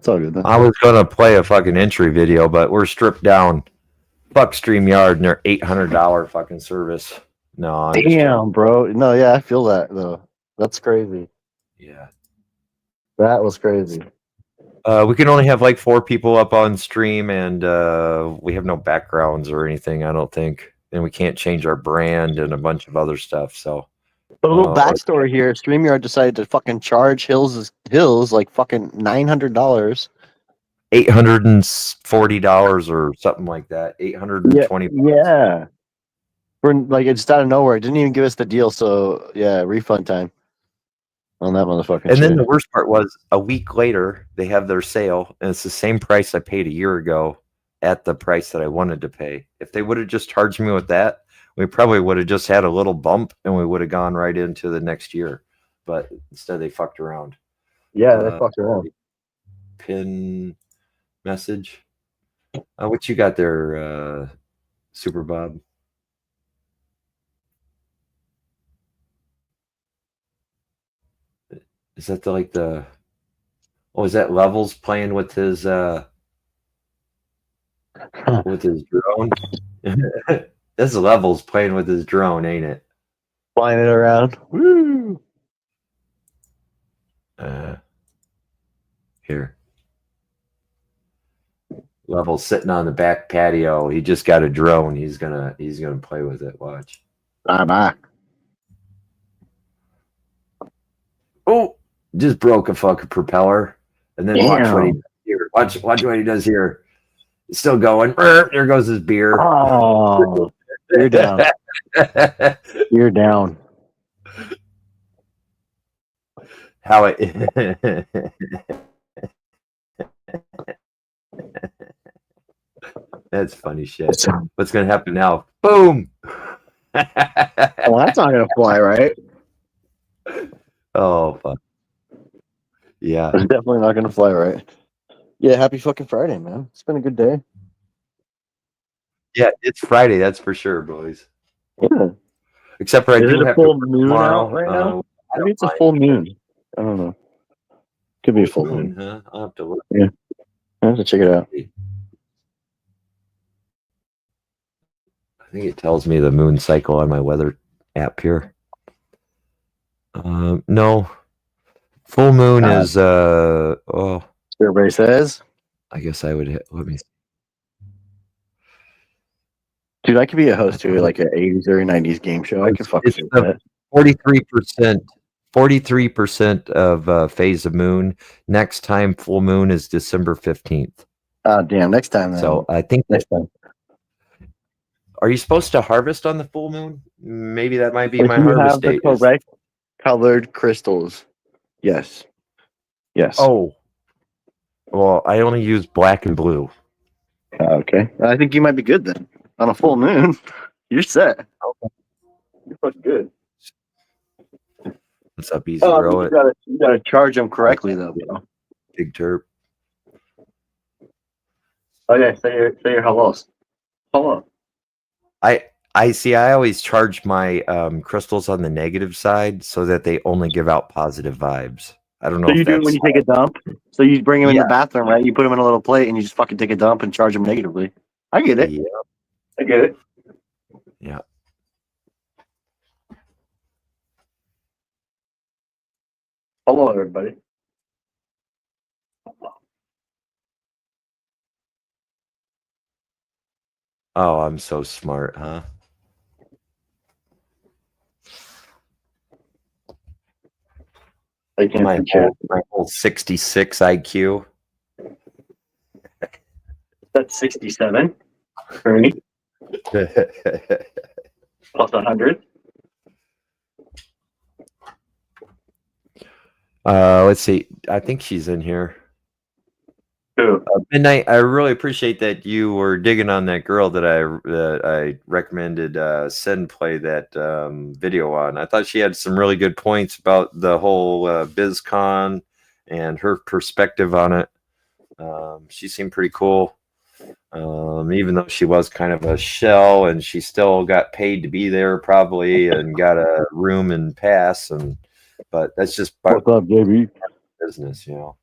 It's all good then. I was gonna play a fucking entry video, but we're stripped down. Fuck StreamYard and their $800 fucking service. No, I'm just joking. Damn, bro. No, yeah, I feel that though. That's crazy. Yeah. That was crazy. We can only have like 4 people up on stream, and we have no backgrounds or anything, I don't think. And we can't change our brand and a bunch of other stuff. So, But a little backstory here: StreamYard decided to fucking charge Hills like fucking $900. $840 or something like that. $820. Yeah. For like it's out of nowhere. It didn't even give us the deal. So yeah, refund time on that motherfucker. And then the worst part was a week later they have their sale, and it's the same price I paid a year ago at the price that I wanted to pay. If they would have just charged me with that, we probably would have just had a little bump and we would have gone right into the next year. But instead they fucked around. Yeah, they fucked around. Pin message. What you got there, Super Bob? Is that is that Levels playing with his drone? This is Levels playing with his drone, ain't it? Flying it around. Woo! Here. Levels sitting on the back patio. He just got a drone. He's gonna play with it. Watch. Bye. Oh, just broke a fucking propeller. And then watch what he does here. Watch what he does here. It's still going. There goes his beer. Oh, you're down. You're down. How it That's funny shit. What's gonna happen now? Boom. Well, that's not gonna fly, right? Oh fuck. Yeah. It's definitely not gonna fly, right? Yeah, happy fucking Friday, man. It's been a good day. Yeah, it's Friday, that's for sure, boys. Yeah. Except for I do have full moon out right now. Maybe it's a full moon. I don't know. Could be a full moon. Huh? I'll have to look. Yeah. I have to check it out. I think it tells me the moon cycle on my weather app here. No. Full moon is everybody says. I guess I would let me see. Dude, I could be a host to like an 80s or 90s game show. I could fucking do that. 43% of phase of moon. Next time full moon is December 15th. Oh damn, next time then. So I think next time. Are you supposed to harvest on the full moon? Maybe that might be my harvest date. The correct colored crystals. Yes. Oh. Well, I only use black and blue. Okay. I think you might be good then. On a full moon, you're set. Okay. You're fucking good. What's up, Easy Bro? You gotta charge them correctly though, bro. Big Terp. Okay, say your hellos. Hello. I see. I always charge my crystals on the negative side so that they only give out positive vibes. I don't know. So you do it when you take a dump. So you bring them in the bathroom, right? You put them in a little plate and you just fucking take a dump and charge them negatively. I get it. Yeah, I get it. Yeah. Hello, everybody. Oh, I'm so smart, huh? My whole 66 IQ. That's 67. Ernie. Plus 100. Let's see. I think she's in here. Midnight, I really appreciate that you were digging on that girl that I recommended Sen play that video on. I thought she had some really good points about the whole BizCon and her perspective on it. She seemed pretty cool, even though she was kind of a shell, and she still got paid to be there probably and got a room and pass. But that's just part of JB business, you know.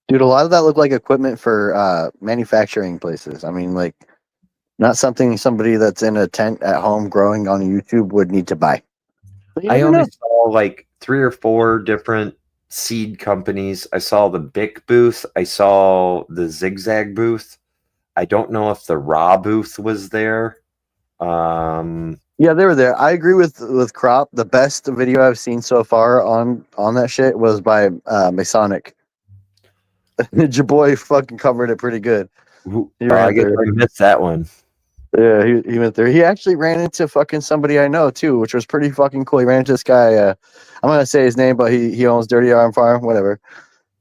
Dude, a lot of that looked like equipment for manufacturing places. I mean, like, not something somebody that's in a tent at home growing on YouTube would need to buy. But you I never only know. saw like 3 or 4 different seed companies. I saw the Bic booth. I saw the Zigzag booth. I don't know if the Raw booth was there. Yeah, they were there. I agree with Crop. The best video I've seen so far on that shit was by Masonic. Your boy fucking covered it pretty good. He I ran guess through. I missed that one. Yeah, he went there. He actually ran into fucking somebody I know too, which was pretty fucking cool. He ran into this guy. I'm gonna say his name, but he owns Dirty Arm Farm, whatever.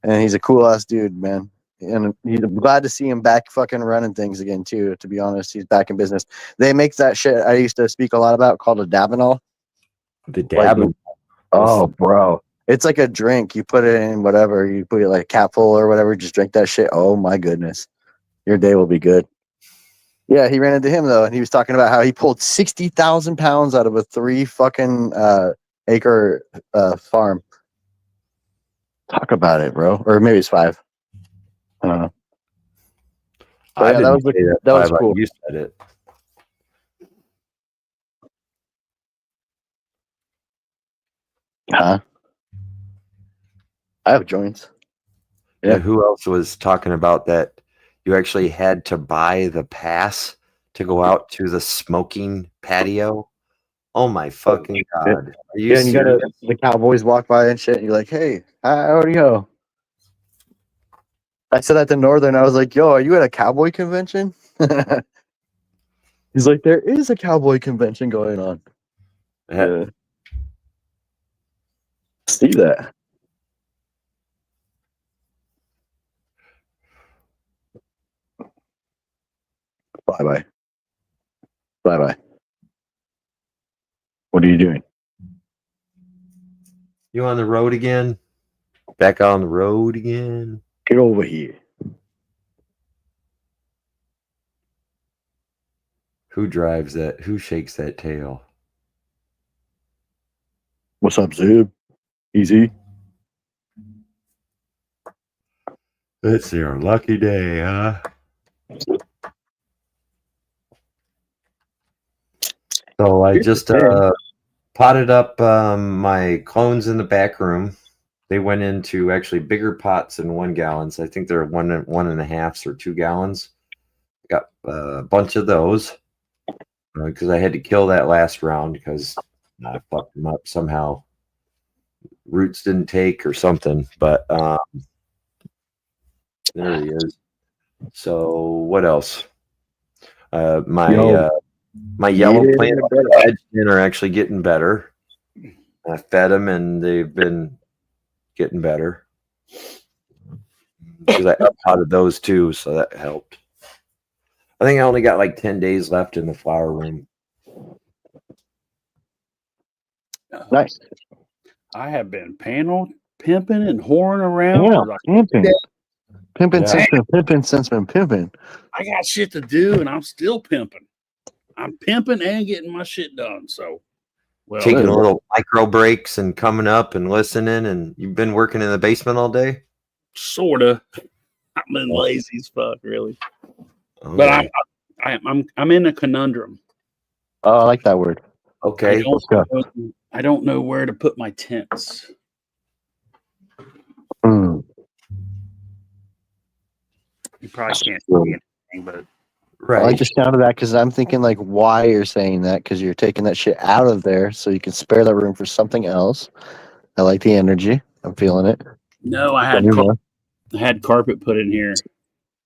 And he's a cool ass dude, man. And he's glad to see him back fucking running things again too. To be honest, he's back in business. They make that shit I used to speak a lot about called a Davinol. The Like, dab. oh, bro, it's like a drink. You put it in whatever. You put it like a capful or whatever. Just drink that shit. Oh my goodness, your day will be good. Yeah, he ran into him though, and he was talking about how he pulled 60,000 pounds out of a 3 fucking acre farm. Talk about it, bro. Or maybe it's 5. I don't know. But I yeah, didn't say that. that was Five, cool. You said it. Huh? I have joints. Yeah. Who else was talking about that? You actually had to buy the pass to go out to the smoking patio. Oh my fucking god! Are you Yeah, and you serious? gotta the cowboys walk by and shit. And you're like, hey, howdy-ho. I said that to Northern. I was like, yo, are you at a cowboy convention? He's like, there is a cowboy convention going on. Yeah. See that. Bye-bye. Bye-bye. What are you doing? You on the road again? Back on the road again? Get over here. Who drives that? Who shakes that tail? What's up, Zib? Easy. It's your lucky day, huh? So I just potted up my clones in the back room. They went into actually bigger pots than 1 gallons. I think they're 1.5 or 2 gallons. Got a bunch of those because I had to kill that last round because I fucked them up somehow. Roots didn't take or something, but there he is. So what else? My yellow plant are actually getting better. I fed them and they've been getting better because I uppotted those too, so that helped. I think I only got like 10 days left in the flower room. Nice. I have been panel pimping and whoring around. Yeah, for like pimping. Pimping Yeah. since been pimping since been pimping. I got shit to do and I'm still pimping. I'm pimping and getting my shit done. So, well, Taking a little micro breaks and coming up and listening. And you've been working in the basement all day? sort of. I've been lazy as fuck, really. Okay. But I'm in a conundrum. Oh, I like that word. Okay. I don't know where to put my tents. Mm. You probably can't see anything, but Right. I like the sound of that because I'm thinking like why you're saying that because you're taking that shit out of there so you can spare that room for something else. I like the energy. I'm feeling it. no, I had carpet put in here.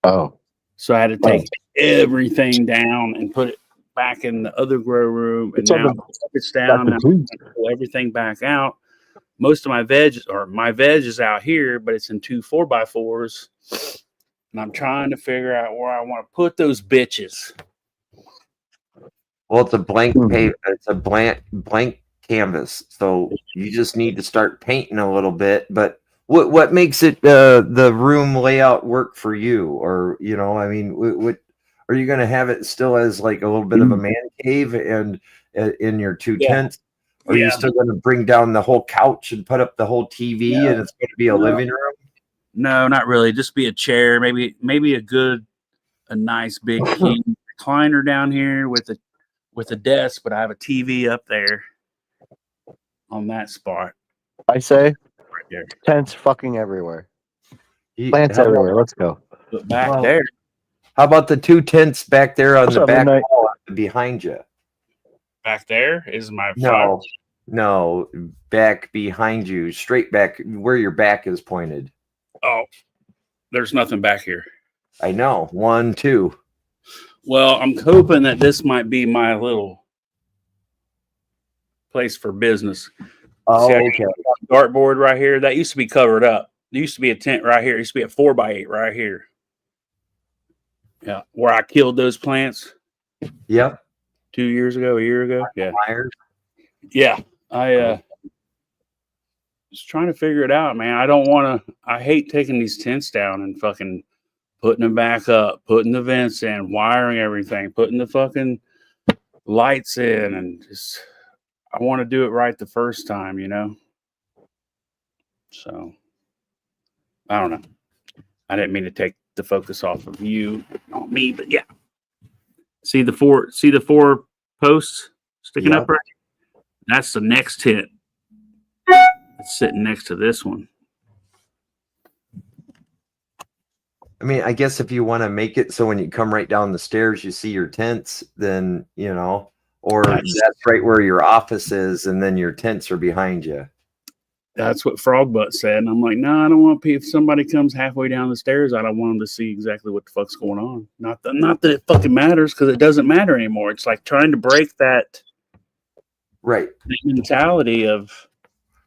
Oh, So I had to take everything down and put it back in the other grow room. And now it's down. Now I pull everything back out. Most of my veg is out here, but it's in 2 4x4s. And I'm trying to figure out where I want to put those bitches. Well, it's a blank paper. It's a blank canvas. So you just need to start painting a little bit. But what makes it the room layout work for you? Or I mean, what are you going to have it still as like a little bit of a man cave and in your 2 tents? Or are you Yeah. still going to bring down the whole couch and put up the whole TV and it's going to be a living room? No, not really. Just be a chair, maybe a nice big king recliner down here with a desk, but I have a TV up there on that spot I say right there. tents fucking everywhere. You- Plants how about- everywhere. Let's go. But back Well, there, How about the 2 tents back there on What's the up, back Midnight? wall behind you? is my flower. No, back behind you, straight back where your back is pointed. Oh, there's nothing back here. I know. 1, 2. Well, I'm hoping that this might be my little place for business. Oh, See, I okay. got a dartboard right here. That used to be covered up. There used to be a tent right here. It used to be a 4x8 right here. Yeah, where I killed those plants Yep. a year ago. Yeah. Myers. Yeah. I just trying to figure it out, man. I hate taking these tents down and fucking putting them back up, putting the vents in, wiring everything, putting the fucking lights in, and just I want to do it right the first time, So I don't know. I didn't mean to take the focus off of you on me, but yeah. See the four posts sticking up right? That's the next tent. It's sitting next to this one. I mean, I guess if you want to make it so when you come right down the stairs, you see your tents, then, or that's right where your office is, and then your tents are behind you. That's what Frogbutt said. And I'm like, no, I don't want people. If somebody comes halfway down the stairs, I don't want them to see exactly what the fuck's going on. Not that it fucking matters, because it doesn't matter anymore. It's like trying to break that mentality of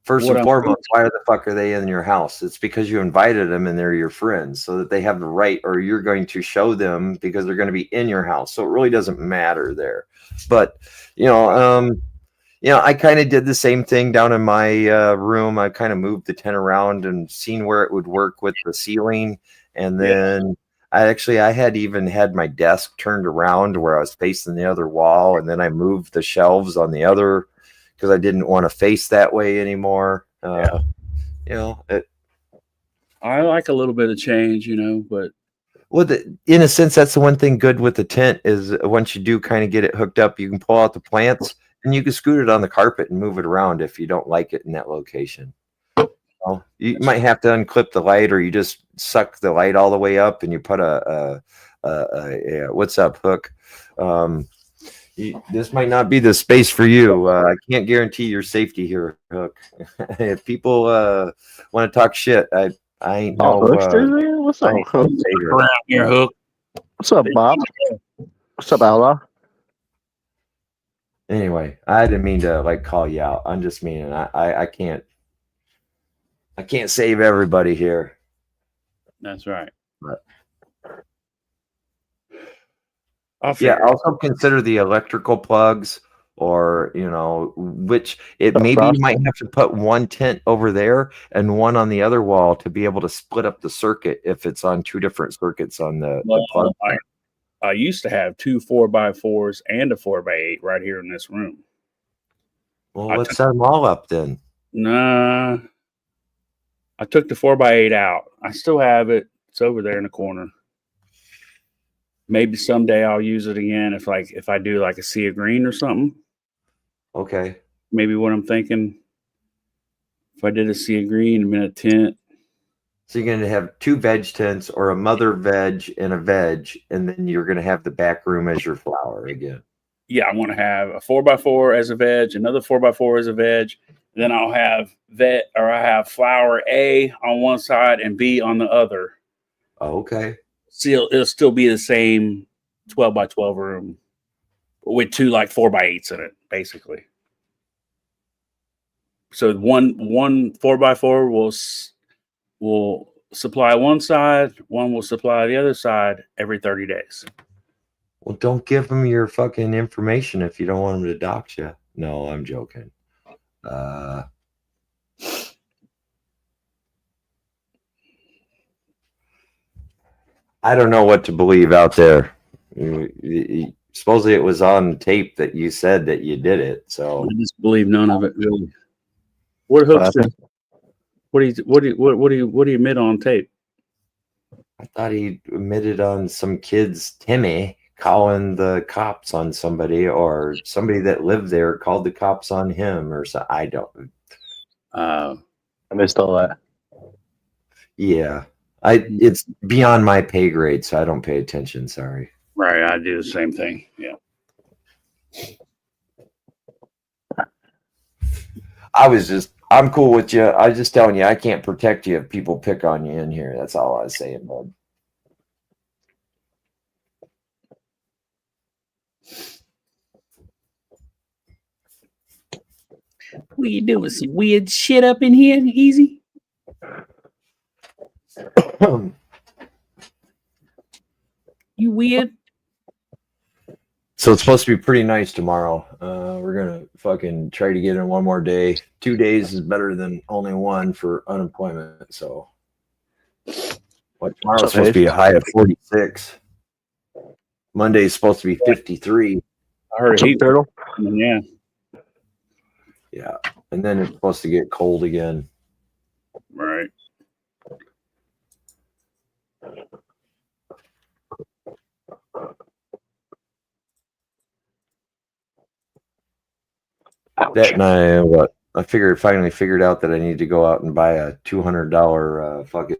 First and foremost, why the fuck are they in your house? It's because you invited them and they're your friends, so that they have the right, or you're going to show them because they're going to be in your house. So it really doesn't matter there. But, I kind of did the same thing down in my room. I kind of moved the tent around and seen where it would work with the ceiling. And then I had even had my desk turned around where I was facing the other wall. And then I moved the shelves on the other, because I didn't want to face that way anymore. I like a little bit of change, but in a sense, that's the one thing good with the tent is once you do kind of get it hooked up, you can pull out the plants and you can scoot it on the carpet and move it around if you don't like it in that location. You might have to unclip the light, or you just suck the light all the way up and you put a what's up hook. This might not be the space for you. I can't guarantee your safety here, Hook. If people want to talk shit, I ain't no. What's up, Hook? Around here, Hook. What's up, Bob? What's up, Outlaw? Anyway, I didn't mean to call you out. I'm just meaning I can't save everybody here. That's right. But, also consider the electrical plugs, or which maybe you might have to put one tent over there and one on the other wall to be able to split up the circuit if it's on 2 different circuits on the plug. I used to have 2 4x4s and a 4x8 right here in this room. Well, let's set them all up then. Nah, I took the 4x8 out. I still have it. It's over there in the corner. Maybe someday I'll use it again if I do like a sea of green or something. Okay. Maybe what I'm thinking, if I did a sea of green and a tent. So you're going to have 2 veg tents, or a mother veg and a veg, and then you're going to have the back room as your flower again. Yeah, I want to have a 4x4 as a veg, another 4x4 as a veg. Then I'll have I have flower A on one side and B on the other. Oh, okay. It'll still be the same 12x12 room with 2 4x8s in it, basically. So one 4x4 will supply one side, one will supply the other side every 30 days. Well, don't give them your fucking information if you don't want them to dox you. No, I'm joking. I don't know what to believe out there. supposedly it was on tape that you said that you did it. So I just believe none of it really. What What Hooks? happened? What do you admit on tape? I thought he admitted on some kid's Timmy calling the cops on somebody, or somebody that lived there called the cops on him, or so. I don't. Uh, I missed all that. Yeah, it's beyond my pay grade, so I don't pay attention. Sorry. right, I do the same thing. Yeah. I'm cool with you. I was just telling you, I can't protect you if people pick on you in here. That's all I was saying, bud. What you doing? Some weird shit up in here, Easy? You weird? So it's supposed to be pretty nice tomorrow. We're gonna fucking try to get in one more day. 2 days is better than only one for unemployment. So, what tomorrow's supposed to be a high of 46. Monday's supposed to be 53. I heard a heat turtle. Yeah. Yeah, and then it's supposed to get cold again. Right. That and I finally figured out that I need to go out and buy a $200 fucking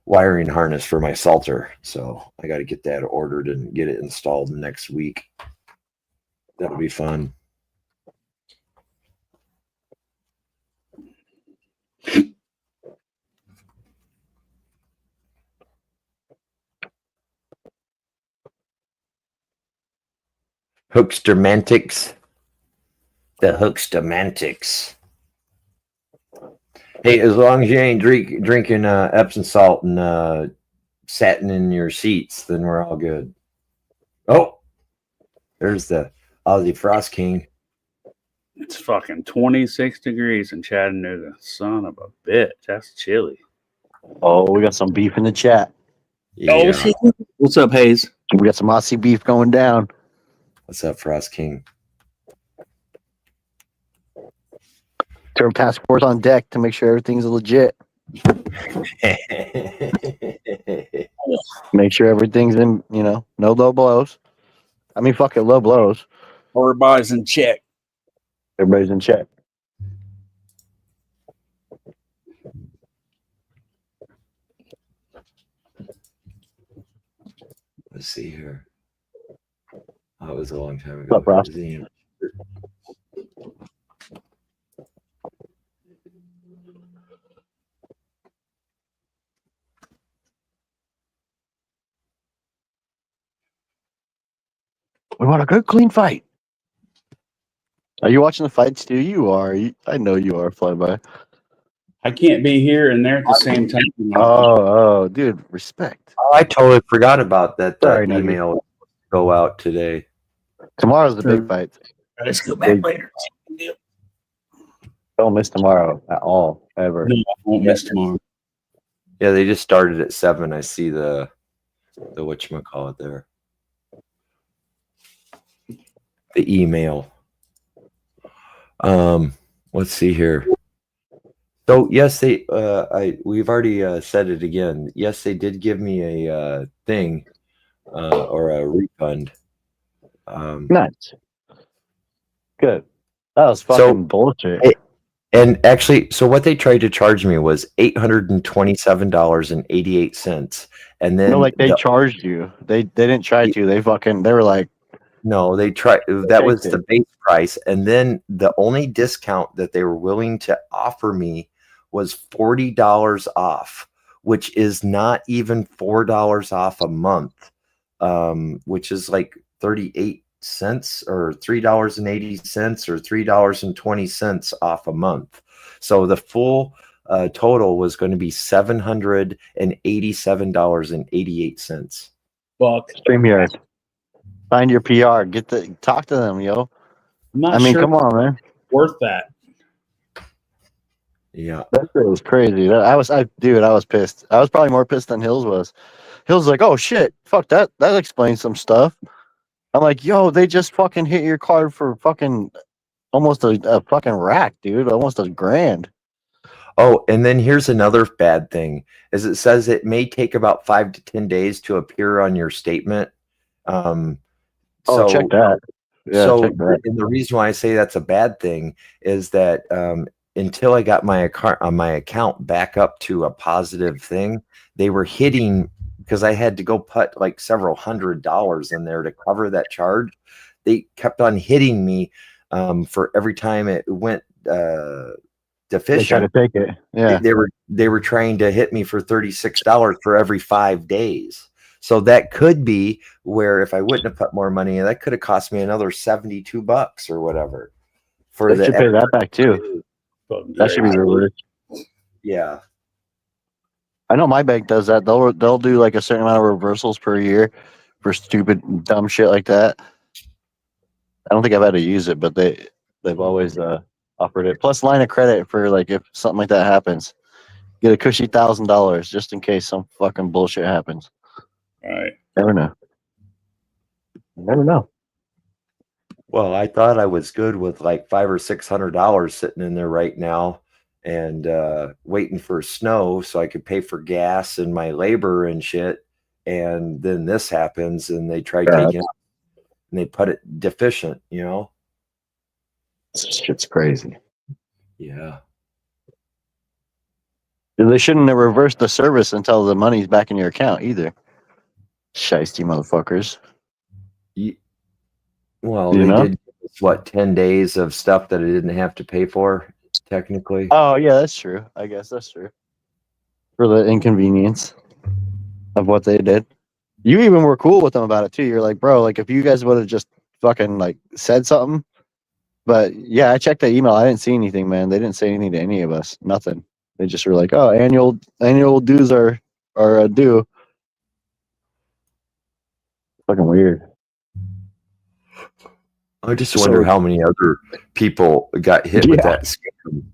wiring harness for my salter. So I got to get that ordered and get it installed next week. That'll be fun. Hookstermantics. The Hookstermantics. Hey, as long as you ain't drinking Epsom salt and satin in your seats, then we're all good. Oh, there's the Aussie Frost King. It's fucking 26 degrees in Chattanooga. Son of a bitch. That's chilly. Oh, we got some beef in the chat. Yeah. Oh, shit. What's up, Hayes? We got some Aussie beef going down. What's up, Frost King? Turn task force on deck to make sure everything's legit. Make sure everything's in, no low blows. I mean, fuck it, low blows. Everybody's in check. Everybody's in check. Let's see here. Oh, it was a long time ago. What's up, Ross? We want a good, clean fight. Are you watching the fights too? You are. I know you are, Flyby. I can't be here and there at the same time. Oh, dude, respect. Oh, I totally forgot about that. Sorry, Email go out today. Tomorrow's the big fight. Let's go back later. Don't miss tomorrow at all, ever. No, I won't miss tomorrow. Yeah, they just started at 7. I see the whatchamacallit there. The email. Let's see here. So yes, we've already said it again. Yes, they did give me a thing or a refund. Nice. Good. That was fucking bullshit. And actually, so what they tried to charge me was $827.88, and then they charged you. They didn't try to. They were like, no, they tried. That was the base price, and then the only discount that they were willing to offer me was $40 off, which is not even $4 off a month, which is like 38 cents or $3.80 or $3.20 off a month. So the full total was going to be $787.88. Fuck. StreamYard. Find your PR. Talk to them, yo. I mean, come on, man. Worth that. Yeah, that shit was crazy. I was pissed. I was probably more pissed than Hills was. Hill's like, oh shit, fuck that. That explains some stuff. I'm like, yo, they just fucking hit your card for fucking almost a fucking rack, dude. Almost $1,000. Oh, and then here's another bad thing: is it says it may take about 5 to 10 days to appear on your statement. Um, Oh, check that. Yeah, check that. And the reason why I say that's a bad thing is that until I got my account back up to a positive thing, they were hitting, because I had to go put like several $100s in there to cover that charge. They kept on hitting me for every time it went deficient. They try to take it. Yeah, they were trying to hit me for $36 for every 5 days. So that could be where if I wouldn't have put more money in, that could have cost me another $72 or whatever. For they should pay that back too. That should be reversed. Yeah, I know my bank does that. They'll do like a certain amount of reversals per year for stupid dumb shit like that. I don't think I've had to use it, but they've always offered it. Plus line of credit for like if something like that happens, get a cushy $1,000 just in case some fucking bullshit happens. All right. Never know. Never know. well, I thought I was good with like $500 or $600 sitting in there right now, and waiting for snow so I could pay for gas and my labor and shit. And then this happens, and they try taking it, and they put it deficient. Shit's crazy. Yeah. They shouldn't have reversed the service until the money's back in your account either. Shiesty motherfuckers. Well, they did what, 10 days of stuff that I didn't have to pay for, technically. Oh yeah, that's true. I guess that's true. For the inconvenience of what they did. You even were cool with them about it too. You're like, bro, like if you guys would have just fucking like said something. But yeah, I checked the email. I didn't see anything, man. They didn't say anything to any of us. Nothing. They just were like, oh, annual dues are due. Fucking weird. I just wonder how many other people got hit with that scam.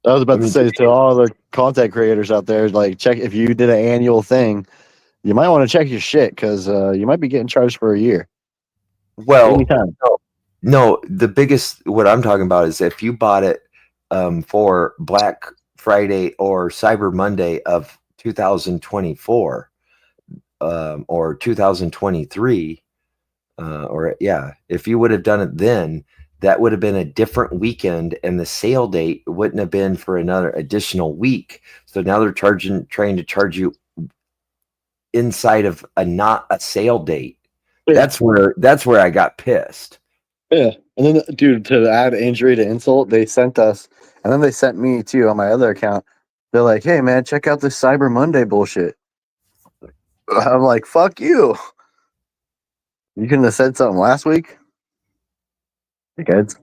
I was about to say to all the content creators out there, like, check if you did an annual thing, you might want to check your shit because you might be getting charged for a year. Well, anytime. No, the biggest, what I'm talking about is if you bought it for Black Friday or Cyber Monday of 2024 or 2023, if you would have done it then, that would have been a different weekend, and the sale date wouldn't have been for another additional week. So now they're trying to charge you inside of not a sale date. Yeah. That's where I got pissed. Yeah, and then, dude, to add injury to insult, they sent us, and then they sent me too on my other account. They're like, "Hey, man, check out this Cyber Monday bullshit." I'm like, "Fuck you! You couldn't have said something last week, dickheads."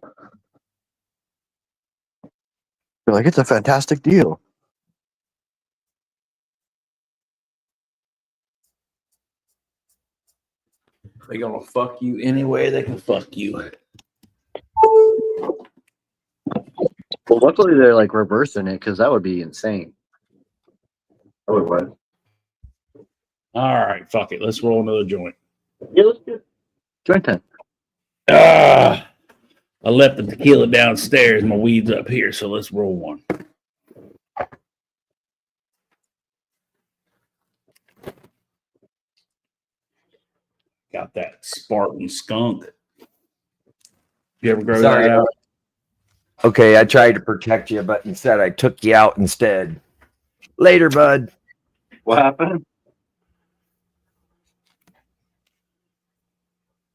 They're like, "It's a fantastic deal." They're gonna fuck you anyway. They can fuck you. Well, luckily they're like reversing it because that would be insane. Oh, it would. All right, fuck it. Let's roll another joint. Yeah, let's do it. Joint time. I left the tequila downstairs. My weed's up here, so let's roll one. Got that Spartan skunk. You ever grow that out? Okay, I tried to protect you, but instead I took you out instead. Later, bud. What happened?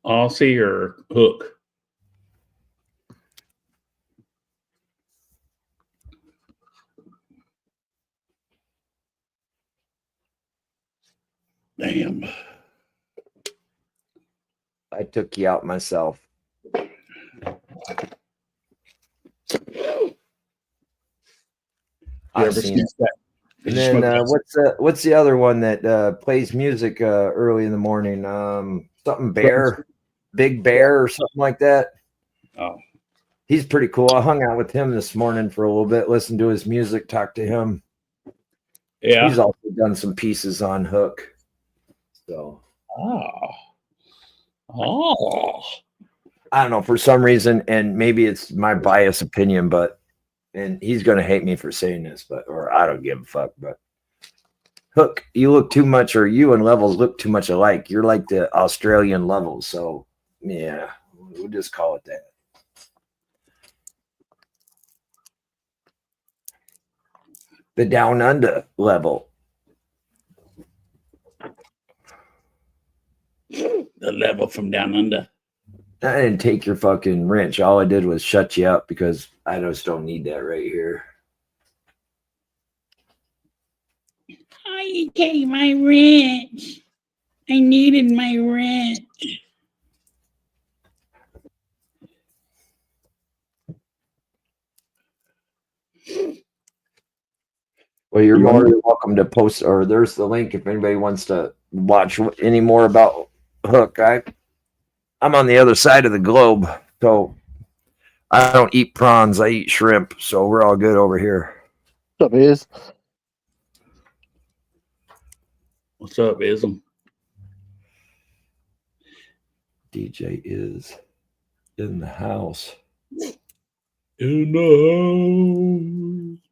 Aussie or Hook? Damn. I took you out myself. I've seen it. That? And then what's the other one that plays music early in the morning? Something Bear, Big Bear, or something like that. Oh, he's pretty cool. I hung out with him this morning for a little bit, listened to his music, talked to him. Yeah, he's also done some pieces on Hook. So, oh, I don't know, for some reason, and maybe it's my biased opinion, but and he's gonna hate me for saying this, but or I don't give a fuck, but Hook, you look too much, or you and Levels look too much alike. You're like the Australian Levels, so yeah, we'll just call it that. The down under level. the level from down under. I didn't take your fucking wrench. All I did was shut you up because I just don't need that right here. Oh, you take my wrench. I needed my wrench. Well, you're more than welcome to post, or there's the link if anybody wants to watch any more about Hook. I'm on the other side of the globe, so I don't eat prawns. I eat shrimp, so we're all good over here. What's up, Iz? What's up, Ism? DJ is in the house. In the house.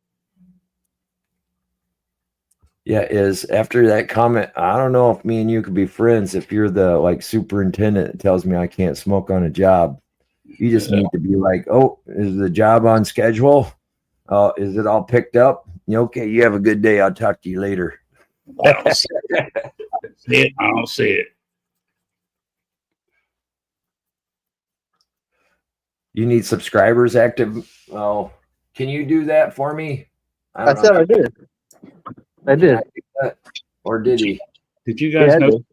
Yeah, is after that comment, I don't know if me and you could be friends if you're the like superintendent that tells me I can't smoke on a job. You just need to be like, oh, is the job on schedule? Is it all picked up? Okay, you have a good day. I'll talk to you later. I don't see it. I don't see it. You need subscribers active. Oh, can you do that for me? I said I did. I did. Or did he? Did you guys know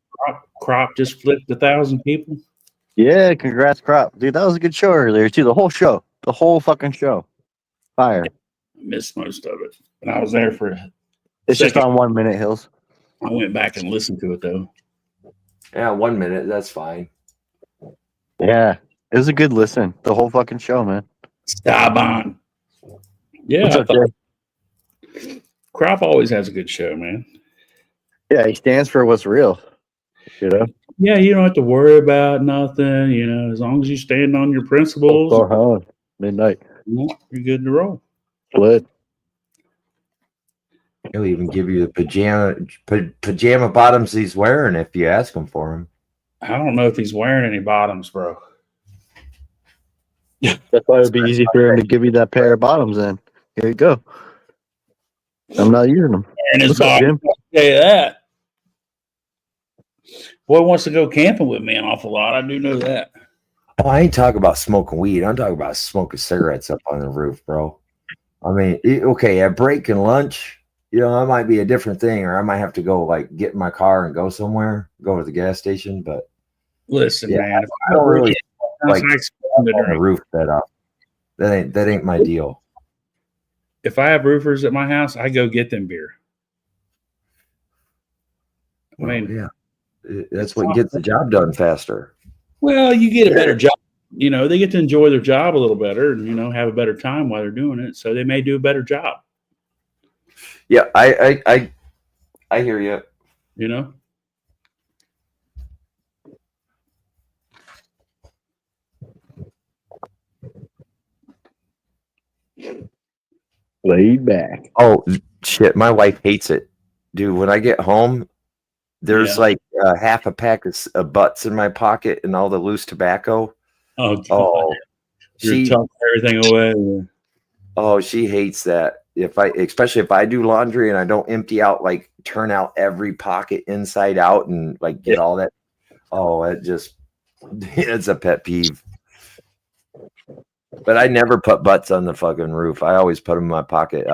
Crop just flipped 1,000 people? Yeah, congrats, Crop. Dude, that was a good show earlier, too. The whole show. The whole fucking show. Fire. I missed most of it. And I was there for It's just on 1 minute, Hills. I went back and listened to it, though. Yeah, 1 minute. That's fine. Yeah. It was a good listen. The whole fucking show, man. Stop on. Yeah, What's up, Jay? Crop always has a good show, man. Yeah, he stands for what's real. You know? Yeah, you don't have to worry about nothing. As long as you stand on your principles, Go home. Midnight. you're good to roll. Split. He'll even give you the pajama bottoms he's wearing if you ask him for them. I don't know if he's wearing any bottoms, bro. That's why it would be easy for him to give you that pair of bottoms then. Here you go. I'm not using them. And his What's up, bottom, Jim? I'll tell you that. Boy wants to go camping with me an awful lot. I do know that. Oh, I ain't talking about smoking weed. I'm talking about smoking cigarettes up on the roof, bro. I mean, okay, at break and lunch, that might be a different thing, or I might have to go like get in my car and go somewhere, go to the gas station. But listen, man, I don't really like on the roof that up. That ain't my deal. If I have roofers at my house, I go get them beer. I mean, yeah, that's what gets the job done faster. Well, you get a better job. They get to enjoy their job a little better and, have a better time while they're doing it. So they may do a better job. Yeah, I hear you. Laid back. Oh, shit. My wife hates it. Dude, when I get home, there's like half a pack of butts in my pocket and all the loose tobacco. Oh, God. You're tucking everything away. Oh, she hates that. Especially if I do laundry and I don't empty out, like turn out every pocket inside out and like get all that. Oh, it's a pet peeve. But I never put butts on the fucking roof. I always put them in my pocket.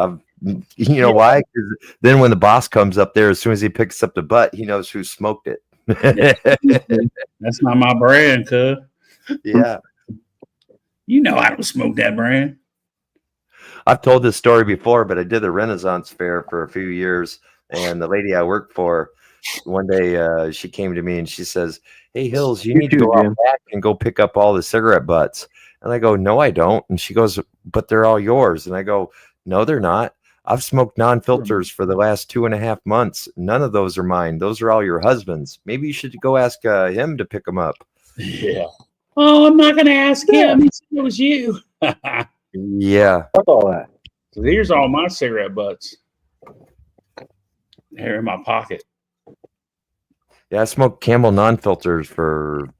You know why? Because then when the boss comes up there, as soon as he picks up the butt, he knows who smoked it. That's not my brand, cuz. Yeah. I don't smoke that brand. I've told this story before, but I did the Renaissance Fair for a few years. And the lady I worked for, one day she came to me and she says, "Hey, Hills, you need to go out back and go pick up all the cigarette butts." And I go, "No, I don't." And she goes, "But they're all yours." And I go, "No, they're not. I've smoked non-filters for the last 2.5 months. None of those are mine. Those are all your husband's. Maybe you should go ask him to pick them up. Yeah. Oh, I'm not going to ask him. He said it was you. Yeah. Fuck all that. So here's all my cigarette butts. They're in my pocket. Yeah, I smoked Camel non-filters for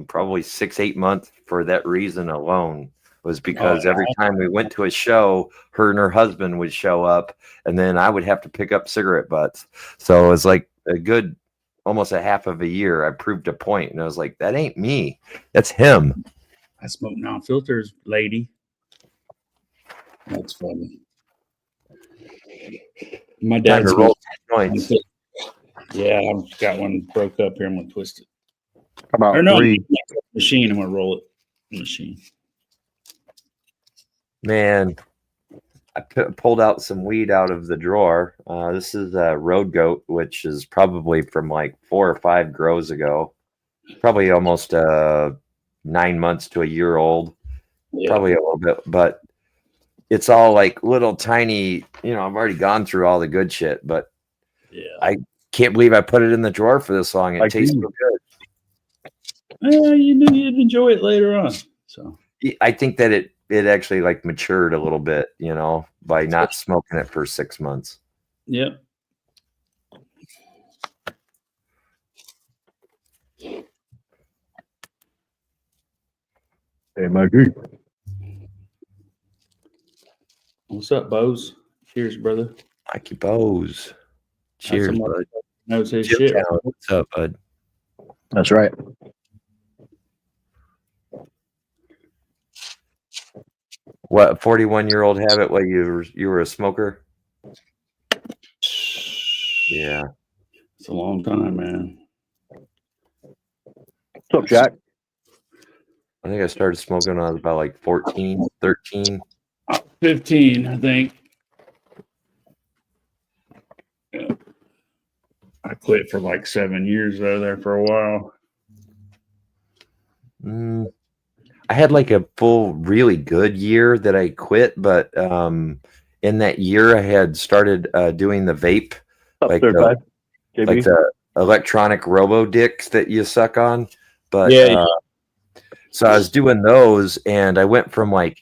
probably 6-8 months for that reason alone. Was because every time we went to a show, her and her husband would show up, and then I would have to pick up cigarette butts. So it was like a good, almost a half of a year. I proved a point, and I was like, that ain't me. That's him. I smoke non-filters, lady. That's funny. My Time dad to roll joints. Yeah, I've got one broke up here. I'm going to twist it. About Or no, 3. machine. I'm going to roll it. Machine. Man, I pulled out some weed out of the drawer. This is a Road Goat, which is probably from like 4 or 5 grows ago. Probably almost 9 months to a year old. Yeah. Probably a little bit, but it's all like little tiny, I've already gone through all the good shit, but Yeah. I can't believe I put it in the drawer for this long. It tastes so good. Well, you'd enjoy it later on. So I think that it actually like matured a little bit, by not smoking it for 6 months. Yep. Hey, Mikey. What's up, Bose? Cheers, brother. Mikey Bose. Cheers, bud. Knows his Jim shit. Town. What's up, bud? That's right. What 41-year-old habit? While you were a smoker? Yeah. It's a long time, man. What's up, Jack? I think I started smoking when I was about like 14, 13. 15, I think. Yeah. I quit for like 7 years though, there for a while. I had like a full, really good year that I quit, but in that year I had started doing the vape, like the electronic robo dicks that you suck on. But so I was doing those, and I went from like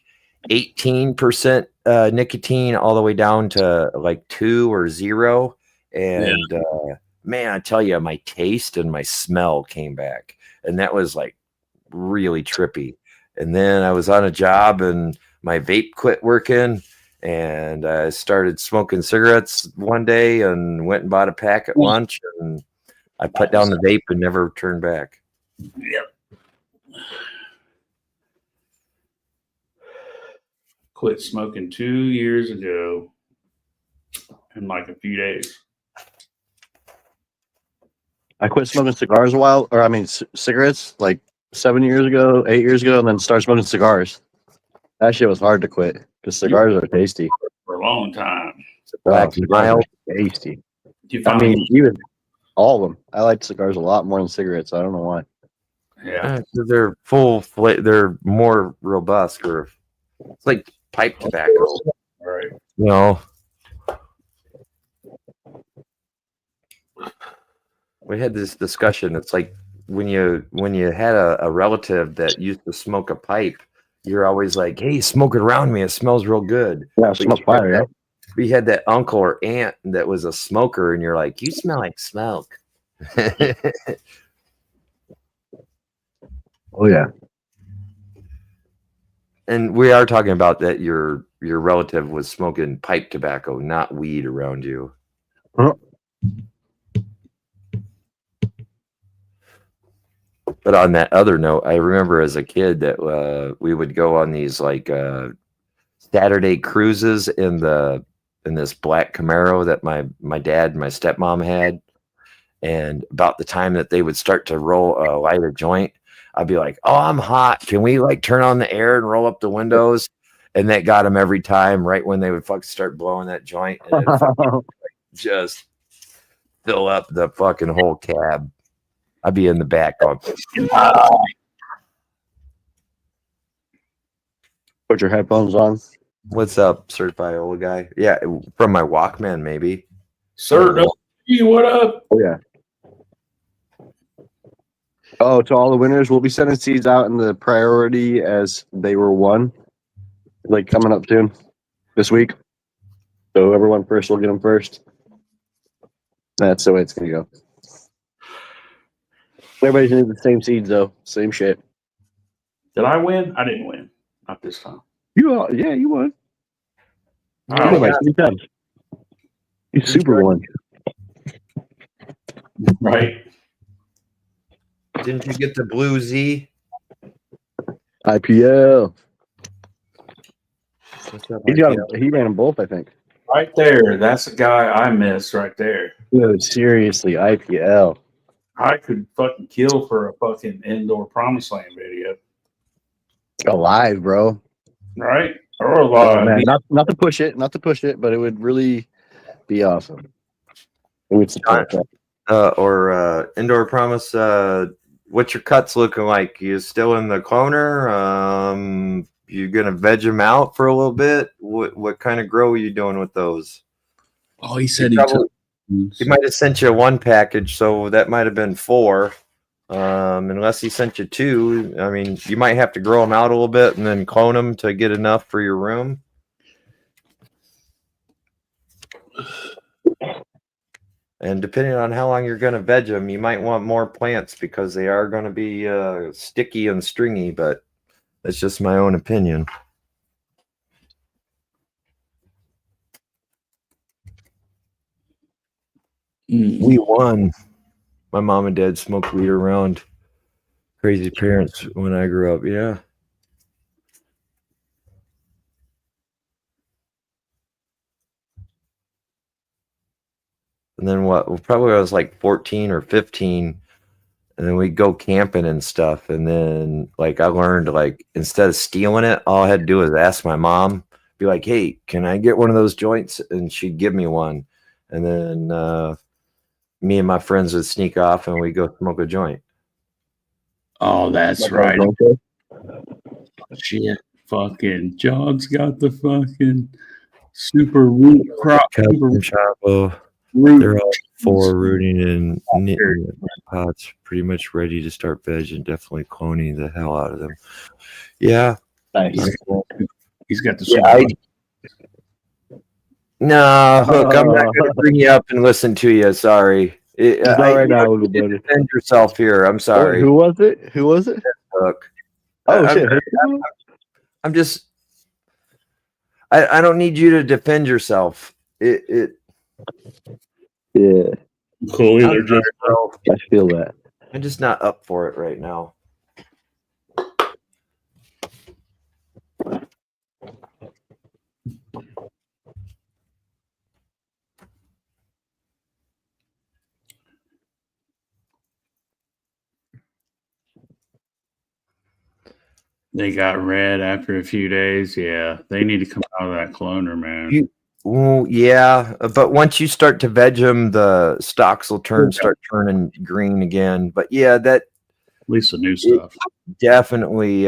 18% nicotine all the way down to like 2 or 0. And man, I tell you, my taste and my smell came back, and that was like really trippy. And then I was on a job, and my vape quit working, and I started smoking cigarettes one day, and went and bought a pack at lunch, and I put down the vape and never turned back. Yep. Quit smoking 2 years ago in like a few days. I quit smoking cigars cigarettes like 7 years ago, 8 years ago, and then started smoking cigars. That shit was hard to quit because cigars are tasty. For a long time. Black Mild, tasty. even all of them. I like cigars a lot more than cigarettes. I don't know why. Yeah, they're they're more robust, or it's like pipe tobacco. Right. We had this discussion. It's like when you had a relative that used to smoke a pipe, you're always like, "Hey, smoke it around me. It smells real good." Yeah, it smells fire. Yeah. We had that uncle or aunt that was a smoker, and you're like, "You smell like smoke." Oh yeah. And we are talking about that your relative was smoking pipe tobacco, not weed around you. Huh. But on that other note, I remember as a kid that we would go on these like Saturday cruises in this black Camaro that my dad and my stepmom had. And about the time that they would start to light a joint, I'd be like, "Oh, I'm hot. Can we like turn on the air and roll up the windows?" And that got them every time, right when they would start blowing that joint, and just fill up the fucking whole cab. I'd be in the back going, Put your headphones on. What's up, certified old guy? Yeah, from my Walkman, maybe. Sir, what up? Oh yeah. Oh, to all the winners, we'll be sending seeds out in the priority as they were won, like coming up soon this week. So whoever won first will get them first. That's the way it's gonna go. Everybody's gonna need the same seeds though, same shit. Did I win? I didn't win. Not this time. You won. Oh, You won like 3 times. You super won. right. Didn't you get the blue Z? IPL. What's up, He IPL? he ran them both, I think. Right there. That's the guy I missed right there. No, seriously, IPL. I could fucking kill for a fucking indoor promised land video. Alive, bro. Right? Or Oh, man, not to push it, but it would really be awesome. It would support that. Or indoor promise. What's your cuts looking like? You still in the cloner? You gonna veg them out for a little bit? What kind of grow are you doing with those? Oh, he said He might have sent you one package, so that might have been 4. Unless he sent you 2, I mean, you might have to grow them out a little bit and then clone them to get enough for your room. And depending on how long you're going to veg them, you might want more plants because they are going to be sticky and stringy, but that's just my own opinion. We won. My mom and dad smoked weed around. Crazy parents when I grew up, yeah. And then what? Well, probably I was like 14 or 15. And then we'd go camping and stuff. And then, like, I learned, like, instead of stealing it, all I had to do was ask my mom, be like, hey, can I get one of those joints? And she'd give me one. And then me and my friends would sneak off and we'd go smoke a joint. Oh, that's right. Shit. Fucking Jobs got the fucking super root crop. Chavo. They're all 4 rooting and knitting pots, pretty much ready to start vegging. Definitely cloning the hell out of them. Yeah. Nice. He's got the super. No, Hook, I'm not going to bring you up and listen to you. Sorry. You defend yourself here. I'm sorry. Who was it? Hook. Shit. I'm just. I don't need you to defend yourself. Yeah. Cool. I feel that. I'm just not up for it right now. They got red after a few days. Yeah, they need to come out of that cloner, man. Well, yeah, but once you start to veg them, the stalks will start turning green again. But yeah, that at least the new stuff. Definitely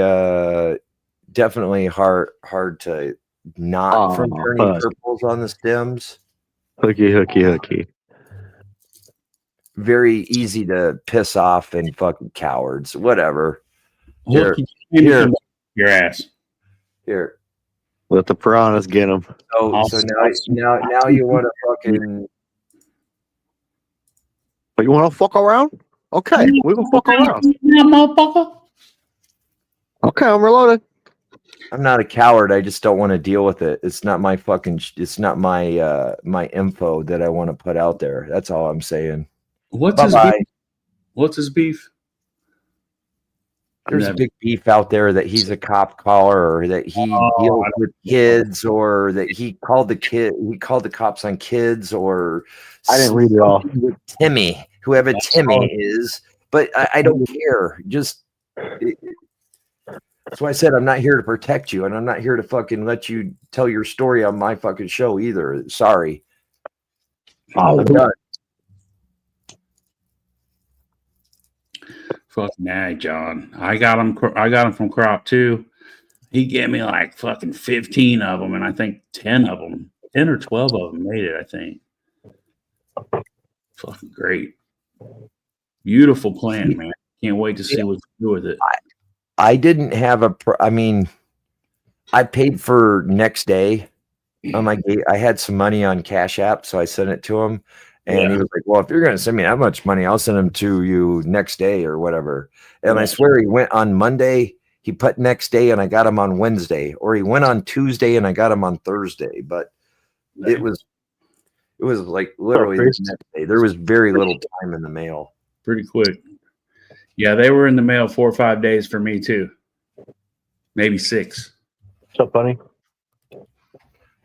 hard to not from turning purples on the stems. Hooky. Very easy to piss off and fucking cowards. Whatever. Here. Your ass. Here. Let the piranhas get them. Oh, so now you want to fucking. But you want to fuck around? Okay, we can fuck around. Okay, I'm reloaded. I'm not a coward. I just don't want to deal with it. It's not my fucking. It's not my my info that I want to put out there. That's all I'm saying. What's his beef? What's his beef? There's a big beef out there that he's a cop caller, or that he deals with kids, or that he called the cops on kids, or I didn't read it all. With Timmy, whoever Timmy is, but I don't care. Just that's why I said I'm not here to protect you, and I'm not here to fucking let you tell your story on my fucking show either. Sorry. I'm done. Fuck nah, John. I got him from Crop too. he gave me like fucking 15 of them, and I think 10 or 12 of them made it, I think. Fucking great. Beautiful plant, man. Can't wait to see what you do with it. I didn't have I mean, I paid for next day on my gate. I had some money on Cash App, so I sent it to him. And he was like, well, if you're going to send me that much money, I'll send them to you next day or whatever. And I swear he went on Monday. He put next day and I got him on Wednesday, or he went on Tuesday and I got him on Thursday. But it was like literally the next day. There was very little time in the mail. Pretty quick. Yeah, they were in the mail 4 or 5 days for me too. Maybe 6. So funny.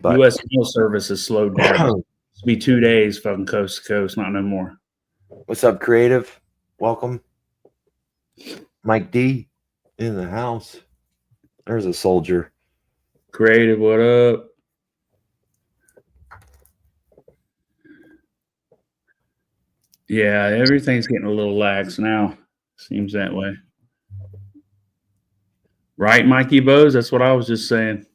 But U.S. mail service has slowed down. It's be 2 days, fucking coast to coast, not no more. What's up, Creative? Welcome. Mike D in the house. There's a soldier. Creative, what up? Yeah, everything's getting a little lax now. Seems that way. Right, Mikey Bose? That's what I was just saying.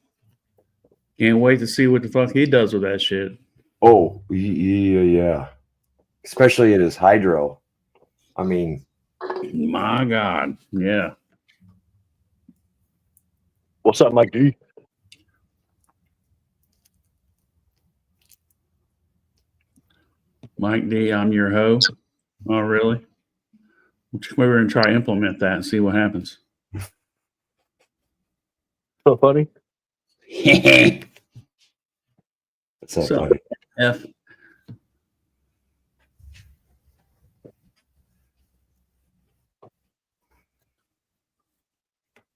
Can't wait to see what the fuck he does with that shit. Oh, yeah. Especially at his hydro. I mean, my God. Yeah. What's up, Mike D? Mike D, I'm your hoe. Oh, really? Maybe we're going to try to implement that and see what happens. So funny. What's up, buddy? F.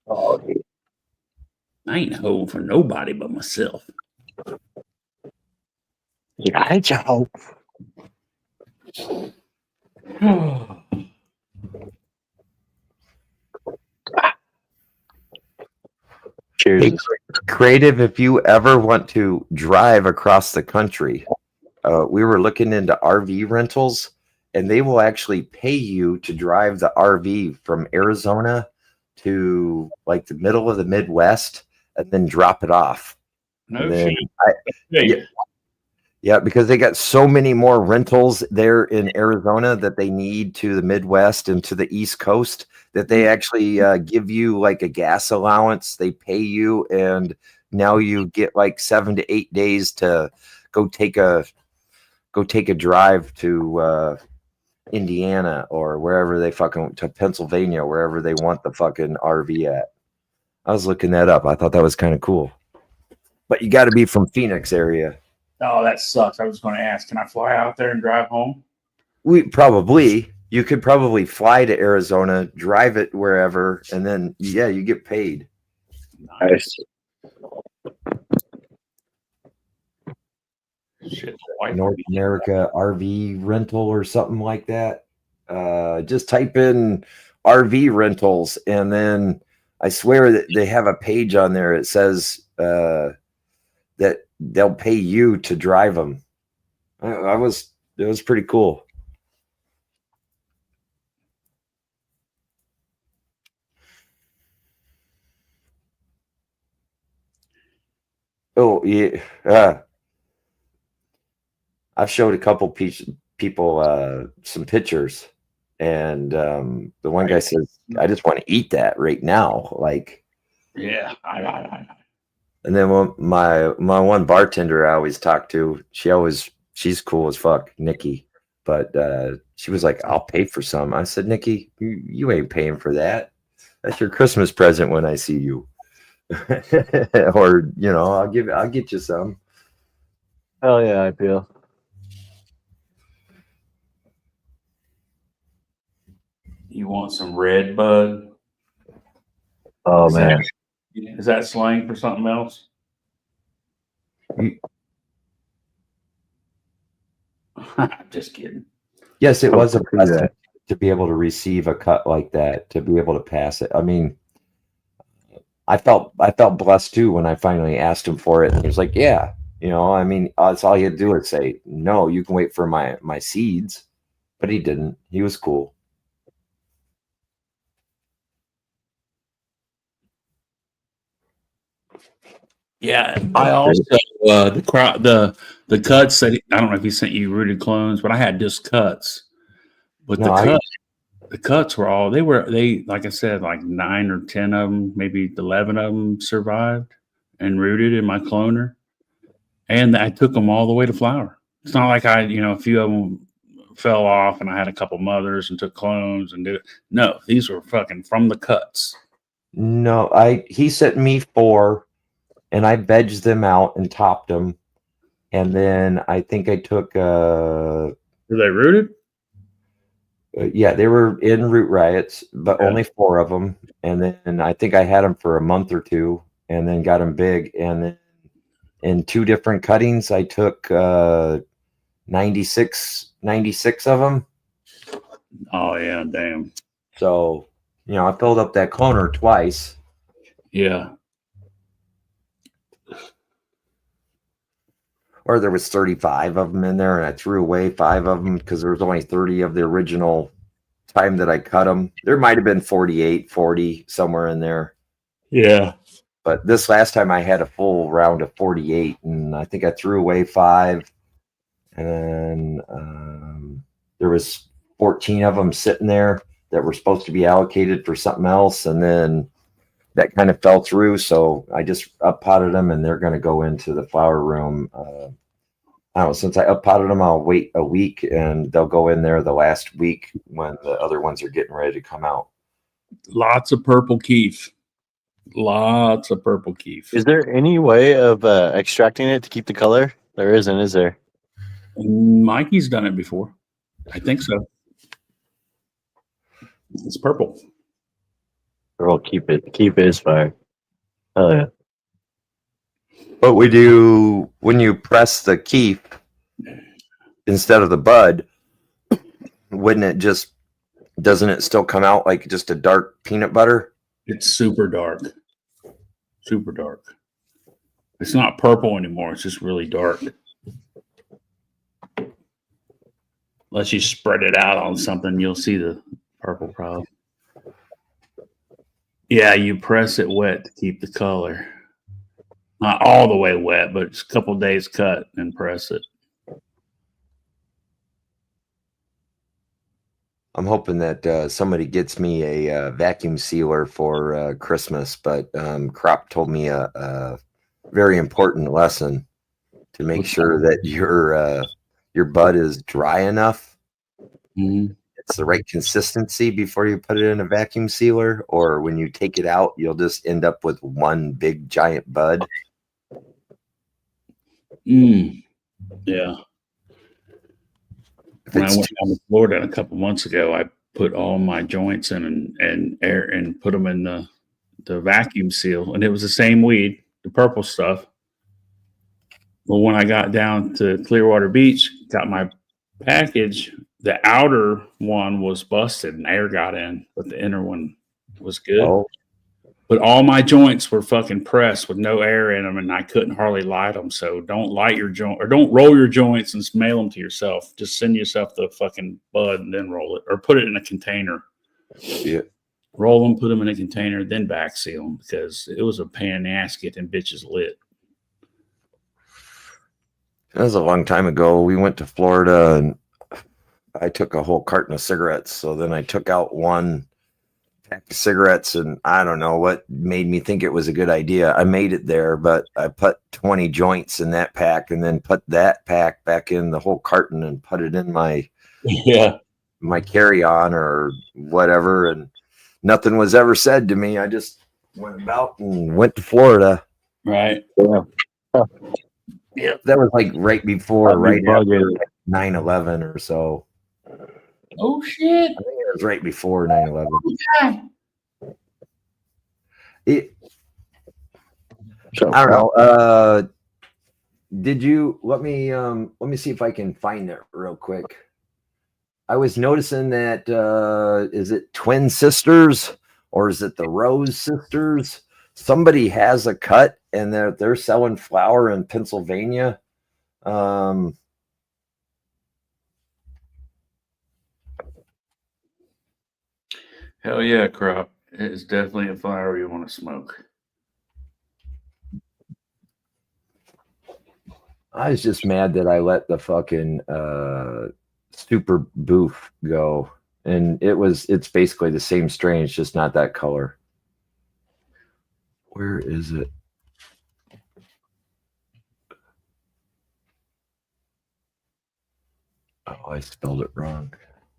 Oh, I ain't hoe for nobody but myself. Yeah, I ain't your hoe. Cheers. Hey, Creative, if you ever want to drive across the country, we were looking into RV rentals, and they will actually pay you to drive the RV from Arizona to like the middle of the Midwest and then drop it off. No shit. Yeah, because they got so many more rentals there in Arizona that they need to the Midwest and to the East Coast that they actually give you like a gas allowance. They pay you, and now you get like 7 to 8 days to go take a drive to Indiana or wherever they fucking to Pennsylvania, wherever they want the fucking RV at. I was looking that up. I thought that was kind of cool. But you got to be from Phoenix area. Oh, that sucks. I was going to ask, can I fly out there and drive home? You could probably fly to Arizona, drive it wherever, and then you get paid. Nice. Shit, North America RV rental or something like that. Just type in RV rentals, and then I swear that they have a page on there. It says that they'll pay you to drive them. It was pretty cool. Oh yeah. I've showed a couple people some pictures, and the one guy says, "I just want to eat that right now." Like, yeah. And then my one bartender I always talk to, she's cool as fuck, Nikki. But she was like, "I'll pay for some." I said, "Nikki, you ain't paying for that. That's your Christmas present when I see you." Or I'll get you some. Hell yeah, I feel. You want some red bud? Oh man. Is that slang for something else? Just kidding. Yes, it was a blessing to be able to receive a cut like that, to be able to pass it. I mean, I felt blessed too when I finally asked him for it, and he was like, "Yeah, I mean, that's all he had to do is say, no, you can wait for my seeds," but he didn't. He was cool. Yeah, I also the cuts that I don't know if he sent you rooted clones, but I had just cuts. But the cuts were all they like I said, like 9 or 10 of them, maybe 11 of them survived and rooted in my cloner, and I took them all the way to flower. It's not like a few of them fell off and I had a couple mothers and took clones and did it. No, these were fucking from the cuts. No, he sent me 4, and I vegged them out and topped them, and then I think I took Were they rooted? Yeah, they were in root riots, but only 4 of them. And then I think I had them for a month or 2, and then got them big. And then in 2 different cuttings, I took 96 of them. Oh yeah, damn. So I filled up that cloner twice. Yeah. Or there was 35 of them in there, and I threw away 5 of them because there was only 30 of the original time that I cut them. There might have been 48, 40 somewhere in there. Yeah. But this last time I had a full round of 48, and I think I threw away 5, and then there was 14 of them sitting there that were supposed to be allocated for something else, and then that kind of fell through. So I just up potted them, and they're going to go into the flower room. I don't know, since I up potted them, I'll wait a week, and they'll go in there the last week when the other ones are getting ready to come out. Lots of purple keef. Lots of purple keef. Is there any way of extracting it to keep the color? There isn't, is there? Mikey's done it before. I think so. It's purple. Or keep it. Keep it is fire. Oh yeah. What we do when you press the keef instead of the bud, doesn't it still come out like just a dark peanut butter? It's super dark. Super dark. It's not purple anymore. It's just really dark. Unless you spread it out on something, you'll see the purple probably. Yeah, you press it wet to keep the color. Not all the way wet, but it's a couple days cut and press it. I'm hoping that somebody gets me a vacuum sealer for Christmas, but Crop told me a very important lesson to make sure that your bud is dry enough. Mm-hmm. It's the right consistency before you put it in a vacuum sealer, or when you take it out, you'll just end up with one big giant bud. Yeah. When I went down to Florida a couple months ago, I put all my joints in and air and put them in the vacuum seal, and it was the same weed, the purple stuff. But when I got down to Clearwater Beach, got my package, the outer one was busted and air got in, but the inner one was good. Oh. But all my joints were fucking pressed with no air in them, and I couldn't hardly light them. So don't light your joint, or don't roll your joints and mail them to yourself. Just send yourself the fucking bud and then roll it, or put it in a container. Yeah. Roll them, put them in a container, then back seal them, because it was a pain in the ass getting bitches lit. That was a long time ago. We went to Florida, and I took a whole carton of cigarettes. So then I took out one pack of cigarettes, and I don't know what made me think it was a good idea. I made it there, but I put 20 joints in that pack, and then put that pack back in the whole carton and put it in my carry-on or whatever, and nothing was ever said to me. I just went about and went to Florida. Right. Yeah, that was like right before, right after 9/11 or so. Oh shit! I think it was right before 9/11. I don't know. Did you let me see if I can find that real quick. I was noticing that is it Twin Sisters or is it the Rose Sisters? Somebody has a cut and they're selling flower in Pennsylvania. Hell yeah, Crop. It is definitely a flower you want to smoke. I was just mad that I let the fucking super boof go, and it's basically the same strain. It's just not that color. Where is it? Oh, I spelled it wrong.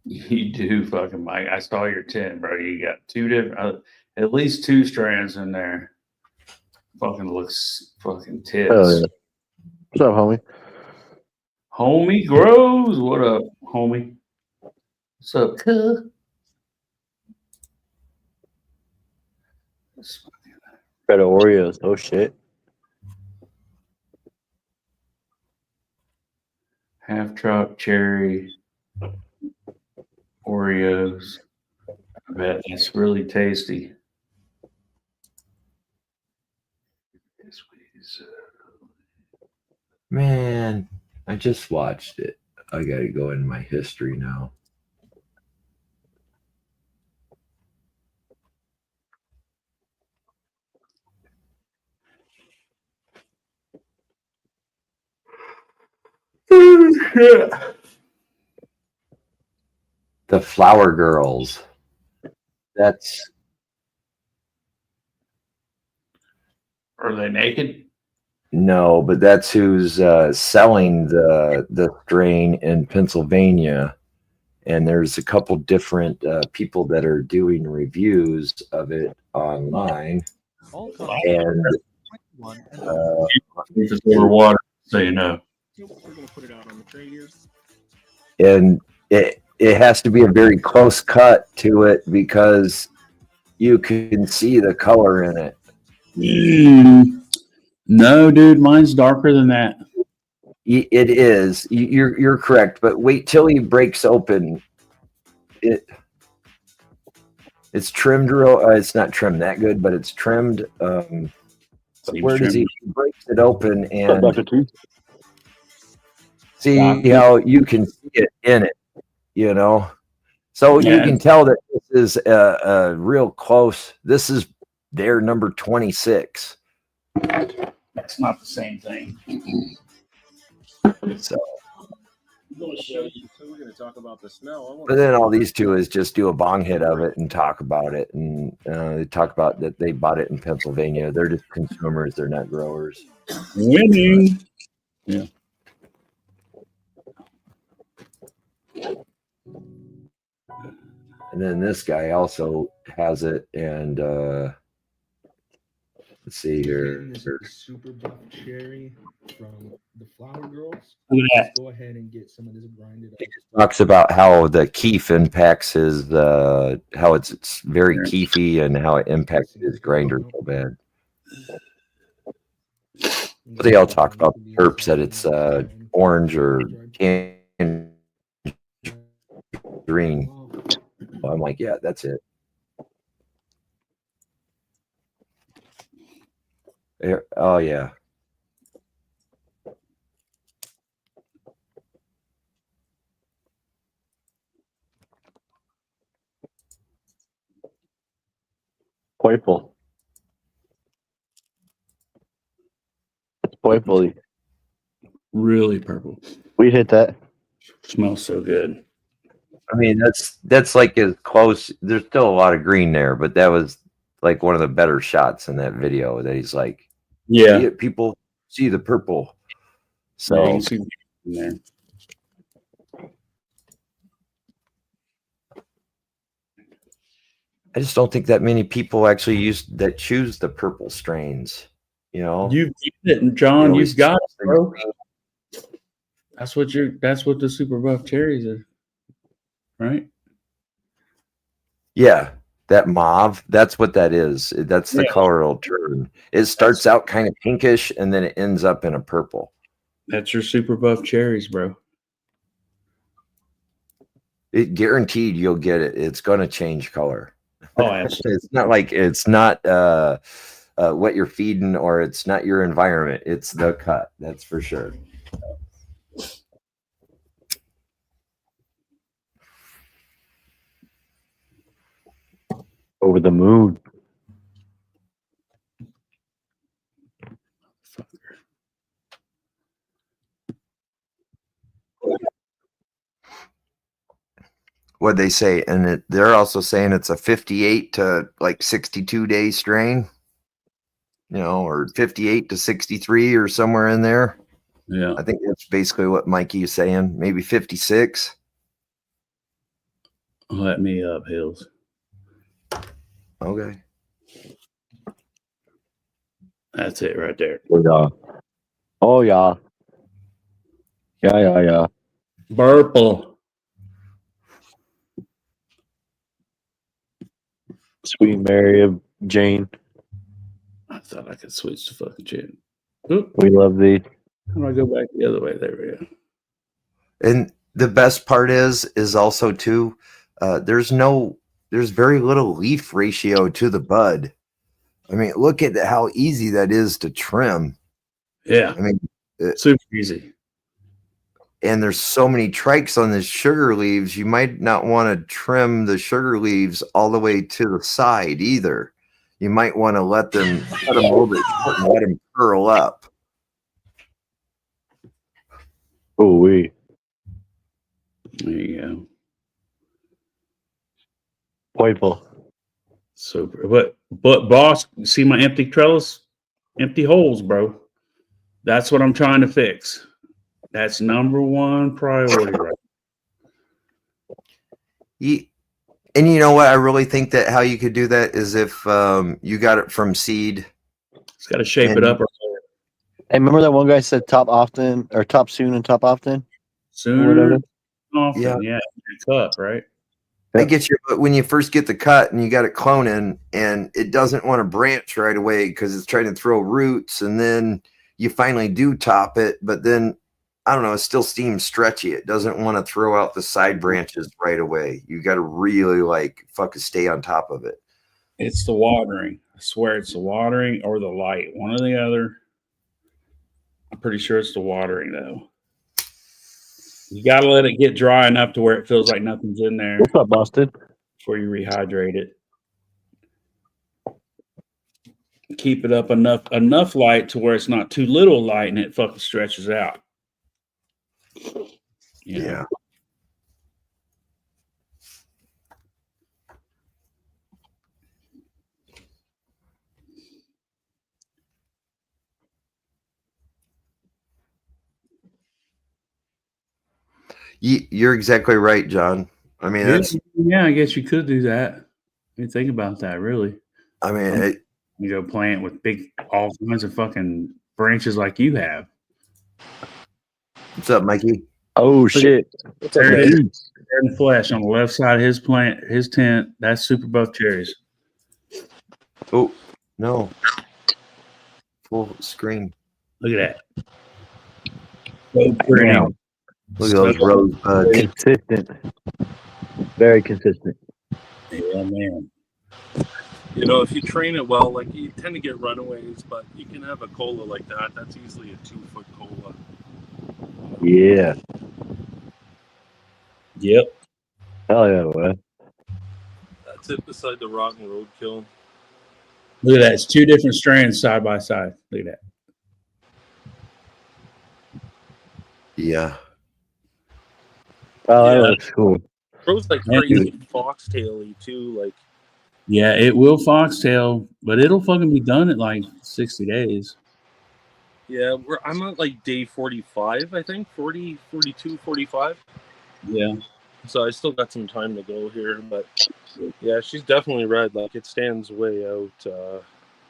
You do fucking Mike. I saw your 10, bro. You got two different, at least two strands in there. Fucking looks fucking tits. Oh, yeah. What's up, homie? Homie Grows. What up, homie? What's up, cuz? Better Oreos. Oh shit. Half drop cherry Oreos. I bet that's really tasty. Man, I just watched it. I gotta go in my history now. The Flower Girls. That's Are they naked? no, but that's who's selling the strain in Pennsylvania. And there's a couple different people that are doing reviews of it online. And If it's over water, so you know. and it has to be a very close cut to it because you can see the color in it. No, dude, mine's darker than that. It is. You're correct, but wait till he breaks open. It's trimmed real. It's not trimmed that good, but it's trimmed. Where does he breaks it open and see how you can see it in it? You know, so you can tell that this is a real close. This is their number 26. That's not the same thing. So. I'm going to show you. So we're going to talk about the smell. But then all these two is just do a bong hit of it and talk about it, and they talk about that they bought it in Pennsylvania. They're just consumers; they're not growers. Winning. Yeah. And then this guy also has it, and let's see here. This is super buff cherry from the Flower Girls. Look at that. Go ahead and get some of this grinded up. He talks about how the keef impacts his, how it's very keefy and how it impacts his grinder so bad. But they all talk about the terps that it's orange or tangerine. Well, I'm like, yeah, that's it. Oh yeah. Purple. It's purple. Really purple. We hit that. Smells so good. I mean, that's like as close. There's still a lot of green there, but that was like one of the better shots in that video. That he's like, yeah, people see the purple. So yeah, you can see in there. I just don't think that many people actually choose the purple strains. You know, You've got it, John. You've got it, bro. That's what the super buff cherries are, right? Yeah, that mauve. That's what that is. That's the color it'll turn. It starts out kind of pinkish and then it ends up in a purple. That's your super buff cherries, bro. It guaranteed you'll get it. It's going to change color. Oh, absolutely. It's not like it's not what you're feeding or it's not your environment. It's the cut. That's for sure. Over the moon. what they say, and they're also saying it's a 58 to like 62 day strain, or 58 to 63 or somewhere in there. Yeah. I think that's basically what Mikey is saying. Maybe 56. Let me up, Hills. Okay. That's it right there. Oh yeah. Oh yeah. Yeah. Purple. Sweet Mary of Jane. I thought I could switch to fucking chin. Oop. We love thee. How do I go back the other way? There we go. And the best part is also too, there's very little leaf ratio to the bud. I mean, look at how easy that is to trim. Yeah. I mean, super easy. And there's so many trikes on the sugar leaves, you might not want to trim the sugar leaves all the way to the side either. You might want to cut them a little bit short and let them curl up. Oh we. There you go. Purple. Super. But boss, see my empty trellis? Empty holes, bro. That's what I'm trying to fix. That's number one priority right And you know what? I really think that how you could do that is if you got it from seed. It's got to shape it up. Hey, remember that one guy said top often or top soon and top often? Sooner often. Yeah. Yeah. Cup, right? I get you, but when you first get the cut and you got it cloning and it doesn't want to branch right away because it's trying to throw roots, and then you finally do top it, but then I don't know, it still seems stretchy. It doesn't want to throw out the side branches right away. You got to really fucking stay on top of it. It's the watering. I swear it's the watering or the light, one or the other. I'm pretty sure it's the watering though. You got to let it get dry enough to where it feels like nothing's in there. What's up, Boston? Before you rehydrate it. Keep it up enough light to where it's not too little light and it fucking stretches out. Yeah. You're exactly right, John. I mean, I guess you could do that. I mean, think about that, really. I mean, you go plant with all kinds of fucking branches like you have. What's up, Mikey? Oh shit! There it is. In the flesh on the left side of his tent. That's super buff cherries. Oh no! Full screen. Look at that. So pretty. Look at those rosebuds. Consistent. Very consistent. Yeah, man. If you train it well, like you tend to get runaways, but you can have a cola like that. That's easily a 2-foot cola. Yeah. Yep. Hell yeah, boy. That's it beside the rotten roadkill. Look at that. It's two different strands side by side. Look at that. Yeah. Oh, that looks cool. Grows like crazy foxtail-y too. Like, yeah, it will foxtail, but it'll fucking be done at like 60 days. Yeah, I'm at like day 45, I think. 40, 42, 45. Yeah. So I still got some time to go here, but yeah, she's definitely red. Like, it stands way out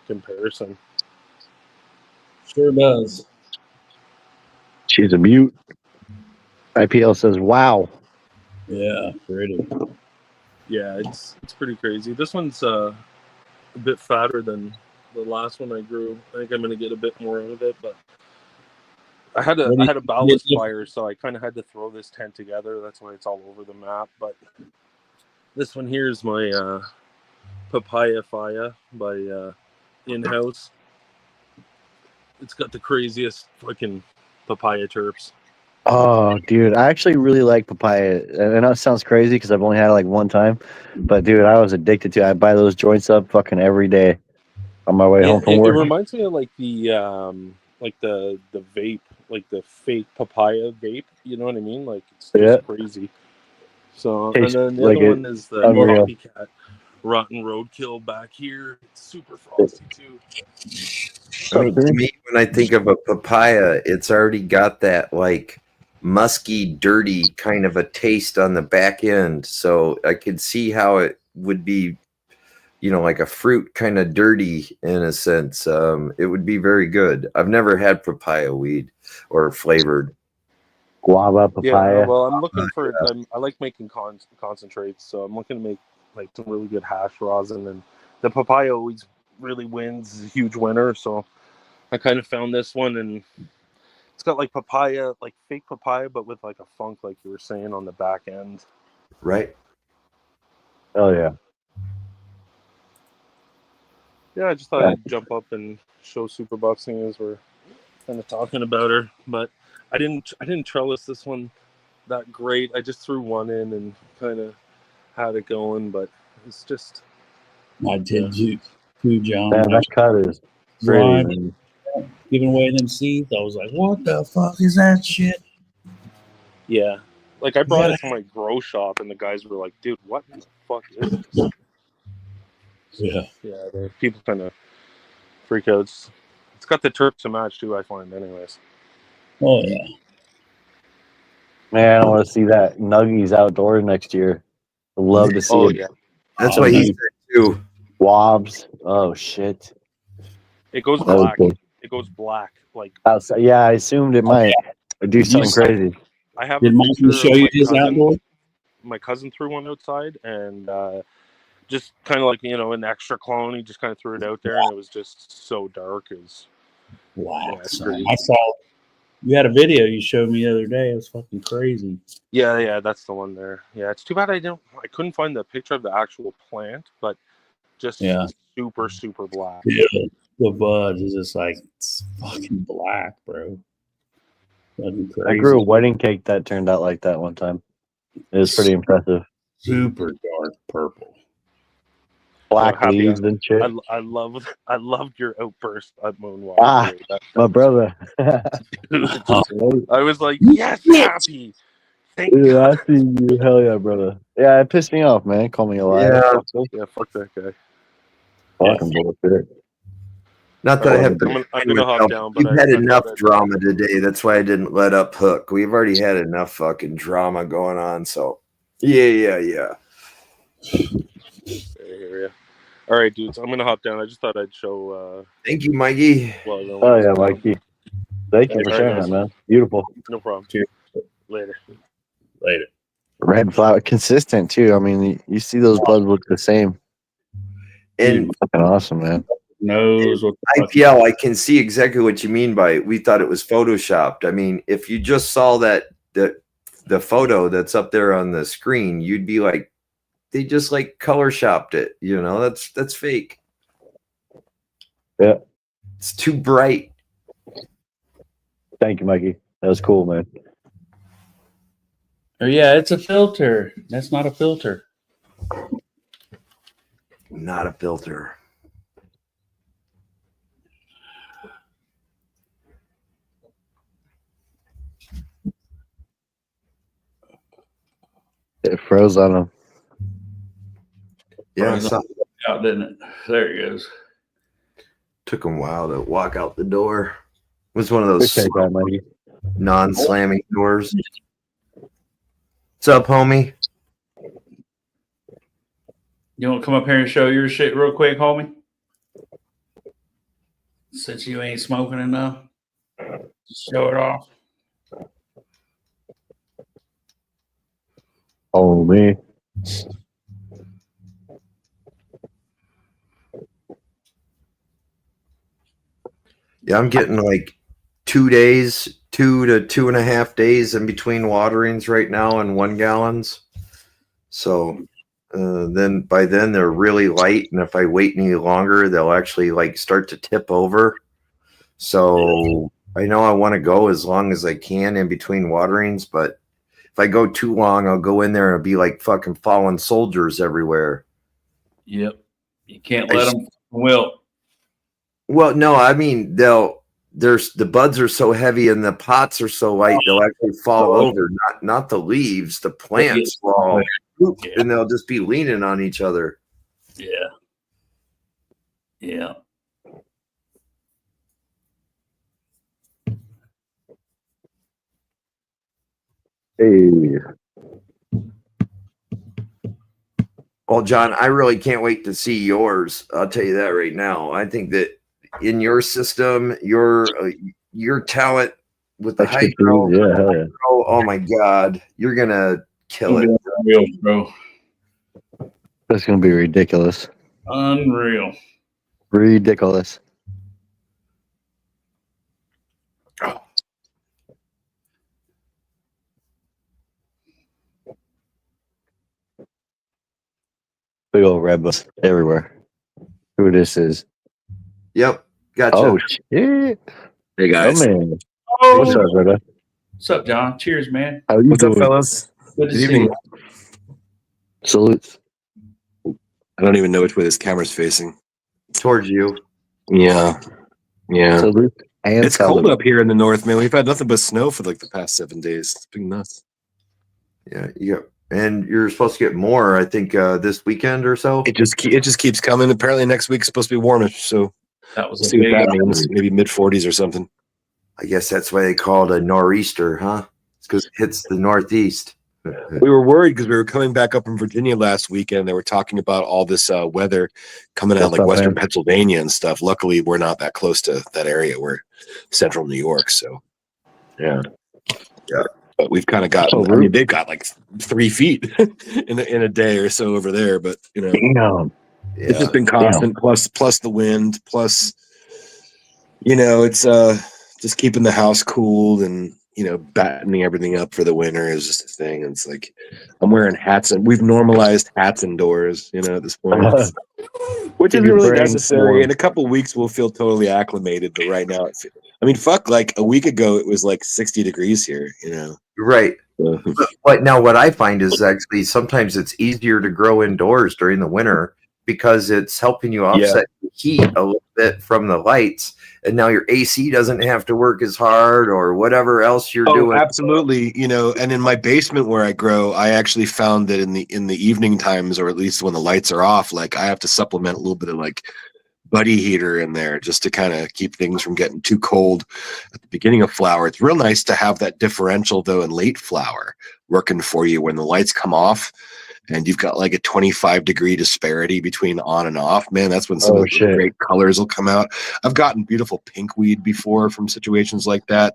comparison. Sure does. She's a beaut. IPL says, "Wow." Yeah, pretty. Yeah, it's pretty crazy. This one's a bit fatter than the last one I grew. I think I'm gonna get a bit more out of it, but I had a ballast fire, so I kind of had to throw this tent together. That's why it's all over the map. But this one here is my papaya fire by In-House. It's got the craziest fucking papaya terps. Oh, dude, I actually really like papaya. I know it sounds crazy because I've only had it like one time, but dude, I was addicted to it. I buy those joints up fucking every day on my way home from work. It reminds me of like the vape, like the fake papaya vape. You know what I mean? Like, it's just crazy. So, and Tastes then the like other it. one is the Unreal. copycat rotten roadkill back here. It's super frosty too. I mean, to me, when I think of a papaya, it's already got that like musky, dirty kind of a taste on the back end. So I could see how it would be, like a fruit kind of dirty in a sense. It would be very good. I've never had papaya weed or flavored. Guava, papaya. Yeah, well, I'm looking for. I like making concentrates, so I'm looking to make like some really good hash rosin, and the papaya always really wins, a huge winner. So I kind of found this one, and it's got like papaya, like fake papaya, but with like a funk, like you were saying, on the back end. Right. Oh yeah. Yeah, I just thought I'd jump up and show Superboxing as we're kind of talking about her, but I didn't trellis this one that great. I just threw one in and kind of had it going, but it's just I did too, John. Man, that cut is Live, crazy. giving away them seeds. I was like, what the fuck is that shit? yeah. Like I brought it to my grow shop, and the guys were like, "Dude, what the fuck is this?" Yeah. Yeah, people kind of freak out. It's got the terp to match too, I find, anyways. Oh yeah. Man, I want to see that Nuggies outdoors next year. I'd love to see Oh it. yeah, That's what he said too. Wobs. Oh shit. it goes That was black. cool. It goes black. Like Outside. Yeah, I assumed it might do something crazy. I have Did a Mikey picture show of you my his cousin. outdoor? My cousin threw one outside, and just kind of like an extra clone. He just kind of threw it out there, and it was just so dark. Wow. Yeah, it's son. crazy. I saw you had a video you showed me the other day. It was fucking crazy. Yeah, that's the one there. Yeah, it's too bad I couldn't find the picture of the actual plant, but just super, super black. Yeah. The bud is just like it's fucking black, bro. Fucking crazy. I grew a wedding cake that turned out like that one time. It was pretty impressive. Super dark purple. Black Happy. leaves and shit. I loved your outburst at Moonwalk. Ah, my brother. I was like, yes, Happy. Thank Dude, God. I see you. Hell yeah, brother. Yeah, it pissed me off, man. Call me a liar. Yeah. Yeah, fuck that guy. Fucking bullshit. Not that I have I'm gonna hop down, but We've had I enough thought I'd- drama today. That's why I didn't let up Hook. We've already had enough fucking drama going on. So, yeah. I hear ya. All right, dudes. I'm gonna hop down. I just thought I'd show. Thank you, Mikey. Oh yeah, Mikey. Thank you for sharing that, man. Beautiful. No problem. Cheers. Later. Red flower, consistent too. I mean, you see those buds look the same. And Fucking awesome, man. Knows what the fuck. IPL, I can see exactly what you mean by we thought it was photoshopped. I mean, if you just saw the photo that's up there on the screen, you'd be like, they just like color shopped it. That's fake. Yeah. It's too bright. Thank you, Mikey. That was cool, man. Oh, yeah, it's a filter. That's not a filter. Not a filter. It froze on him. Yeah, Froze out, didn't it? There he goes. took him a while to walk out the door. It was one of those Appreciate that, Mikey. non-slamming doors. What's up, homie? You want to come up here and show your shit real quick, homie? Since you ain't smoking enough, show it off. Oh, me. Yeah, I'm getting like 2 days, 2 to 2.5 days in between waterings right now in 1 gallons. So then by then they're really light, and if I wait any longer, they'll actually like start to tip over. So I know I want to go as long as I can in between waterings, but if I go too long, I'll go in there and be like fucking fallen soldiers everywhere. Yep. You can't let them wilt. Well, no, I mean the buds are so heavy and the pots are so light they'll actually fall over. Not the leaves, the plants fall, and they'll just be leaning on each other. Yeah. Yeah. Hey. Well, John, I really can't wait to see yours. I'll tell you that right now. I think that in your system, your talent with the hydro, yeah. oh my God, you're gonna kill it. Unreal, bro. That's gonna be ridiculous. Unreal. Ridiculous. Big old red bus everywhere. Who this is? Yep, gotcha. Oh shit! Hey guys. Oh man, Oh, what's up, brother? what's up, John? Cheers, man. How you What's doing? up, fellas? Good to Good see evening. you. Salutes. I don't even know which way this camera's facing. Towards you. Yeah. Salute. And It's cold up here in the north, man. We've had nothing but snow for like the past 7 days. It's been nuts. Yeah. And you're supposed to get more, I think, this weekend or so. It just keeps coming. Apparently next week's supposed to be warmish, so That was we'll a see what big that means. Maybe mid 40s or something. I guess that's why they call it a nor'easter, huh? It's because it hits the northeast. We were worried because we were coming back up from Virginia last weekend. They were talking about all this weather coming out like western Pennsylvania and stuff. Luckily, we're not that close to that area. We're central New York, so yeah. But we've kind of gotten. I mean, they've got like 3 feet in a day or so over there. But you know, it's just been constant. Plus the wind. Plus, you know, it's just keeping the house cooled and battening everything up for the winter is just a thing. And it's like I'm wearing hats, and we've normalized hats indoors. At this point, which is really necessary. In a couple of weeks, we'll feel totally acclimated. But right now, fuck. Like a week ago, it was like 60 degrees here. Right. But now what I find is actually sometimes it's easier to grow indoors during the winter because it's helping you offset the heat a little bit from the lights, and now your AC doesn't have to work as hard or whatever else you're doing. Absolutely. And in my basement where I grow, I actually found that in the evening times, or at least when the lights are off, like I have to supplement a little bit of like buddy heater in there just to kind of keep things from getting too cold at the beginning of flower. It's real nice to have that differential though in late flower working for you when the lights come off and you've got like a 25-degree disparity between on and off. Man, that's when some of the great colors will come out. I've gotten beautiful pinkweed before from situations like that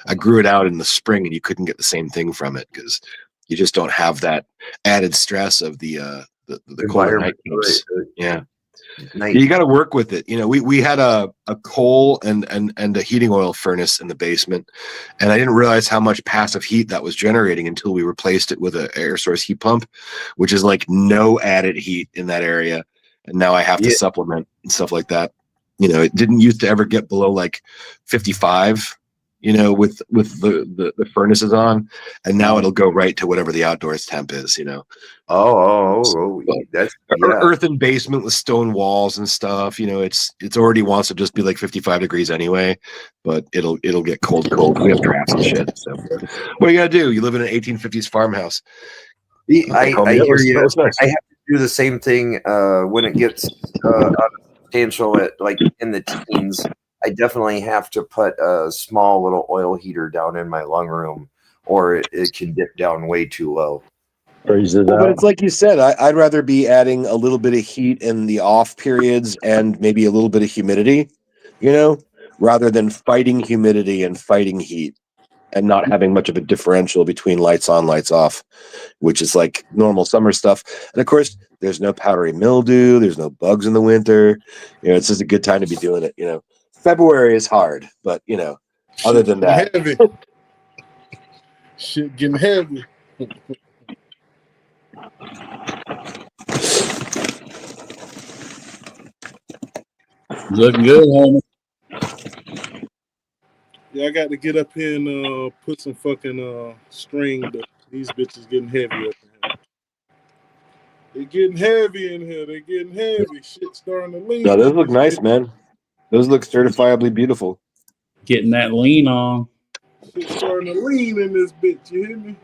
I grew it out in the spring and you couldn't get the same thing from it because you just don't have that added stress of the colder night temps. Yeah. Nice. You got to work with it. We had a coal and a heating oil furnace in the basement, and I didn't realize how much passive heat that was generating until we replaced it with an air source heat pump, which is like no added heat in that area. And now I have to supplement and stuff like that. It didn't used to ever get below like 55, with the furnaces on, and now it'll go right to whatever the outdoors temp is. That's earthen basement with stone walls and stuff. It's already wants to just be like 55 degrees anyway, but it'll get cold. We have drafts and shit. So what are you gonna do? You live in an 1850s farmhouse. I hear you. Nice. I have to do the same thing when it gets substantial at like in the teens. I definitely have to put a small little oil heater down in my lung room, or it can dip down way too low. But it's like you said, I'd rather be adding a little bit of heat in the off periods and maybe a little bit of humidity, rather than fighting humidity and fighting heat and not having much of a differential between lights on, lights off, which is like normal summer stuff. And of course, there's no powdery mildew. There's no bugs in the winter. It's just a good time to be doing it. February is hard, but other than that, heavy. Shit getting heavy. Looking good, homie. Yeah, I got to get up here and put some fucking string. These bitches getting heavy up in here. They're getting heavy in here. They're getting heavy. Shit starting to lean. No, those look nice, man. Those look certifiably beautiful. Getting that lean on. Shit's starting to lean in this bitch. You hear me?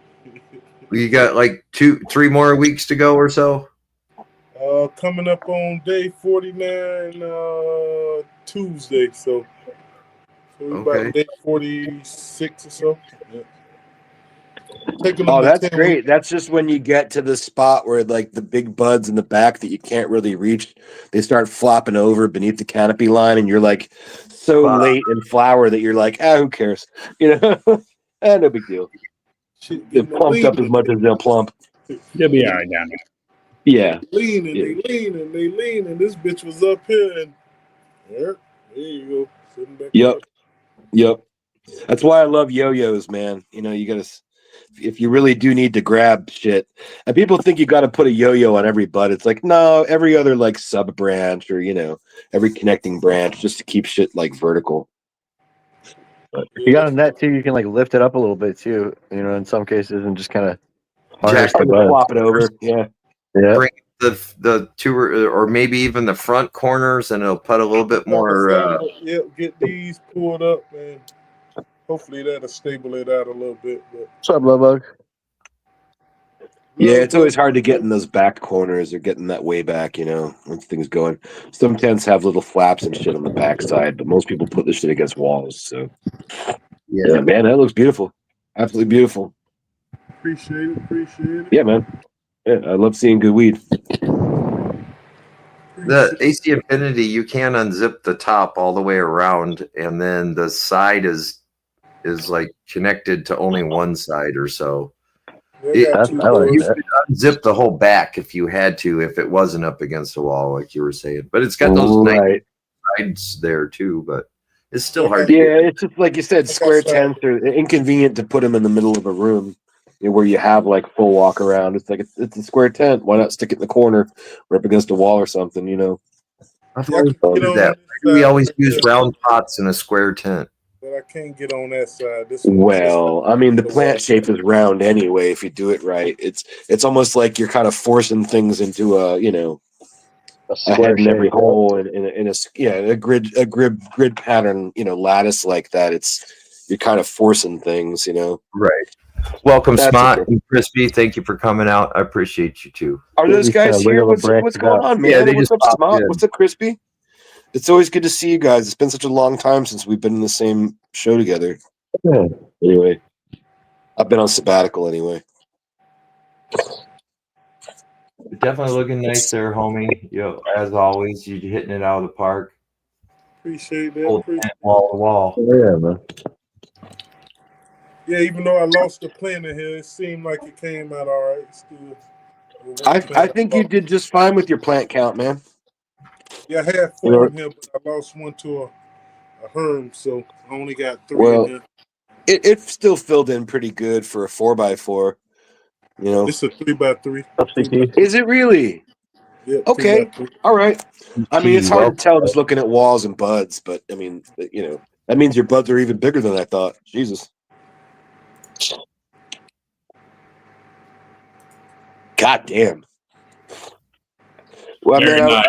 You got like 3 more weeks to go or so. Coming up on day 49 Tuesday, so we about day 46 or so. Yeah. Oh, that's great. That's just when you get to the spot where like the big buds in the back that you can't really reach, they start flopping over beneath the canopy line, and you're like so late in flower that you're like, who cares? You know, no big deal. They're plumped up as much as they'll plump. You'll be all right down there. Yeah. They leaning. This bitch was up here, and there you go. Sitting back Yep. That's why I love yo-yos, man. You know, you gotta, if you really do need to grab shit, and people think you got to put a yo-yo on every bud. It's like, no, every other like sub branch or, you know, every connecting branch just to keep shit like vertical. But if you got a net too, you can like lift it up a little bit too, you know, in some cases, and just kind of harness the bud. Flop it over. Yeah. Bring the two or maybe even the front corners, and it'll put a little bit more. Get these pulled up, and hopefully that'll stable it out a little bit. But what's up, Love Bug? Yeah, it's always hard to get in those back corners or getting that way back, you know, when things going. Some tents have little flaps and shit on the backside, but most people put this shit against walls. So, yeah, man, that looks beautiful. Absolutely beautiful. Appreciate it. Yeah, man. Yeah, I love seeing good weed. The AC Infinity, you can unzip the top all the way around, and then the side is like connected to only one side or so. You could unzip the whole back if you had to, if it wasn't up against the wall, like you were saying. But it's got those nice sides there too. But it's still hard. It's just like you said, square tents are inconvenient to put them in the middle of a room, you know, where you have like full walk around. It's like it's a square tent. Why not stick it in the corner or up against a wall or something? You know. I've always wondered that. We always use round pots in a square tent. But I can't get on that side. Well, I mean, the plant shape is round anyway. If you do it right, it's almost like you're kind of forcing things into a, you know, a head in every hole in a grid pattern, you know, lattice like that. You're kind of forcing things, you know. Right. Welcome, Smart and Crispy. Thank you for coming out. I appreciate you too. Are those guys here? What's going on, man? Yeah, they what's just up, Smart? What's up, Crispy? It's always good to see you guys. It's been such a long time since we've been in the same show together. Yeah. Anyway, I've been on sabbatical anyway. Definitely looking nice there, homie. Yo, as always, you're hitting it out of the park. Appreciate that. Wall to wall. Yeah, man. Yeah, even though I lost the plant in here, it seemed like it came out all right. Still, I think you did just fine with your plant count, man. Yeah, I had 4 in here, but I lost one to a herm, so I only got 3 in here. It still filled in pretty good for a 4x4. You know, it's a 3x3. Is it really? Yeah. Okay. All right. I mean, it's hard to tell just looking at walls and buds, but I mean, you know, that means your buds are even bigger than I thought. Jesus. God damn. Well, man,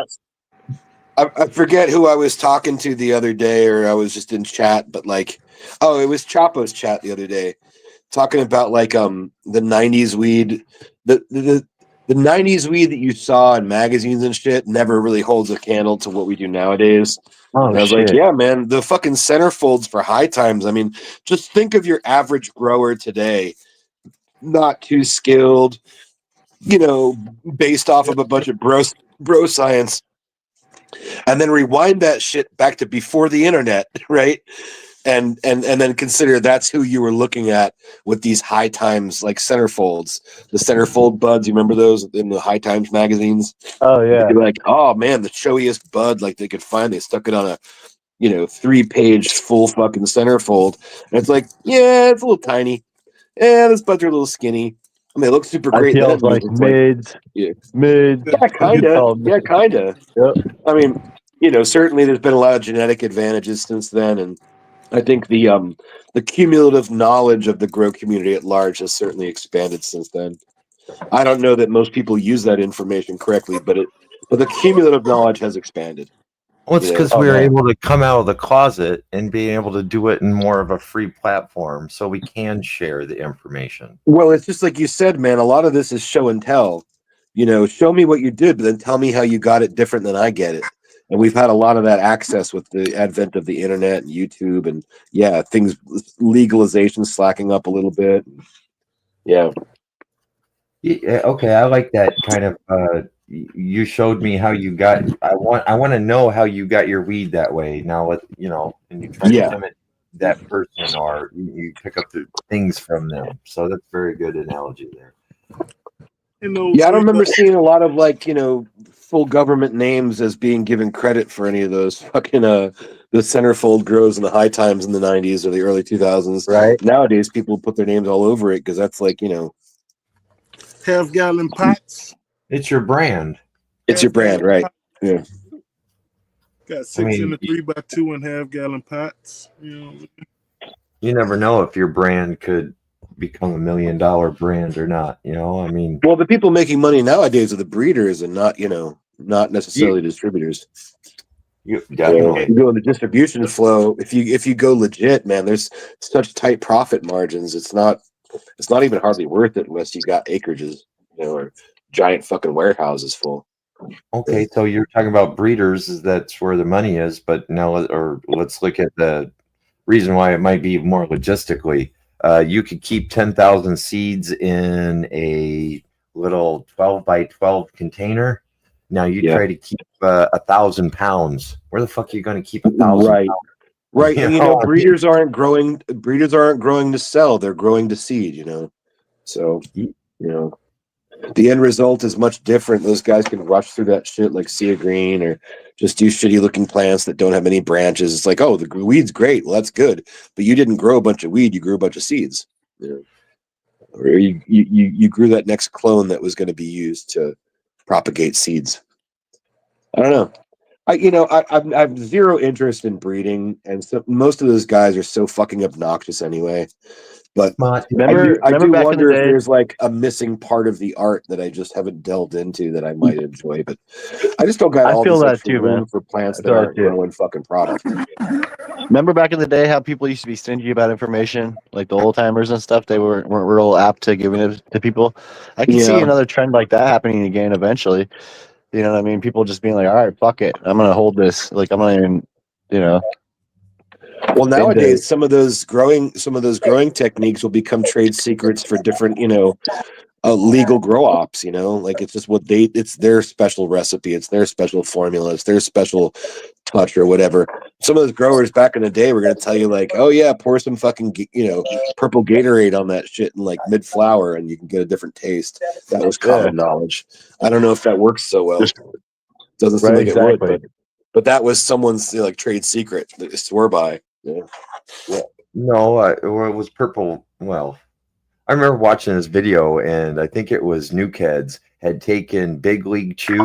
I forget who I was talking to the other day, or I was just in chat, but like, it was Chapo's chat the other day, talking about like the 90s weed, the 90s weed that you saw in magazines and shit never really holds a candle to what we do nowadays. And I was like, yeah, man, the fucking centerfolds for high times. I mean, just think of your average grower today, not too skilled, you know, based off of a bunch of bro science. And then rewind that shit back to before the internet, right? And then consider that's who you were looking at with these high times like centerfolds, the centerfold buds. You remember those in the High Times magazines? Oh yeah. You're like, oh man, the showiest bud like they could find. They stuck it on a, you know, 3-page full fucking centerfold, and it's like, yeah, it's a little tiny. Yeah, this buds are a little skinny. I mean, they look super great. I like mids. Yeah, mids. Yeah, kind of. Yep. I mean, you know, certainly there's been a lot of genetic advantages since then, and I think the cumulative knowledge of the grow community at large has certainly expanded since then. I don't know that most people use that information correctly, but the cumulative knowledge has expanded. Well, it's You know? because we were able to come out of the closet and be able to do it in more of a free platform, so we can share the information. Well, it's just like you said, man. A lot of this is show and tell. You know, show me what you did, but then tell me how you got it different than I get it. And we've had a lot of that access with the advent of the internet and YouTube, and yeah, things legalization slacking up a little bit. Yeah. Yeah, okay, I like that kind of. You showed me how you got. I want to know how you got your weed that way. Now, and you try to Yeah. imitate that person, or you pick up the things from them. So that's very good analogy there. Yeah, I don't remember seeing a lot of full government names as being given credit for any of those fucking the centerfold grows in the high times in the 90s or the early 2000s. Right. Nowadays, people put their names all over it because that's half-gallon pots. It's your brand. It's your brand, right? Yeah. Got 6 in the 3x2 1/2-gallon pots. You never know if your brand could become $1 million brand or not. I mean, well, the people making money nowadays are the breeders and not necessarily distributors. Definitely. You go in the distribution flow. If you go legit, man, there's such tight profit margins. It's not even hardly worth it unless you got acreages, or giant fucking warehouses full. Okay, so you're talking about breeders, that's where the money is, but now let's look at the reason why it might be more logistically. You could keep 10,000 seeds in a little 12 by 12 container. Now you try to keep 1,000 pounds. Where the fuck are you going to keep 1,000 pounds? Right. And breeders aren't growing to sell, they're growing to seed, So, the end result is much different. Those guys can rush through that shit like sea green or just do shitty looking plants that don't have any branches. It's like, oh, the weed's great. Well, that's good. But you didn't grow a bunch of weed, you grew a bunch of seeds. Or you grew that next clone that was going to be used to propagate seeds. I don't know. I have zero interest in breeding, and so most of those guys are so fucking obnoxious anyway. But I do wonder if there's like a missing part of the art that I just haven't delved into that I might enjoy. But I just don't got all this extra room for plants that aren't growing fucking product. Remember back in the day how people used to be stingy about information, like the old timers and stuff? They weren't real apt to giving it to people. I can see another trend like that happening again eventually. You know what I mean? People just being like, all right, fuck it. I'm going to hold this. Like, I'm not even, Well, nowadays, some of those growing techniques will become trade secrets for different, legal grow ops. Like it's just it's their special recipe, it's their special formula, it's their special touch or whatever. Some of those growers back in the day were going to tell you like, oh yeah, pour some fucking purple Gatorade on that shit in like mid flower and you can get a different taste. That was common knowledge. I don't know if that works so well. Doesn't seem like it would, but that was someone's trade secret that they swore by. Yeah. No, it was purple. Well, I remember watching this video, and I think it was Nukeheads had taken Big League Chew,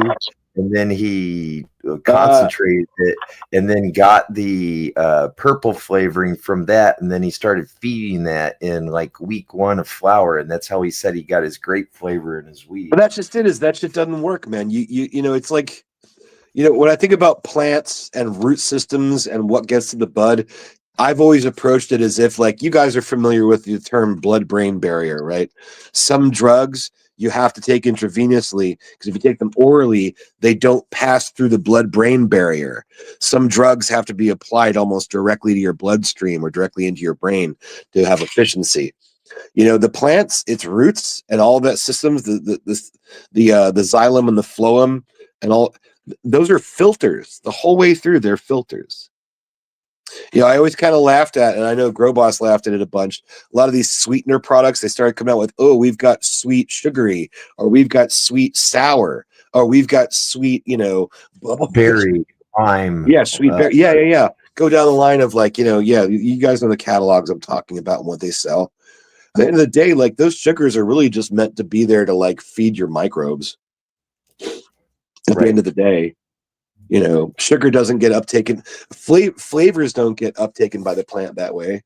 and then he concentrated it, and then got the purple flavoring from that, and then he started feeding that in like week 1 of flower, and that's how he said he got his grape flavor in his weed. But that's just it. Is that shit doesn't work, man? It's like. When I think about plants and root systems and what gets to the bud, I've always approached it as if, like, you guys are familiar with the term blood-brain barrier, right? Some drugs you have to take intravenously because if you take them orally, they don't pass through the blood-brain barrier. Some drugs have to be applied almost directly to your bloodstream or directly into your brain to have efficiency. The plants, its roots and all that systems, the xylem and the phloem and all. Those are filters the whole way through. They're filters. I always kind of laughed at, and I know Growboss laughed at it a bunch. A lot of these sweetener products, they started coming out with, oh, we've got sweet sugary, or we've got sweet sour, or we've got sweet, berry, lime. Yeah, sweet berry. Yeah. Go down the line of like, you guys know the catalogs I'm talking about and what they sell. At the end of the day, like those sugars are really just meant to be there to like feed your microbes. At the end of the day, sugar doesn't get uptaken. Flavors don't get uptaken by the plant that way.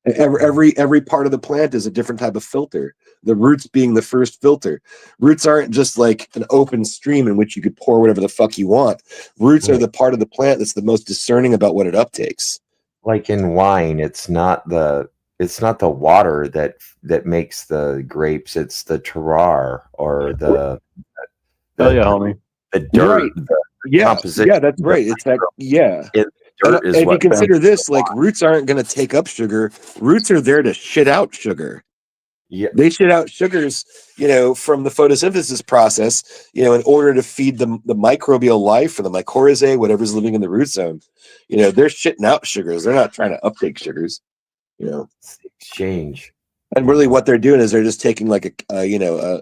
Every part of the plant is a different type of filter. The roots being the first filter. Roots aren't just like an open stream in which you could pour whatever the fuck you want. Roots are the part of the plant that's the most discerning about what it uptakes. Like in wine, it's not the water that makes the grapes, it's the terroir or the homie. the dirt, Right. the composition. Yeah, that's right. It's that, yeah. Dirt is if you what consider this, like roots aren't going to take up sugar. Roots are there to shit out sugar. Yeah. They shit out sugars, from the photosynthesis process, in order to feed the microbial life or the mycorrhizae, whatever's living in the root zone. They're shitting out sugars. They're not trying to uptake sugars, It's the exchange. And really what they're doing is they're just taking like a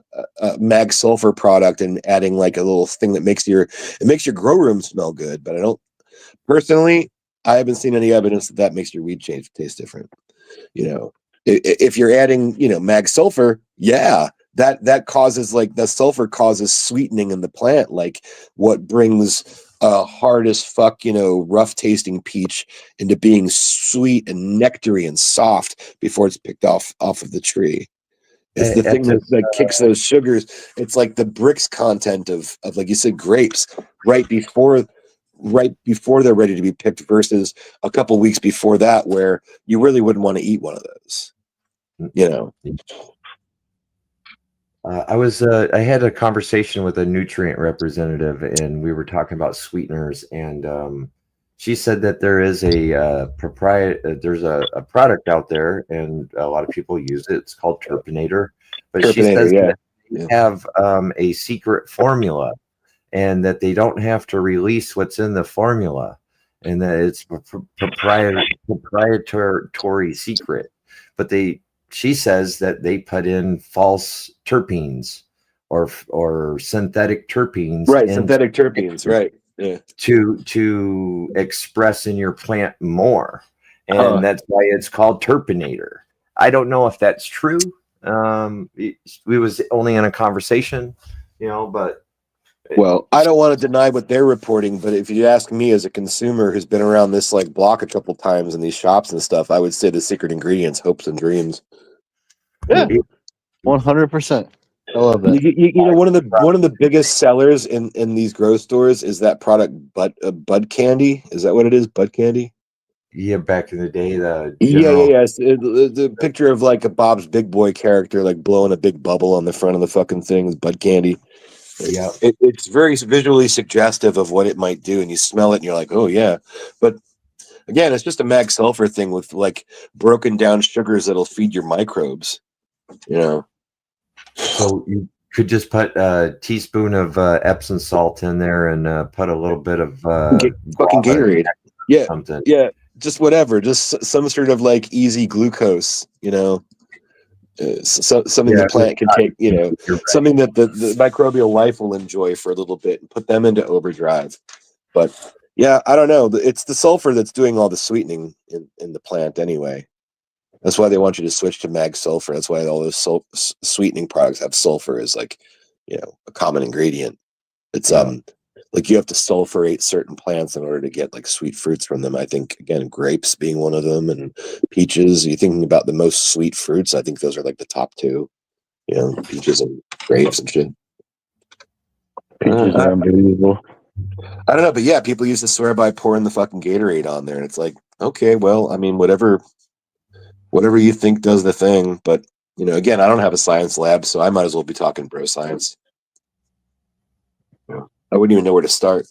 mag sulfur product and adding like a little thing that makes your grow room smell good. But Personally, I haven't seen any evidence that makes your weed taste different. If you're adding, mag sulfur, yeah, that causes like the sulfur causes sweetening in the plant, like what brings hard as fuck, rough tasting peach into being sweet and nectary and soft before it's picked off of the tree. It's the thing that kicks those sugars. It's like the Brix content of like you said, grapes right before they're ready to be picked versus a couple weeks before that, where you really wouldn't want to eat one of those. I had a conversation with a nutrient representative, and we were talking about sweeteners, and she said that there is there's a product out there, and a lot of people use it. It's called Terpinator, but she says that they have a secret formula, and that they don't have to release what's in the formula, and that it's proprietary secret. But she says that they put in false terpenes or synthetic terpenes. Right, synthetic terpenes, right. Yeah. To express in your plant more. And that's why it's called Terpinator. I don't know if that's true. We was only in a conversation, but well, I don't want to deny what they're reporting, but if you ask me as a consumer who's been around this like block a couple times in these shops and stuff, I would say the secret ingredients, hopes and dreams. Yeah, 100%. I love that. One of the biggest sellers in these grow stores is that product, Bud Candy. Is that what it is? Bud Candy. Yeah, back in the day, yeah. The picture of like a Bob's Big Boy character, like blowing a big bubble on the front of the fucking thing is Bud Candy. Yeah, it's very visually suggestive of what it might do, and you smell it, and you're like, oh yeah. But again, it's just a mag sulfur thing with like broken down sugars that'll feed your microbes. So you could just put a teaspoon of Epsom salt in there and put a little bit of fucking Gatorade. Yeah, something. Yeah, just whatever, just some sort of like easy glucose. Something the plant can take. Something that the microbial life will enjoy for a little bit and put them into overdrive. But yeah, I don't know. It's the sulfur that's doing all the sweetening in the plant anyway. That's why they want you to switch to mag sulfur. That's why all those sweetening products have sulfur as like, a common ingredient. It's like you have to sulfurate certain plants in order to get like sweet fruits from them. I think again, grapes being one of them, and peaches. You're thinking about the most sweet fruits. I think those are like the top two. Peaches and grapes and shit. Peaches are unbelievable. I don't know, but yeah, people used to swear by pouring the fucking Gatorade on there, and it's like, okay, well, I mean, whatever you think does the thing. But again, I don't have a science lab, so I might as well be talking bro science. I wouldn't even know where to start.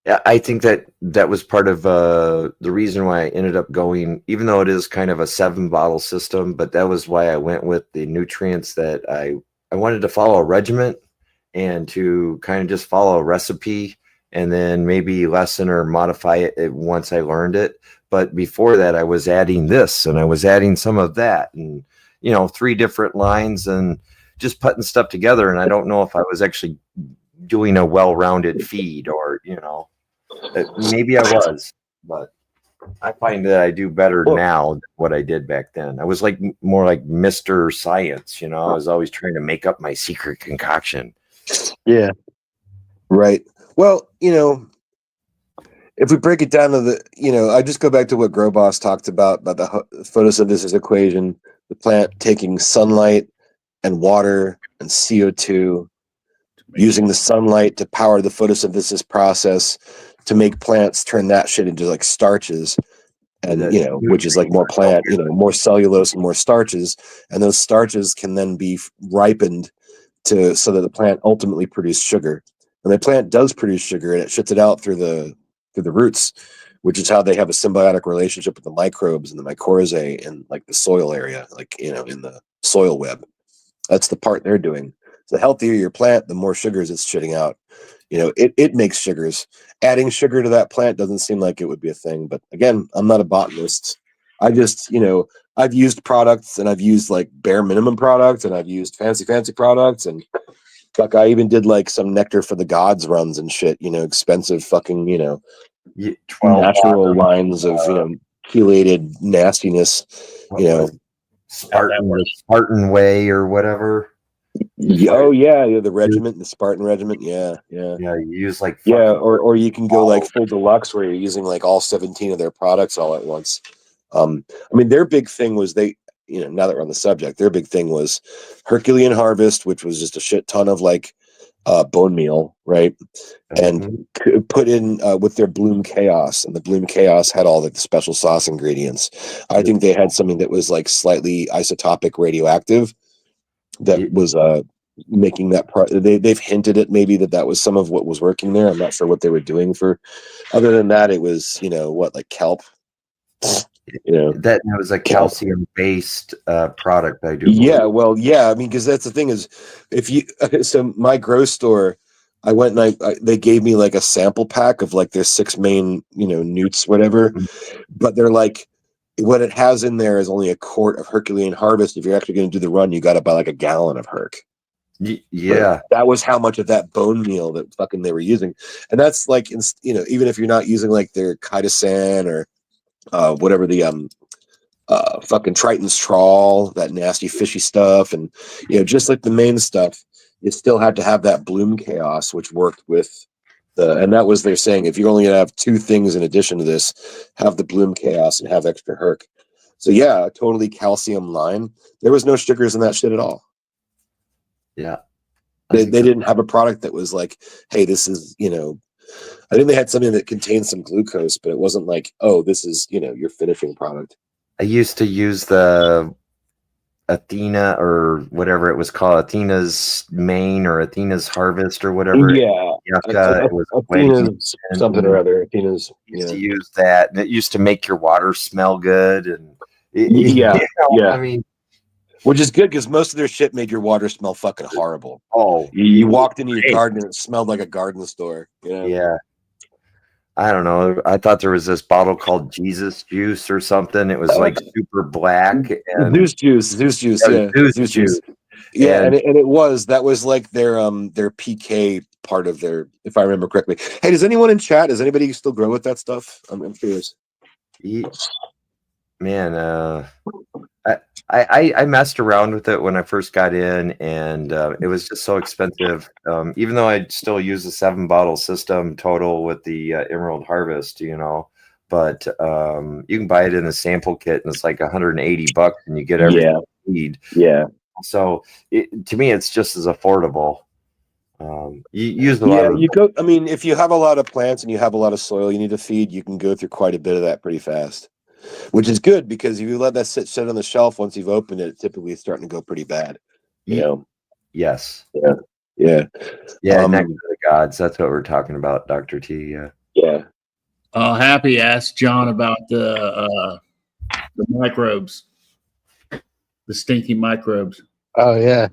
Yeah, I think that was part of the reason why I ended up going, even though it is kind of a 7-bottle system, but that was why I went with the nutrients that I wanted to follow a regimen and to kind of just follow a recipe and then maybe lessen or modify it once I learned it. But before that, I was adding this and I was adding some of that and, 3 different lines and just putting stuff together. And I don't know if I was actually doing a well-rounded feed or, maybe I was, but I find that I do better now than what I did back then. I was like more like Mr. Science, I was always trying to make up my secret concoction. Yeah. Right. Well, if we break it down to I just go back to what Grow Boss talked about the photosynthesis equation. the plant taking sunlight and water and CO2, using the sunlight to power the photosynthesis process to make plants turn that shit into like starches, and which is like more plant, more cellulose and more starches, and those starches can then be ripened so that the plant ultimately produces sugar. And the plant does produce sugar, and it shits it out through the roots, which is how they have a symbiotic relationship with the microbes and the mycorrhizae in like the soil area, like in the soil web. That's the part they're doing. So the healthier your plant, the more sugars it's shitting out. It makes sugars. Adding sugar to that plant doesn't seem like it would be a thing. But again, I'm not a botanist. I just, I've used products, and I've used like bare minimum products, and I've used fancy products, and fuck, I even did like some nectar for the gods runs and shit. Expensive fucking 12 natural lines of chelated nastiness. Spartan way or whatever. The regiment, the Spartan regiment. Yeah. You use like or you can go like full deluxe where you're using like all 17 of their products all at once. Their big thing was now that we're on the subject, their big thing was Herculean Harvest, which was just a shit ton of like bone meal, right? And put in with their Bloom Chaos, and the Bloom Chaos had all the special sauce ingredients. I think they had something that was like slightly isotopic radioactive that was making that they've hinted at maybe that was some of what was working there. I'm not sure what they were doing for. Other than that, it was like kelp. That was a calcium based product. I do. Yeah, well, yeah. Because that's the thing is, so my grow store, I went and they gave me like a sample pack of like their 6 main newts, whatever. But they're like, what it has in there is only a quart of Herculean Harvest. If you're actually going to do the run, you got to buy like a gallon of Herc. Yeah, but that was how much of that bone meal that fucking they were using, and that's like even if you're not using like their chitosan or whatever the fucking Triton's trawl, that nasty fishy stuff, and just like the main stuff, you still had to have that Bloom Chaos, which worked with and that was they're saying if you're only gonna have 2 things in addition to this, have the Bloom Chaos and have extra Herc. So yeah, totally calcium line. There was no sugars in that shit at all. Yeah, they didn't have a product that was like, hey, this is I think they had something that contained some glucose, but it wasn't like, oh, this is your finishing product. I used to use the Athena or whatever it was called, Athena's Main or Athena's Harvest or whatever. Yeah, it was Athena's something or other. Athena's used to use that, and it used to make your water smell good. And I mean, which is good because most of their shit made your water smell fucking horrible. Oh, you walked into your garden and it smelled like a garden store. Yeah. I don't know. I thought there was this bottle called Jesus Juice or something. It was like super black. And Zeus Juice. Yeah, Zeus Juice. Yeah, and it was like their PK part of their, if I remember correctly. Hey, does anyone in chat? Does anybody still grow with that stuff? I'm curious. Man, I messed around with it when I first got in, and it was just so expensive. Even though I still use a 7-bottle system total with the Emerald Harvest, but you can buy it in a sample kit, and it's like $180, and you get everything you need. Yeah. So to me, it's just as affordable. You use a lot of. If you have a lot of plants and you have a lot of soil you need to feed, you can go through quite a bit of that pretty fast. Which is good because if you let that sit on the shelf, once you've opened it, typically it's starting to go pretty bad. Yes. Yeah. Next to the gods. That's what we're talking about, Dr. T. Yeah. Happy asked John about the microbes, the stinky microbes. Oh yeah,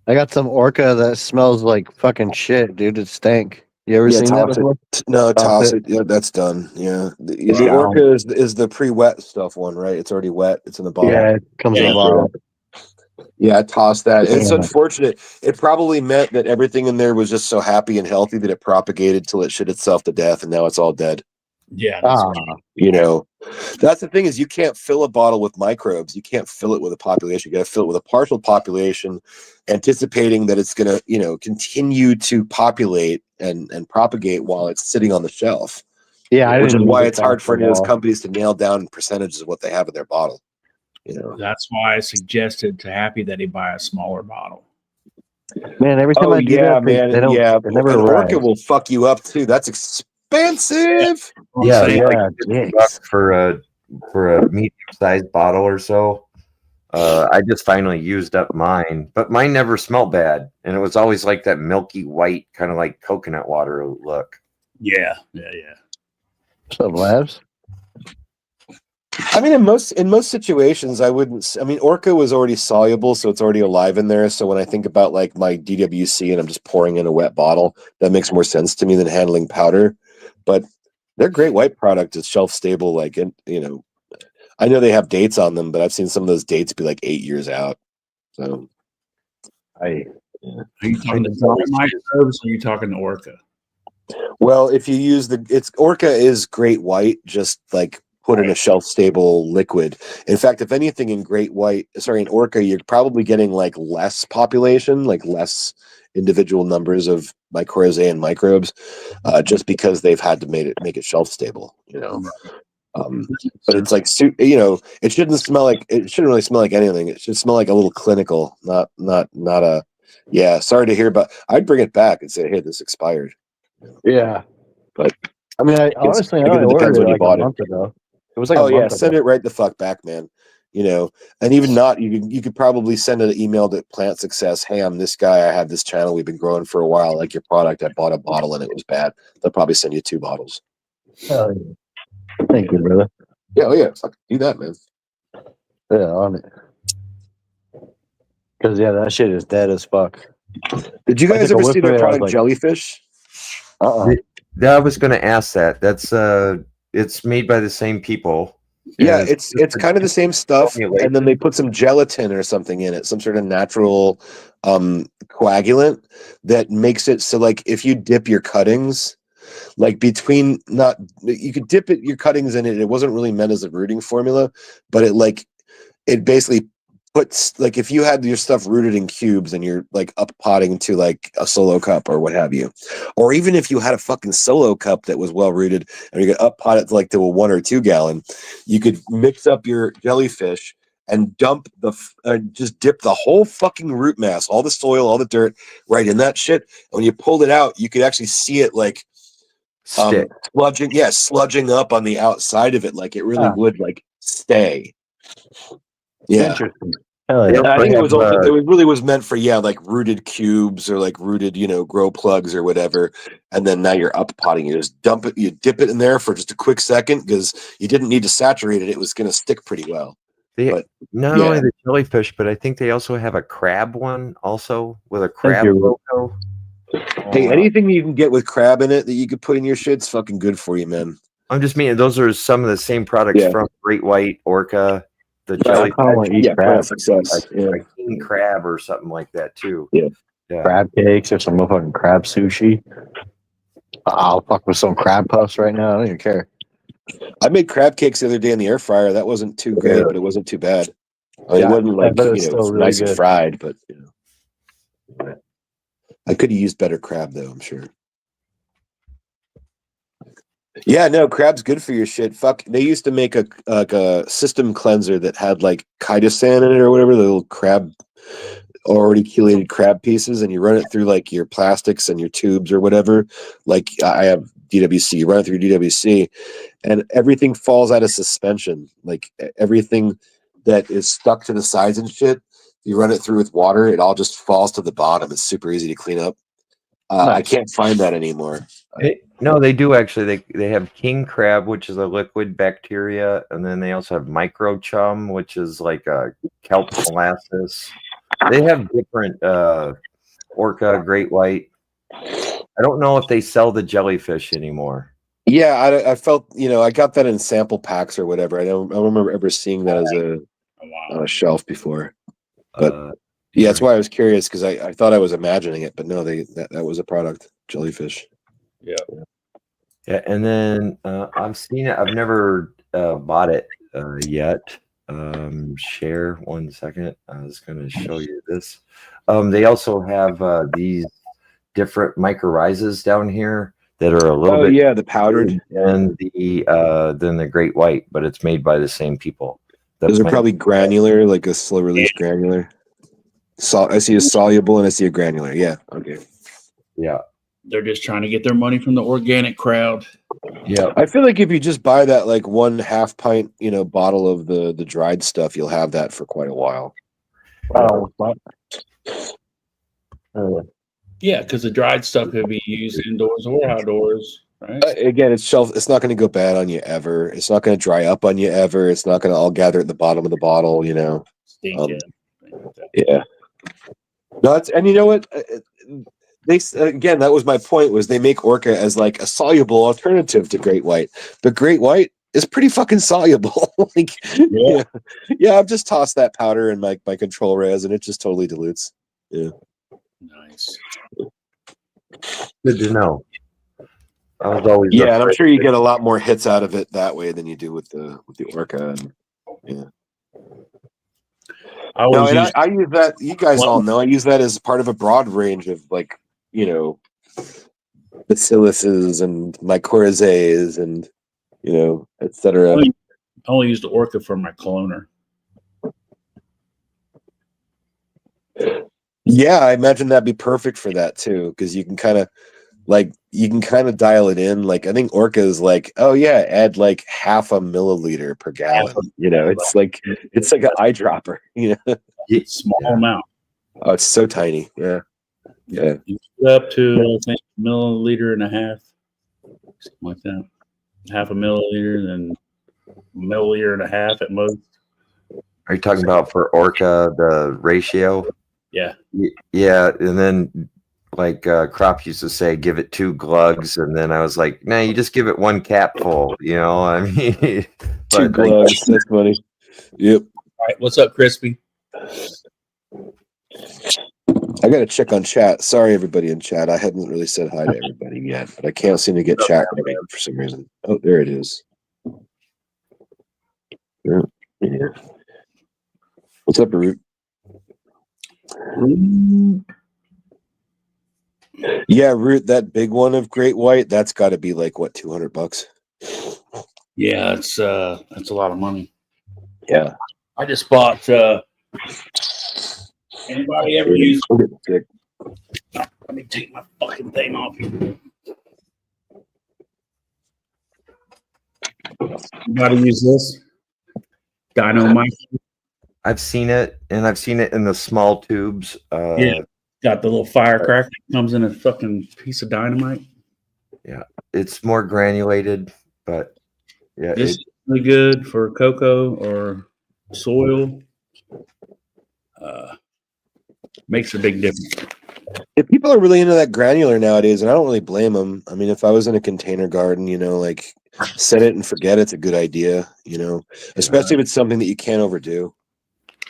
I got some orca that smells like fucking shit, dude. It stank. You ever seen that before? No, toss it. Yeah, that's done. Yeah, the orca is the pre-wet stuff one, right? It's already wet. It's in the bottle. Yeah, it comes in a bottle. Yeah, toss that. It's unfortunate. It probably meant that everything in there was just so happy and healthy that it propagated till it shit itself to death, and now it's all dead. Yeah, that's the thing is you can't fill a bottle with microbes. You can't fill it with a population. You got to fill it with a partial population, anticipating that it's going to, continue to populate and propagate while it's sitting on the shelf. Yeah, which is why it's hard for those companies to nail down percentages of what they have in their bottle. You know. That's why I suggested to Happy that he buy a smaller bottle. Man, every time Oh I do yeah, that, man. they don't. Yeah, It never an Orca arrives. will fuck you up too. That's expensive. Yeah, Saying, it's like Yeah, $50 dicks. for a medium-sized bottle or so. I just finally used up mine, but mine never smelled bad, and it was always like that milky white, kind of like coconut water look. yeah. What's up, Labs? I mean, in most situations, I wouldn't. I mean, Orca was already soluble, so it's already alive in there. So when I think about like my DWC and I'm just pouring in a wet bottle, that makes more sense to me than handling powder. But their Great White product is shelf stable. Like, you know, I know they have dates on them, but I've seen some of those dates be like 8 years out. So, I Are you talking to Dynamite Herbs or are you talking to Orca? well, if you use it's Orca is Great White, just like put in a shelf stable liquid. In fact, if anything, in in Orca, you're probably getting like less population, like less individual numbers of mycorrhizae and microbes, just because they've had to make it shelf stable. You know. But it's like, you know, it shouldn't really smell like anything. It should smell like a little clinical, not a. Yeah, sorry to hear, but I'd bring it back and say, hey, this expired. yeah. But I mean, I honestly I only it depends ordered it when you like a bought it. month ago. It was like Oh a yeah, month send ago. it right the fuck back, man. You know, and even not, you could probably send an email to Plant Success. Hey, I'm this guy. I have this channel we've been growing for a while. I like your product. I bought a bottle and it was bad. They'll probably send you 2 bottles. Hell yeah. Thank you, brother. Yeah, oh yeah, fuck, do that, man. Yeah, on it. Because yeah, that shit is dead as fuck. Did you I guys took a ever whiff see of their it, I was product like, Jellyfish? I was going to ask that. That's it's made by the same people. Yeah, And it's kind of the same stuff, formulation. and then they put some gelatin or something in it, some sort of natural coagulant that makes it so like if you dip your cuttings, like between not you could dip your cuttings in it. It wasn't really meant as a rooting formula, but it basically puts like if you had your stuff rooted in cubes and you're like up potting to like a solo cup or what have you, or even if you had a fucking solo cup that was well rooted and you could up pot it to a 1 or 2 gallon, you could mix up your jellyfish and dump just dip the whole fucking root mass, all the soil, all the dirt right in that shit. And when you pulled it out, you could actually see it like stick. sludging up on the outside of it, like it really would like stay. Yeah. interesting. Hell yeah. I think it was also it really was meant for like rooted cubes or like rooted grow plugs or whatever, and then now you're up potting. You just dump it, you dip it in there for just a quick second because you didn't need to saturate it. It was going to stick pretty well. But not only the jellyfish, but I think they also have a crab one also with a crab logo. Hey, anything you can get with crab in it that you could put in your shit's fucking good for you, man. I'm just meaning those are some of the same products from Great White, Orca, the jellyfish. Plant Success. Like king crab or something like that too. Yeah. Crab cakes or some motherfucking crab sushi. I'll fuck with some crab puffs right now. I don't even care. I made crab cakes the other day in the air fryer. That wasn't too great, but it wasn't too bad. I mean, it wasn't like still really nice good. and fried, but I could have used better crab though. I'm sure. Yeah, no, crab's good for your shit. Fuck, they used to make a system cleanser that had like chitosan in it or whatever, the little crab, already chelated crab pieces, and you run it through like your plastics and your tubes or whatever. Like I have DWC, you run it through DWC, and everything falls out of suspension. Like everything that is stuck to the sides and shit, you run it through with water, it all just falls to the bottom. It's super easy to clean up. I can't find that anymore. No, they do actually. They have king crab, which is a liquid bacteria, and then they also have micro chum, which is like a kelp molasses. They have different Orca, Great White. I don't know if they sell the jellyfish anymore. Yeah, I felt I got that in sample packs or whatever. I don't remember ever seeing that as on a shelf before. But yeah, that's why I was curious because I thought I was imagining it, but no, that was a product, jellyfish. Yeah, and then I've seen it. I've never bought it yet. Share 1 second. I was going to show you this. They also have these different mycorrhizas down here that are a little bit the powdered than the Great White, but it's made by the same people. Those are probably granular, like a slow release granular. I see a soluble and I see a granular. Yeah. Okay. Yeah. They're just trying to get their money from the organic crowd. Yeah. I feel like if you just buy that like 1/2 pint, bottle of the dried stuff, you'll have that for quite a while. Yeah, because the dried stuff could be used indoors or outdoors, right? Again, it's not going to go bad on you ever. It's not going to dry up on you ever. It's not going to all gather at the bottom of the bottle, Stinking. Yeah. No, and you know what? They again, that was my point. Was they make Orca as like a soluble alternative to Great White, but Great White is pretty fucking soluble. Yeah, I've just tossed that powder in my control res, and it just totally dilutes. Yeah. Nice. Good to know. I was always and I'm sure you get a lot more hits out of it that way than you do with the Orca. And, yeah. I use that. You guys all know I use that as part of a broad range of like bacilluses and mycorrhizae and etc. I only use the Orca for my cloner. Yeah, I imagine that'd be perfect for that too, because you can kind of dial it in. Like I think Orca is like, oh yeah, add like 0.5 milliliter per gallon. It's like an eyedropper. Small amount. Oh, it's so tiny. Yeah. Yeah. You get up to I think 1.5 milliliters, something like that. 0.5 milliliter, then 1.5 milliliters at most. Are you talking about for Orca the ratio? Yeah. Yeah, and then like Crop used to say, give it 2 glugs, and then I was like, nah, you just give it 1 capful. I mean, 2 glugs. That's funny. Yep. All right, what's up, Crispy? I got to check on chat. Sorry, everybody in chat. I hadn't really said hi to everybody yet, but I can't seem to get chat ready for some reason. Oh, there it is. Yeah. What's up, Root? Yeah, Root, that big one of Great White, that's got to be like what, $200? Yeah, it's a lot of money. Yeah. I just bought anybody ever use let me take my fucking thing off here. Anybody use this? Dynamite. I've seen it, and I've seen it in the small tubes. Yeah, got the little firecracker that comes in a fucking piece of dynamite. Yeah, it's more granulated, but yeah, This is really good for cocoa or soil. Makes a big difference. If people are really into that granular nowadays, and I don't really blame them. I mean, if I was in a container garden, like set it and forget it's a good idea, especially if it's something that you can't overdo.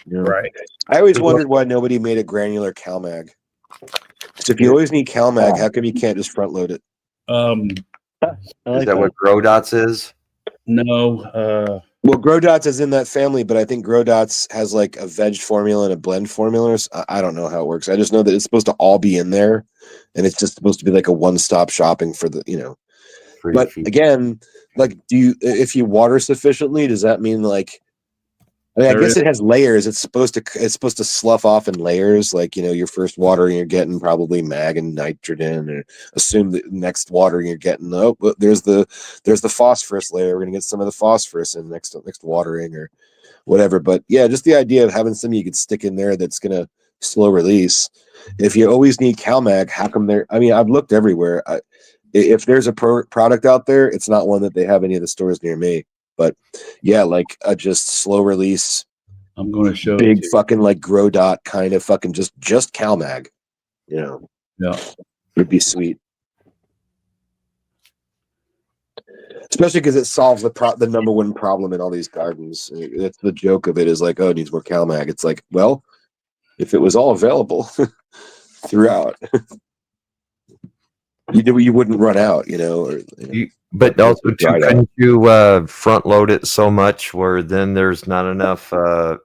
Right. I always wondered why nobody made a granular CalMag. So if you always need CalMag, how come you can't just front load it? Is that what Grow Dots is? No. Well, Grow Dots is in that family, but I think Grow Dots has like a veg formula and a blend formula. I don't know how it works. I just know that it's supposed to all be in there, and it's just supposed to be like a one-stop shopping for the, But again, like, if you water sufficiently, does that mean like? I guess it has layers. It's supposed to slough off in layers. Like, your first watering, you're getting probably mag and nitrogen, and assume that next watering you're getting, there's the phosphorus layer. We're going to get some of the phosphorus in next watering or whatever. But yeah, just the idea of having something you could stick in there that's going to slow release. If you always need CalMag, how come I've looked everywhere. If there's a product out there, it's not one that they have any of the stores near me. But yeah, like a just slow release. I'm going to show big fucking like Grow Dot kind of fucking just CalMag. Yeah, it'd be sweet. Especially because it solves the number one problem in all these gardens. That's the joke of it is like, oh, it needs more CalMag. It's like, well, if it was all available throughout, you wouldn't run out, But also, couldn't you front load it so much where then there's not enough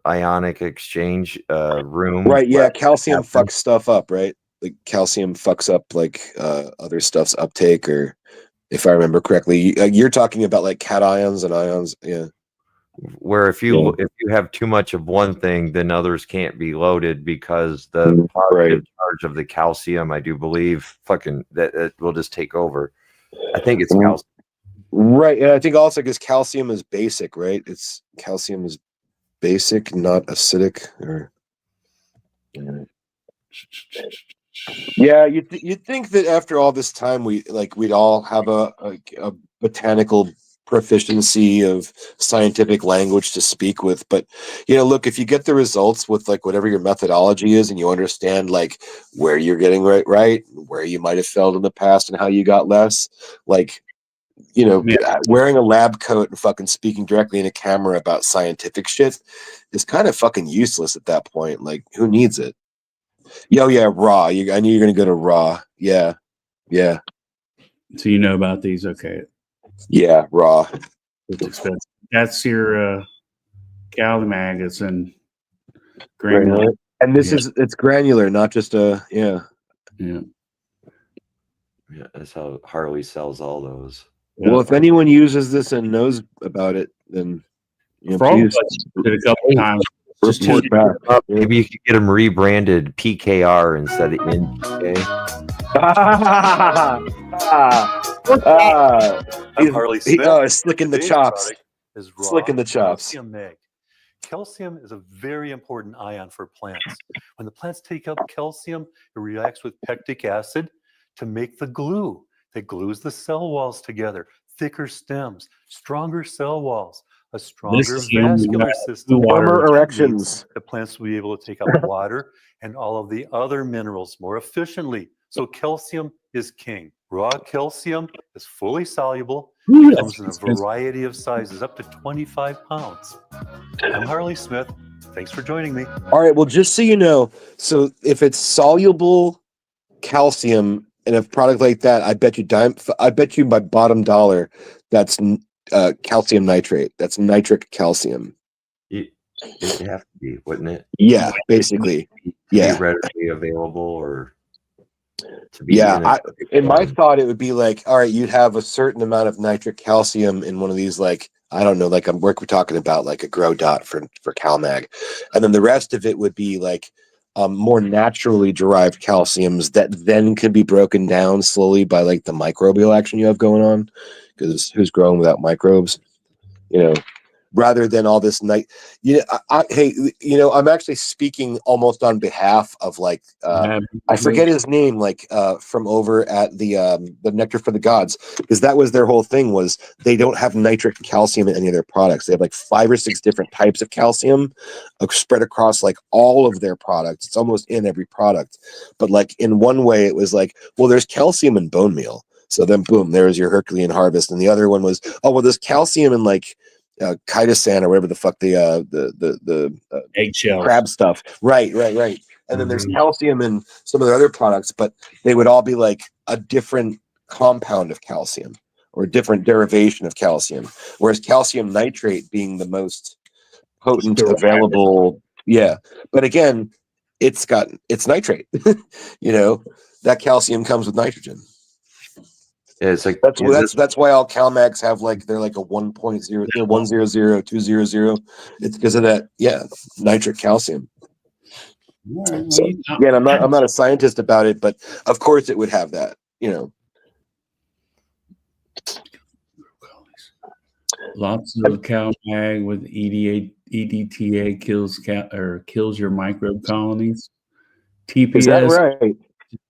ionic exchange room? Right. Yeah. Calcium fucks stuff up, right? Like calcium fucks up like other stuff's uptake, or if I remember correctly, you're talking about like cations and ions. Yeah. Where if you you have too much of one thing, then others can't be loaded because the positive charge of the calcium, I do believe, fucking that it will just take over. I think it's calcium. Right. And I think also because calcium is basic, right? It's calcium is basic, not acidic. Or yeah, you'd think that after all this time, we'd all have a botanical proficiency of scientific language to speak with. But look, if you get the results with like whatever your methodology is, and you understand like where you're getting right, where you might have failed in the past, and how you got less, like wearing a lab coat and fucking speaking directly in a camera about scientific shit is kind of fucking useless at that point. Like, who needs it? Yeah, raw. I knew you were gonna go to raw. Yeah. So you know about these, okay? Yeah, raw. It's expensive. That's your CalMag. It's in granular, and this is it's granular, not just yeah. Yeah, that's how Harley sells all those. Yeah. Well, if anyone uses this and knows about it, then please did a couple times. Just report back. Maybe you could get them rebranded PKR instead of NPK. I'm Harley Smith. Slicking the chops. Slicking the chops. Calcium Mag. Calcium is a very important ion for plants. When the plants take up calcium, it reacts with pectic acid to make the glue that glues the cell walls together. Thicker stems, stronger cell walls, a stronger vascular system. Warmer erections. The plants will be able to take up water and all of the other minerals more efficiently. So calcium is king. Raw calcium is fully soluble. It comes in a variety of sizes, up to 25 pounds. I'm Harley Smith. Thanks for joining me. All right. Well, just so you know, so if it's soluble calcium in a product like that, I bet you my bottom dollar, that's calcium nitrate. That's nitric calcium. It'd have to be, wouldn't it? Yeah, basically. Yeah. Be readily available or to be in my thought, it would be like, all right, you'd have a certain amount of nitric calcium in one of these, like, I don't know, like we're talking about like a grow dot for CalMag. And then the rest of it would be like more naturally derived calciums that then could be broken down slowly by like the microbial action you have going on, because who's growing without microbes, rather than all this I'm actually speaking almost on behalf of like I forget his name, like from over at the Nectar for the Gods, because that was their whole thing, was they don't have nitric calcium in any of their products. They have like 5 or 6 different types of calcium spread across like all of their products. It's almost in every product, but like in one way it was like, well, there's calcium in bone meal, so then boom, there's your Herculean harvest. And the other one was, oh well, there's calcium in like chitosan or whatever the fuck the eggshell crab stuff. Right. And then there's calcium in some of the other products, but they would all be like a different compound of calcium or a different derivation of calcium. Whereas calcium nitrate being the most potent available. Yeah. But again, it's nitrate. That calcium comes with nitrogen. Yeah, it's like that's why all CalMags have like, they're like a 1.0, 100, 200. It's because of that, nitric calcium. So, again, I'm not a scientist about it, but of course it would have that, Lots of CalMag with EDTA kills your microbe colonies. TPS, is that right?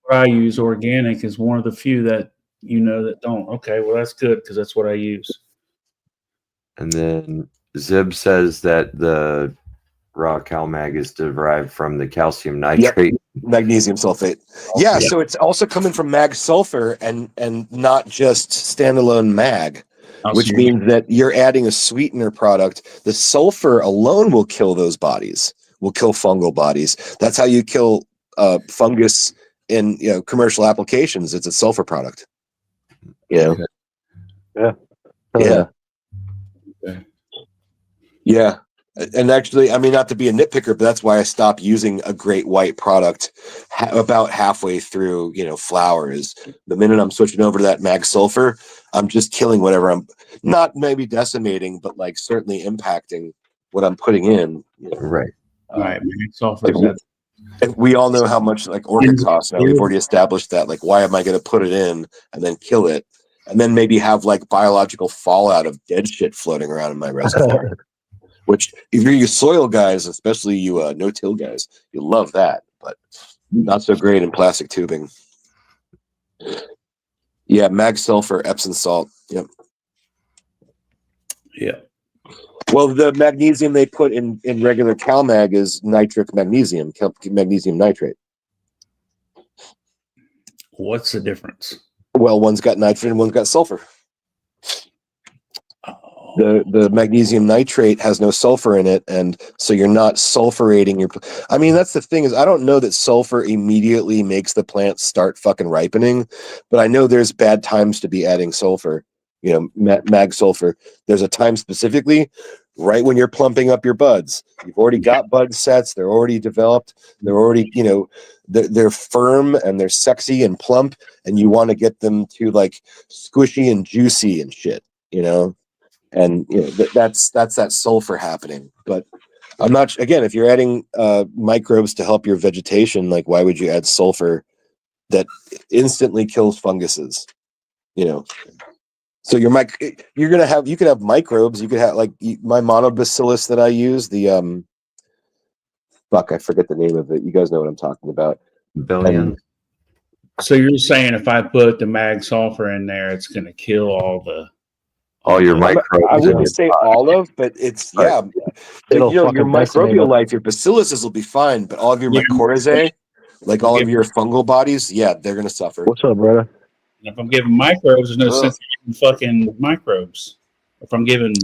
What I use, organic, is one of the few that that don't. Okay, well that's good, because that's what I use. And then Zib says that the raw CalMag is derived from the calcium nitrate, magnesium sulfate. So it's also coming from mag sulfur and not just standalone mag, which means that you're adding a sweetener product. The sulfur alone will kill those bodies, will kill fungal bodies. That's how you kill fungus in commercial applications. It's a sulfur product. Yeah. And actually, I mean, not to be a nitpicker, but that's why I stopped using a Great White product about halfway through, flour. Is the minute I'm switching over to that mag sulfur, I'm just killing whatever I'm not maybe decimating, but like certainly impacting what I'm putting in. You know. Right. Right. Sulfur. And we all know how much like orchid costs now. We've already established that. Like, why am I going to put it in and then kill it, and then maybe have like biological fallout of dead shit floating around in my reservoir? Which, if you're you soil guys, especially you no-till guys, you love that, but not so great in plastic tubing. Yeah, mag sulfur, Epsom salt. Yep. Yeah. Well, the magnesium they put in regular CalMag is nitric magnesium, magnesium nitrate. What's the difference? Well, one's got nitrogen, one's got sulfur. The magnesium nitrate has no sulfur in it, and so you're not sulfurating your. I mean, that's the thing is, I don't know that sulfur immediately makes the plant start fucking ripening, but I know there's bad times to be adding sulfur. You know, mag sulfur. There's a time specifically, right when you're plumping up your buds. You've already got bud sets. They're already developed. They're already, you know, they're firm and they're sexy and plump, and you want to get them to like squishy and juicy and shit. You know. And you know, that's that sulfur happening. But I'm not, again, if you're adding microbes to help your vegetation, like why would you add sulfur that instantly kills funguses? You know, so you could have microbes. You could have like my monobacillus that I use, the I forget the name of it. You guys know what I'm talking about. Billion. So you're saying if I put the mag sulfur in there, it's going to kill all your microbes. I wouldn't say all of, but it's Right. You know, your fucking decimate microbial them. life, your bacilluses will be fine, but all of your Yeah. mycorrhizae, like all of your fungal bodies, yeah, they're gonna suffer. What's up, brother? if I'm giving microbes, there's no sense in giving fucking microbes. If I'm giving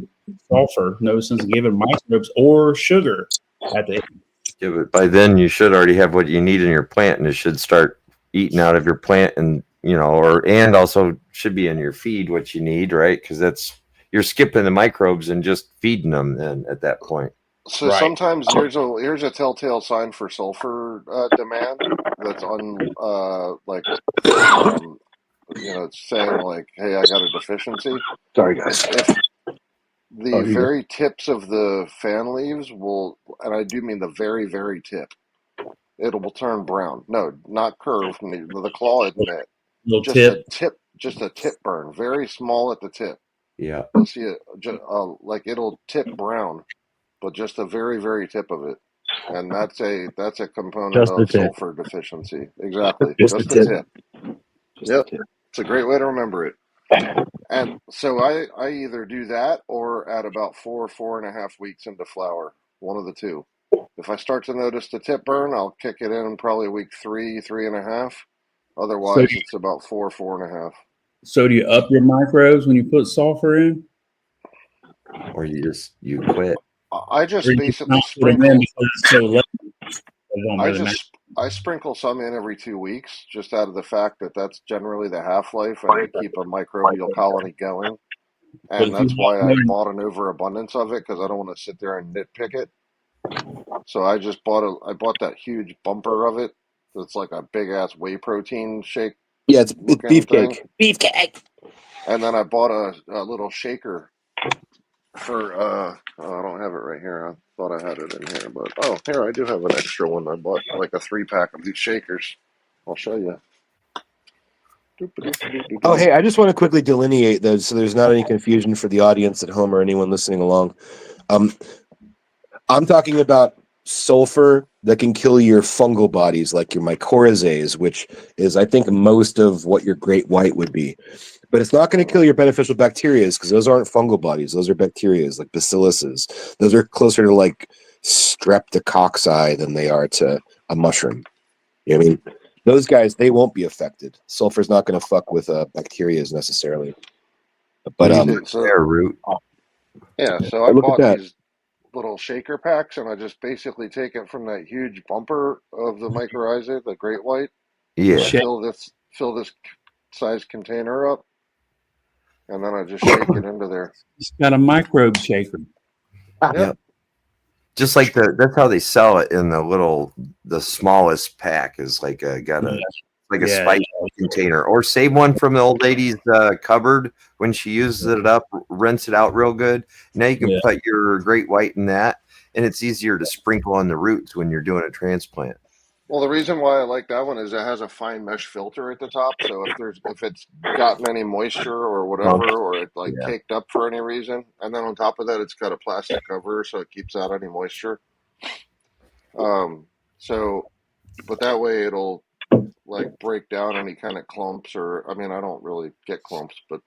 sulfur, no sense in giving microbes or sugar at the end. Yeah, but by then you should already have what you need in your plant, and it should start eating out of your plant, and you know, and also should be in your feed what you need, right? Because you're skipping the microbes and just feeding them. Then at that point, So Right. sometimes here's a telltale sign for sulfur demand that's on you know, it's saying like, hey, I got a deficiency. Sorry, guys. If the very tips of the fan leaves will, and I do mean the very, very tip, will turn brown. No, not curve. The claw isn't it. Little Just a tip burn, very small at the tip. yeah, You'll see it, like it'll tip brown, but just a very, very tip of it, and that's a component Just the of tip. sulfur deficiency. Exactly, Just just the the tip. tip. Yep, it's a great way to remember it. And so I either do that or at about 4.5 weeks into flower, one of the two. If I start to notice the tip burn, I'll kick it in probably week 3.5. Otherwise, it's about 4.5. So do you up your microbes when you put sulfur in? or you quit. I just Or you basically not put them in because it's so late? It don't really matter. I sprinkle some in every 2 weeks, just out of the fact that that's generally the half-life and to keep a microbial colony going. But And if you that's why I want- bought an overabundance of it, because I don't want to sit there and nitpick it. So I just bought that huge bumper of it. That's like a big ass whey protein shake. Yeah, it's looking beefcake. thing. Beefcake. And then I bought a little shaker for I don't have it right here. I thought I had it in here, but here I do have an extra one. I bought like a 3-pack of these shakers. I'll show you. Oh, hey, I just want to quickly delineate those so there's not any confusion for the audience at home or anyone listening along. I'm talking about sulfur that can kill your fungal bodies, like your mycorrhizae, which is, I think, most of what your great white would be. But it's not going to kill your beneficial bacteria because those aren't fungal bodies. Those are bacteria, like bacilluses. Those are closer to like streptococci than they are to a mushroom. You know what I mean? Those guys, they won't be affected. Sulfur's not going to fuck with bacteria necessarily. But Their root. yeah, so I look at bought that. these little shaker packs, and I just basically take it from that huge bumper of the mycorrhizae, the great white. Yeah. I fill this size container up, and then I just shake it into there. It's got a microbe shaker. Yep. Just like that's how they sell it in the smallest pack is like got a like a spice container, or save one from the old lady's cupboard when she uses it up, rinse it out real good. Now you can put your great white in that, and it's easier to sprinkle on the roots when you're doing a transplant. Well, the reason why I like that one is it has a fine mesh filter at the top. So if it's gotten any moisture or whatever, or it like caked up for any reason, and then on top of that, it's got a plastic cover so it keeps out any moisture. But that way it'll like break down any kind of clumps, or I mean, I don't really get clumps, but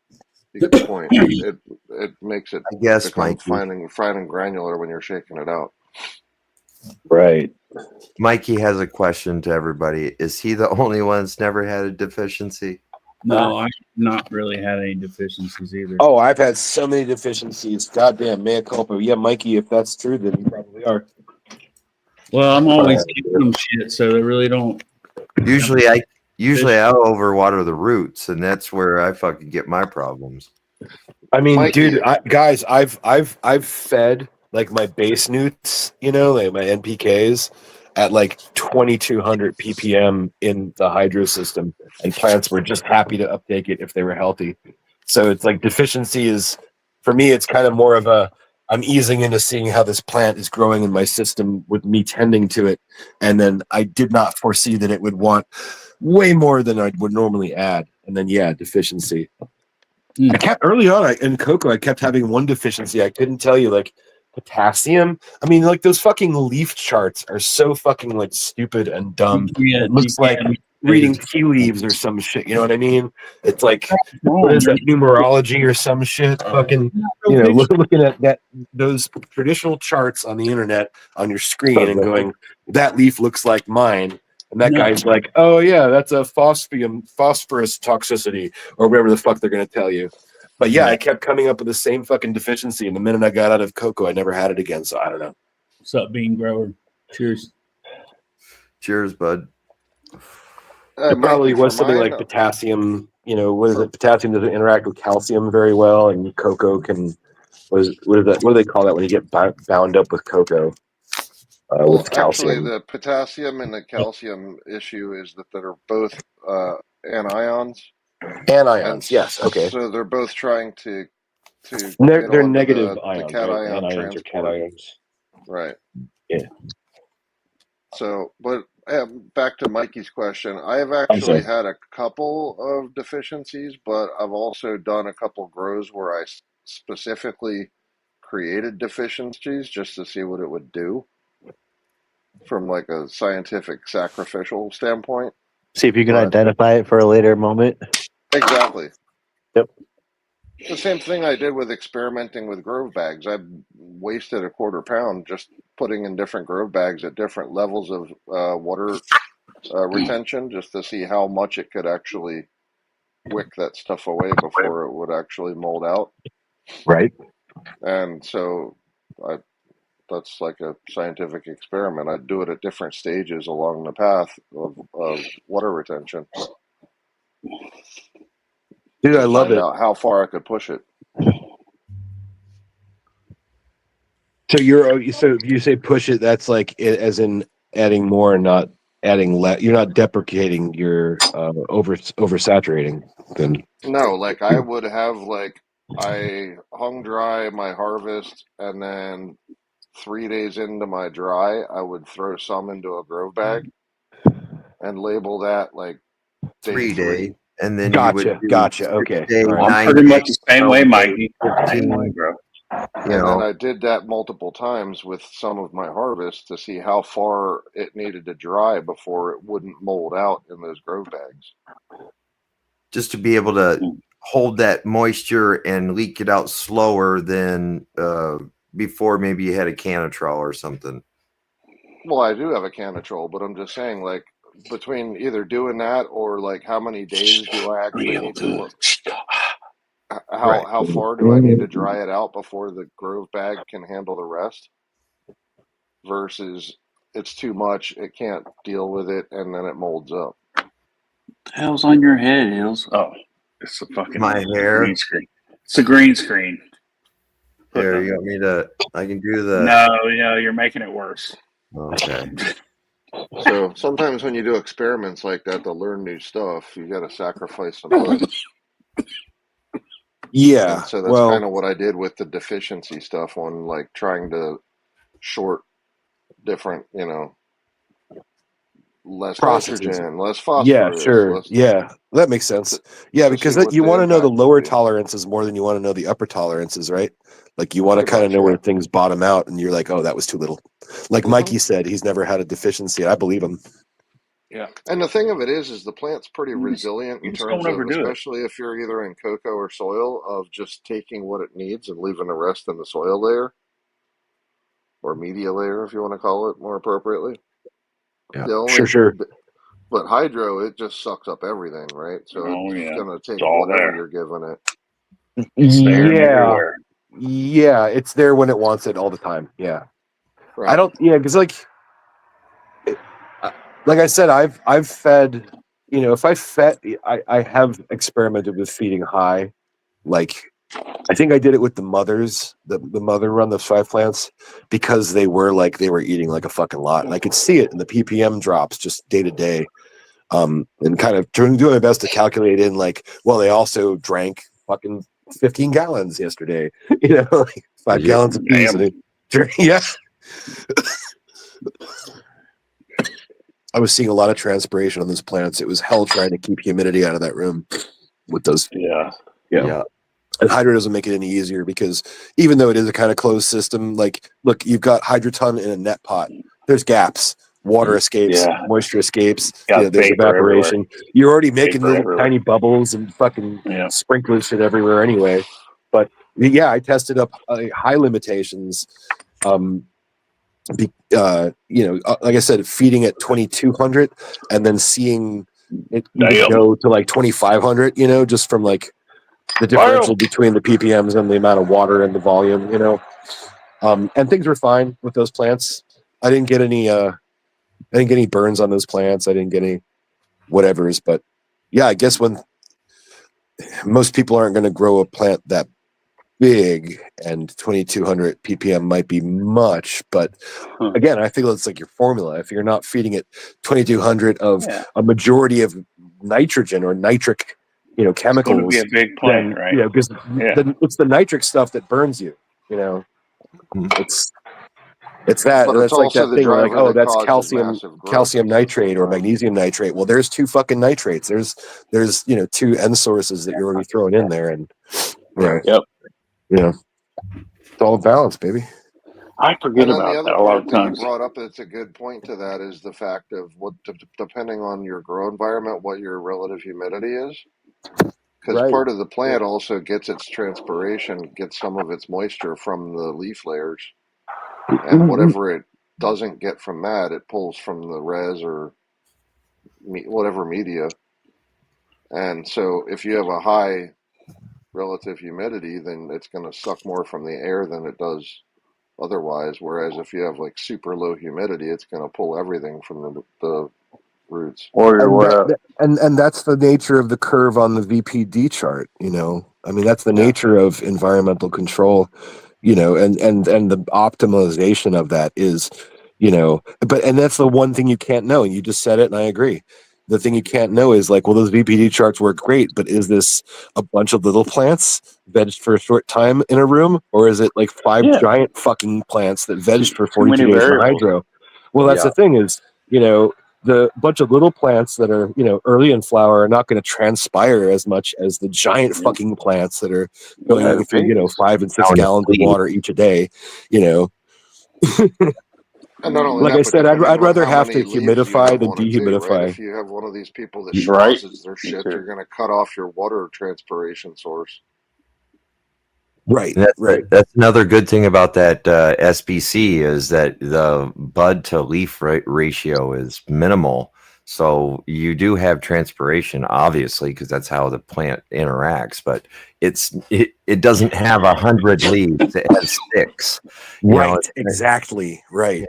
you get the point. It makes it become fine and granular when you're shaking it out. Right. Mikey has a question to everybody. Is he the only one that's never had a deficiency? No, I've not really had any deficiencies either. Oh, I've had so many deficiencies. Goddamn, mea culpa. Yeah, Mikey, if that's true, then you probably are. Well, I'm always giving them shit, so they really don't. Usually I overwater the roots, and that's where I fucking get my problems. I mean, dude, guys, I've fed like my base newts, you know, like my NPKs at like 2200 ppm in the hydro system, and plants were just happy to uptake it if they were healthy. So it's like deficiency is, for me, it's kind of more of a, I'm easing into seeing how this plant is growing in my system with me tending to it. And then I did not foresee that it would want way more than I would normally add. And then, deficiency. I kept early on in cocoa, I kept having one deficiency. I couldn't tell you, like potassium. I mean, like those fucking leaf charts are so fucking like stupid and dumb. It looks like reading tea leaves or some shit. You know what I mean? It's like, what is that, numerology or some shit? Fucking, you know, looking at those traditional charts on the internet on your screen and going, that leaf looks like mine. And that guy's like, oh yeah, that's a phosphorus toxicity or whatever the fuck they're gonna tell you. But I kept coming up with the same fucking deficiency, and the minute I got out of cocoa, I never had it again. So I don't know. What's up, bean grower? Cheers. Cheers, bud. It probably was something like potassium. You know, what is it? Potassium doesn't interact with calcium very well, and cocoa can. What do they call that when you get bound up with cocoa? With calcium. Actually, the potassium and the calcium issue is that they're both anions. Anions, yes. Okay. So they're both trying to they're negative ions, the cation right? Anions or cations. Right. Yeah. So, but back to Mikey's question, I have actually had a couple of deficiencies, but I've also done a couple grows where I specifically created deficiencies just to see what it would do from like a scientific sacrificial standpoint. See if you can identify it for a later moment. Exactly. Yep. The same thing I did with experimenting with grove bags. I wasted a quarter pound just putting in different grove bags at different levels of water retention just to see how much it could actually wick that stuff away before it would actually mold out. Right. And so that's like a scientific experiment. I'd do it at different stages along the path of water retention. Dude, I love it. Out how far I could push it. So you say push it. That's like as in adding more, and not adding less. You're not deprecating. You're oversaturating. Then no, like I would have I hung dry my harvest, and then 3 days into my dry, I would throw some into a grove bag and label that like day 3. And then gotcha. Okay, I'm pretty much the same way, Mikey. Bro. And then I did that multiple times with some of my harvest to see how far it needed to dry before it wouldn't mold out in those grove bags. Just to be able to hold that moisture and leak it out slower than before maybe you had a canitrol or something. Well, I do have a canitrol, but I'm just saying, like, between either doing that or like how many days do I actually need to how far do I need to dry it out before the grove bag can handle the rest versus it's too much, it can't deal with it, and then it molds up. What the hell's on your head, Hills? Oh, it's a fucking my hair. Green screen. It's a green screen. There, you want me to? I can do the. No, you're making it worse. Okay. So sometimes when you do experiments like that to learn new stuff, you got to sacrifice some buds. Yeah. And so that's Well, kind of what I did with the deficiency stuff on like trying to short different, less processes. nitrogen, less Yeah, phosphorus, sure. less Yeah, that makes sense. Yeah, to see because what you the want to know the impact would lower be. tolerances more than you want to know the upper tolerances, right? Like you want to Pretty kind of much, know yeah. where things bottom out, and you're like, oh, that was too little. Like Mikey said, he's never had a deficiency. I believe him. Yeah. And the thing of it is the plant's pretty resilient in You just terms don't of, overdo it. especially if you're either in cocoa or soil, of just taking what it needs and leaving the rest in the soil layer or media layer, if you want to call it more appropriately. Yeah, The only, sure. but hydro, it just sucks up everything, right? So Oh it's yeah, gonna it's take all whatever there. you're giving it. It's there and Yeah, everywhere. yeah, it's there when it wants it all the time. Yeah, I Right. don't. Yeah, because like I said, I've fed. If I fed, I have experimented with feeding high. Like I think I did it with the mothers, the mother run, those 5 plants, because they were eating like a fucking lot, and I could see it in the ppm drops just day to day. And kind of doing my best to calculate in they also drank fucking 15 gallons yesterday, like 5 gallons a piece. And yeah, I was seeing a lot of transpiration on those plants. It was hell trying to keep humidity out of that room with those. Yeah. Yeah. And hydro doesn't make it any easier because even though it is a kind of closed system, look, you've got hydroton in a net pot. There's gaps. Water escapes, Yeah. moisture escapes, Got there's vapor evaporation. You're already making Vapor little everywhere. tiny bubbles and fucking Yeah. sprinkler shit everywhere anyway. But yeah, I tested up high limitations. Like I said, feeding at 2200 and then seeing it even go to like 2500, just from like the differential between the ppms and the amount of water and the volume, and things were fine with those plants. I didn't get any burns on those plants. I didn't get any whatevers, but yeah, I guess when most people aren't going to grow a plant that big, and 2200 ppm might be much, but again, I feel it's like your formula. If you're not feeding it 2200 of a majority of nitrogen or nitric, chemicals, it's going to be a big plant, then, right? because it's the nitric stuff that burns you. It's that. But it's That's like also that the thing where driver oh, that that's causes massive growth. calcium nitrate or magnesium nitrate. Well, there's 2 fucking nitrates. There's 2 end sources that you're already throwing in there, and Right. Yep. It's all balance, baby. I forget And then the about other that a lot part of that you times. brought up that's a good point to that is the fact of depending on your grow environment, what your relative humidity is. Because Right. part of the plant also gets its transpiration, gets some of its moisture from the leaf layers. And whatever it doesn't get from that, it pulls from the res or whatever media. And so if you have a high relative humidity, then it's going to suck more from the air than it does otherwise. Whereas if you have like super low humidity, it's going to pull everything from the roots. And that's the nature of the curve on the VPD chart. I mean, that's the nature of environmental control. And the optimization of that is, and that's the one thing you can't know. And you just said it, and I agree. The thing you can't know is well, those VPD charts work great, but is this a bunch of little plants vegged for a short time in a room, or is it like 5 giant fucking plants that vegged for 42 days in hydro? Well, that's the thing is, the bunch of little plants that are, early in flower are not going to transpire as much as the giant fucking plants that are going through, 5 and 6 gallons of water each a day, And not only Like that, I but said, depending I'd on rather how have many to leaves you humidify have than on it too, right? dehumidify. If you have one of these people that schnozzes their shit, you're going to cut off your water transpiration source. Right. That's another good thing about that SBC is that the bud to leaf ratio is minimal. So you do have transpiration, obviously, because that's how the plant interacts. But it doesn't have 100 leaves; it has 6. Exactly. Right.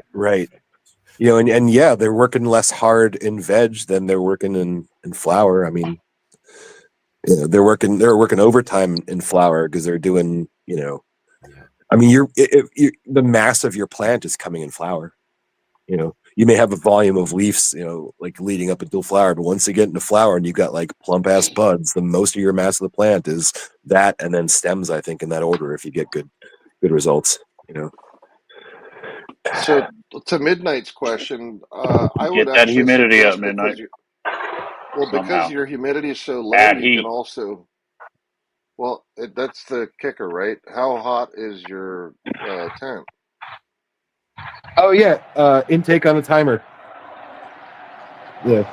And yeah, they're working less hard in veg than they're working in flower. I mean, they're working overtime in flower because they're doing, I mean, the mass of your plant is coming in flower. you may have a volume of leaves, like leading up until flower, but once they get into flower and you've got like plump ass buds, the most of your mass of the plant is that, and then stems, I think, in that order, if you get good results, So to Midnight's question, I would Get that actually humidity up, suggest Midnight. because Somehow. your humidity is so low, Add you can heat. also that's the kicker, right? How hot is your tent? Oh yeah, intake on the timer. Yeah.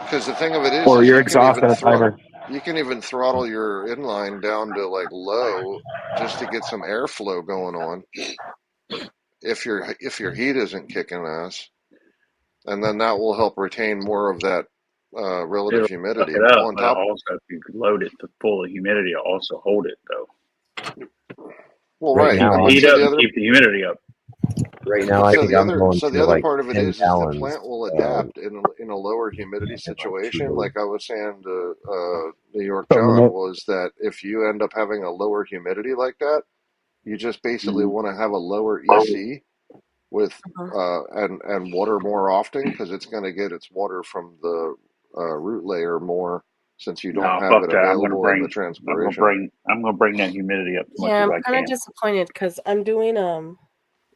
Because the thing of it Or is your exhaust on a timer. you can even throttle your inline down to like low just to get some airflow going on. If your heat isn't kicking ass, and then that will help retain more of that relative It'll suck humidity. it up, On but top, also if you load it to full of humidity, it'll also hold it though. well, Right right, Keep now, the but heat so up the and other keep the humidity up. right now, I think I'm going so to the other like part of it 10 is the gallons. plant will adapt in a lower humidity situation. Like I was saying to New York John, was that if you end up having a lower humidity like that, you just basically want to have a lower EC with and water more often because it's going to get its water from the root layer more since you don't No, have fuck it that. available in the transpiration. I'm gonna bring that humidity up as much Yeah, as I'm I kind can. of disappointed because I'm doing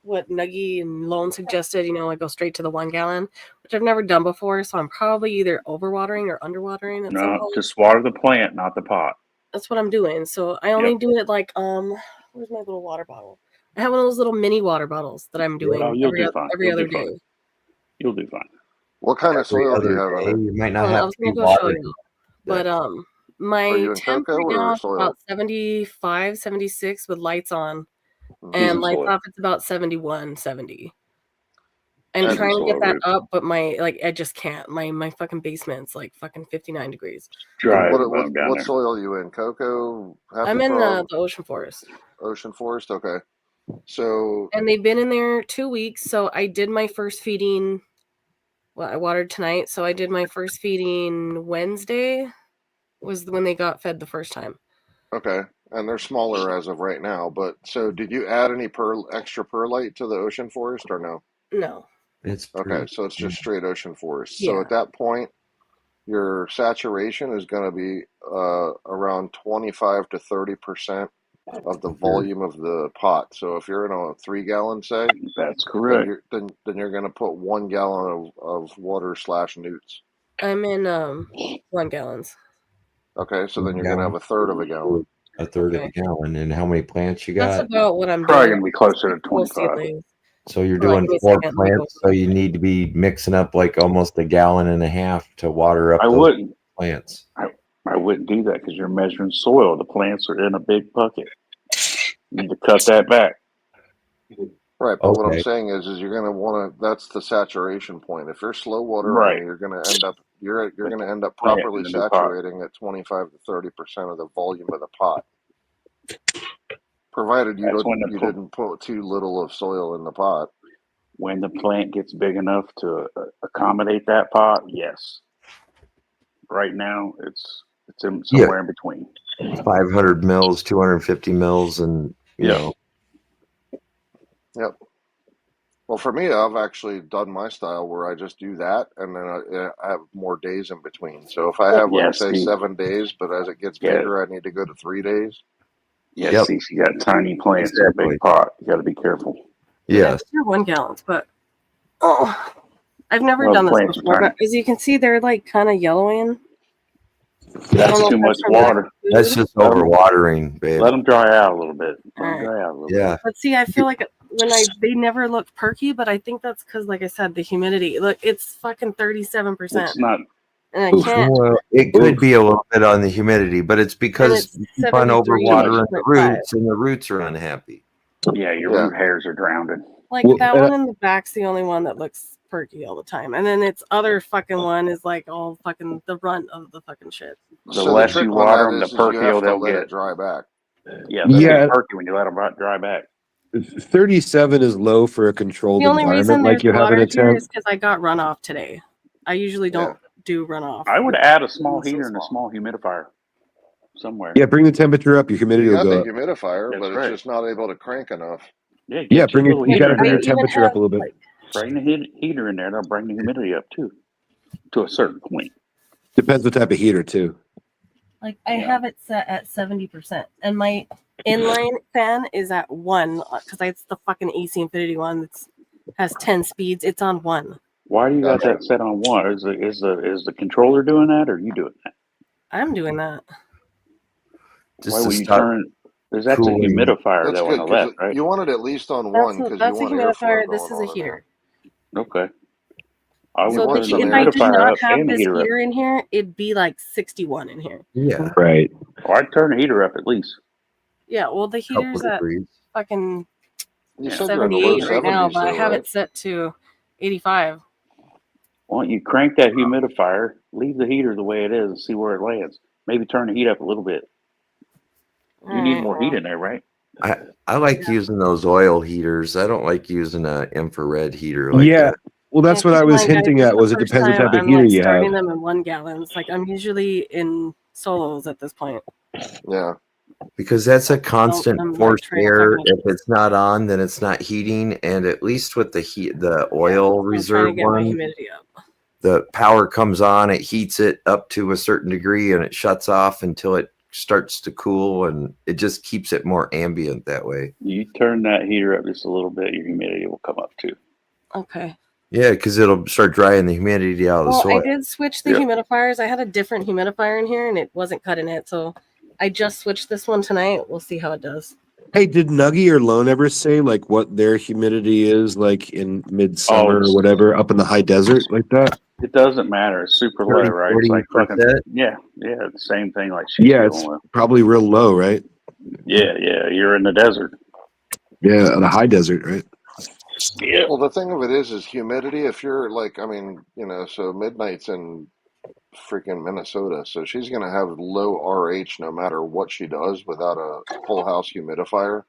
what Nuggy and Lone suggested. I go straight to the 1 gallon, which I've never done before. So I'm probably either overwatering or underwatering at some No, point. just water the plant, not the pot. That's what I'm doing. So I only do it like where's my little water bottle? I have one of those little mini water bottles that I'm doing every other day. You'll do fine. What kind of soil do you have in it? You might not I have was to be gonna go show watered. you, but Are my you in temp cocoa right now or is soil? about 75, 76 with lights on, and Decent lights soil. off it's about 71, 70. I'm Decent trying to soil, get that Ruth. up, but I just can't. My fucking basement's like fucking 59 degrees. Dry as a What bone down there. soil are you in? Cocoa? I'm in the ocean forest. Ocean forest. Okay. So And they've been in there 2 weeks. So I did my first feeding. Well, I watered tonight, so I did my first feeding Wednesday. Was when they got fed the first time. okay, and they're smaller as of right now. But so, did you add any extra perlite to the ocean forest or no? No. It's Okay, so it's just straight ocean forest. Yeah. So at that point, your saturation is going to be around 25 to 30% of the volume of the pot. So if you're in a 3 gallon, say, that's correct. Then you're going to put 1 gallon of water / newts. I'm in 1 gallons. Okay, so then you're going to have a third of a gallon. A third of a gallon. And how many plants you got? That's about what I'm Probably doing. gonna be closer to 25. So you're doing 4 plants, so you need to be mixing up like almost 1.5 gallons to water up those plants. I wouldn't do that because you're measuring soil. The plants are in a big bucket. You need to cut that back. Right, but what I'm saying is you're going to want to. That's the saturation point. If you're slow watering, you're going to end up you're going to end up properly saturating at 25 to 30% of the volume of the pot, provided you didn't put too little of soil in the pot. When the plant gets big enough to accommodate that pot, yes. Right now, it's somewhere in between. 500 mils, 250 mils, and you know. Yep. Well, for me, I've actually done my style where I just do that, and then I have more days in between. So if I have, say, 7 days, but as it gets bigger, I need to go to 3 days. Yeah, see, you got tiny plants in a big pot. You got to be careful. Yes. They're 1 gallons, but I've never done this before. But as you can see, they're like kind of yellowing. That's too much water. That's just overwatering, babe. Let them dry out a little bit. Yeah. But see, I feel like they never look perky, but I think that's because, like I said, the humidity. Look, it's fucking 37%. It's not. And I can't. Well, it could be a little bit on the humidity, but it's because you keep on overwatering the roots, and the roots are unhappy. Yeah, your root hairs are drowned. Like that one in the back's the only one that looks perky all the time, and then its other fucking one is like all fucking the runt of the fucking shit. The less you water them, the perkier they'll get. It dry back. Yeah, they get perky when you let them dry back. 37 is low for a controlled The only environment reason like you have in a tent. is because I got runoff today. I usually don't do runoff. I would add a small heater and a small humidifier somewhere. Yeah, bring the temperature up. Your humidity will go up. You got the humidifier, but it's just not able to crank enough. Yeah, you got to bring your temperature up a little bit. Bring the heater in there. That'll bring the humidity up too, to a certain point. Depends what type of heater too. Like I have it set at 70%, and my inline fan is at 1 because it's the fucking AC Infinity one that has 10 speeds. It's on 1. Why do you got that set on 1? Is the controller doing that, or are you doing that? I'm doing that. Just Why to will you stop turn? Because that's a cooling. humidifier That's though good on the left, right? you want it at least on one because you That's a want humidifier. airflow This going is a on in heater. there. Okay. I would So turn the if I did humidifier not up have and the this heater up. heater in here, it'd be like 61 in here. Yeah. Right. Or I'd turn the heater up at least. Yeah, well, the Couple heater's at degrees. fucking You said you're in the low 78 right now, 70s but I though, have right? it set to 85. Why don't you crank that humidifier, leave the heater the way it is, and see where it lands? Maybe turn the heat up a little bit. You need more heat in there, right? I like using those oil heaters. I don't like using an infrared heater like that. Well, that's Yeah, what I keep in was mind, guys, hinting this is at. the Was it first depends what time type of I'm heater like you starting have. them in 1 gallons. Like I'm usually in solos at this point. Yeah. Because that's a constant I'm, like, forced trying to air. fucking- If it's not on, then it's not heating. And at least with the oil I'm trying to reserve get my one, humidity up. the power comes on, it heats it up to a certain degree, and it shuts off until it starts to cool, and it just keeps it more ambient that way. You turn that heater up just a little bit, your humidity will come up too. Okay. Yeah, because it'll start drying the humidity out of the Well, soil. I did switch the humidifiers. I had a different humidifier in here, and it wasn't cutting it. So I just switched this one tonight. We'll see how it does. Hey, did Nuggy or Lone ever say like what their humidity is like in midsummer or whatever up in the high desert like that? It doesn't matter. It's super low, 30, right? It's like fucking 40%. yeah, the same thing like she's Yeah, dealing it's with. probably real low, right? Yeah, you're in the desert. Yeah, the high desert, right? Yeah. Well, the thing of it is humidity. If you're like, I mean, so Midnight's in freaking Minnesota, so she's gonna have low RH no matter what she does without a whole house humidifier.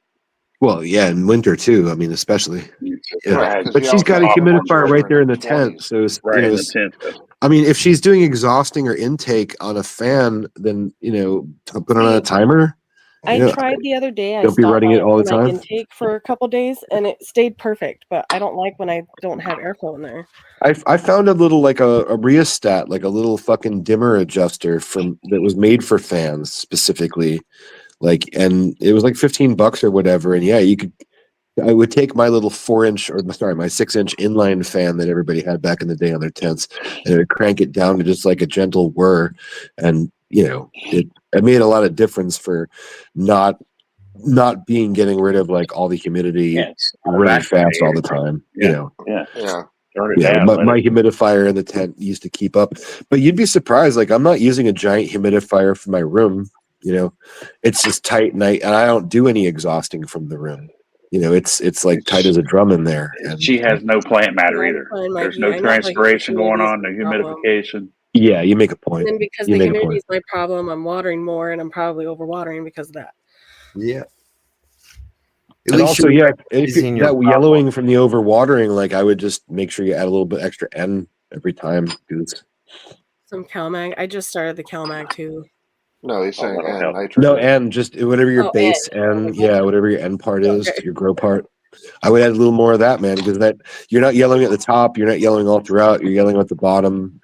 Well, yeah, in winter too. I mean, especially. Yeah. Right, But she's got a humidifier right there in the 20s. tent. So, right in the tent. I mean, if she's doing exhausting or intake on a fan, then, put on a timer. I tried the other day. I Don't be stopped running it all the my time. intake for a couple days, and it stayed perfect. But I don't like when I don't have airflow in there. I found a little like a rheostat, like a little fucking dimmer adjuster that was made for fans specifically. And it was like $15 or whatever. And yeah, I would take my little 4-inch my 6-inch inline fan that everybody had back in the day on their tents, and it would crank it down to just like a gentle whir. And, it made a lot of difference for not getting rid of like all the humidity really fast all the time. Yeah. Turn it down. My humidifier in the tent used to keep up, but you'd be surprised. Like I'm not using a giant humidifier for my room. It's just tight, and I don't do any exhausting from the room. It's like tight as a drum in there. And she has no plant matter either. There's no transpiration going on, no humidification. Yeah, you make a point. And then because the humidity is my problem, I'm watering more, and I'm probably overwatering because of that. Yeah. And also, if that yellowing from the overwatering, like I would just make sure you add a little bit extra N every time. Some CalMag. I just started the CalMag too. No, he's saying N nitrogen. No, N, just whatever your base N, whatever your N part is, your grow part. I would add a little more of that, man, because that you're not yellowing at the top, you're not yellowing all throughout, you're yelling at the bottom.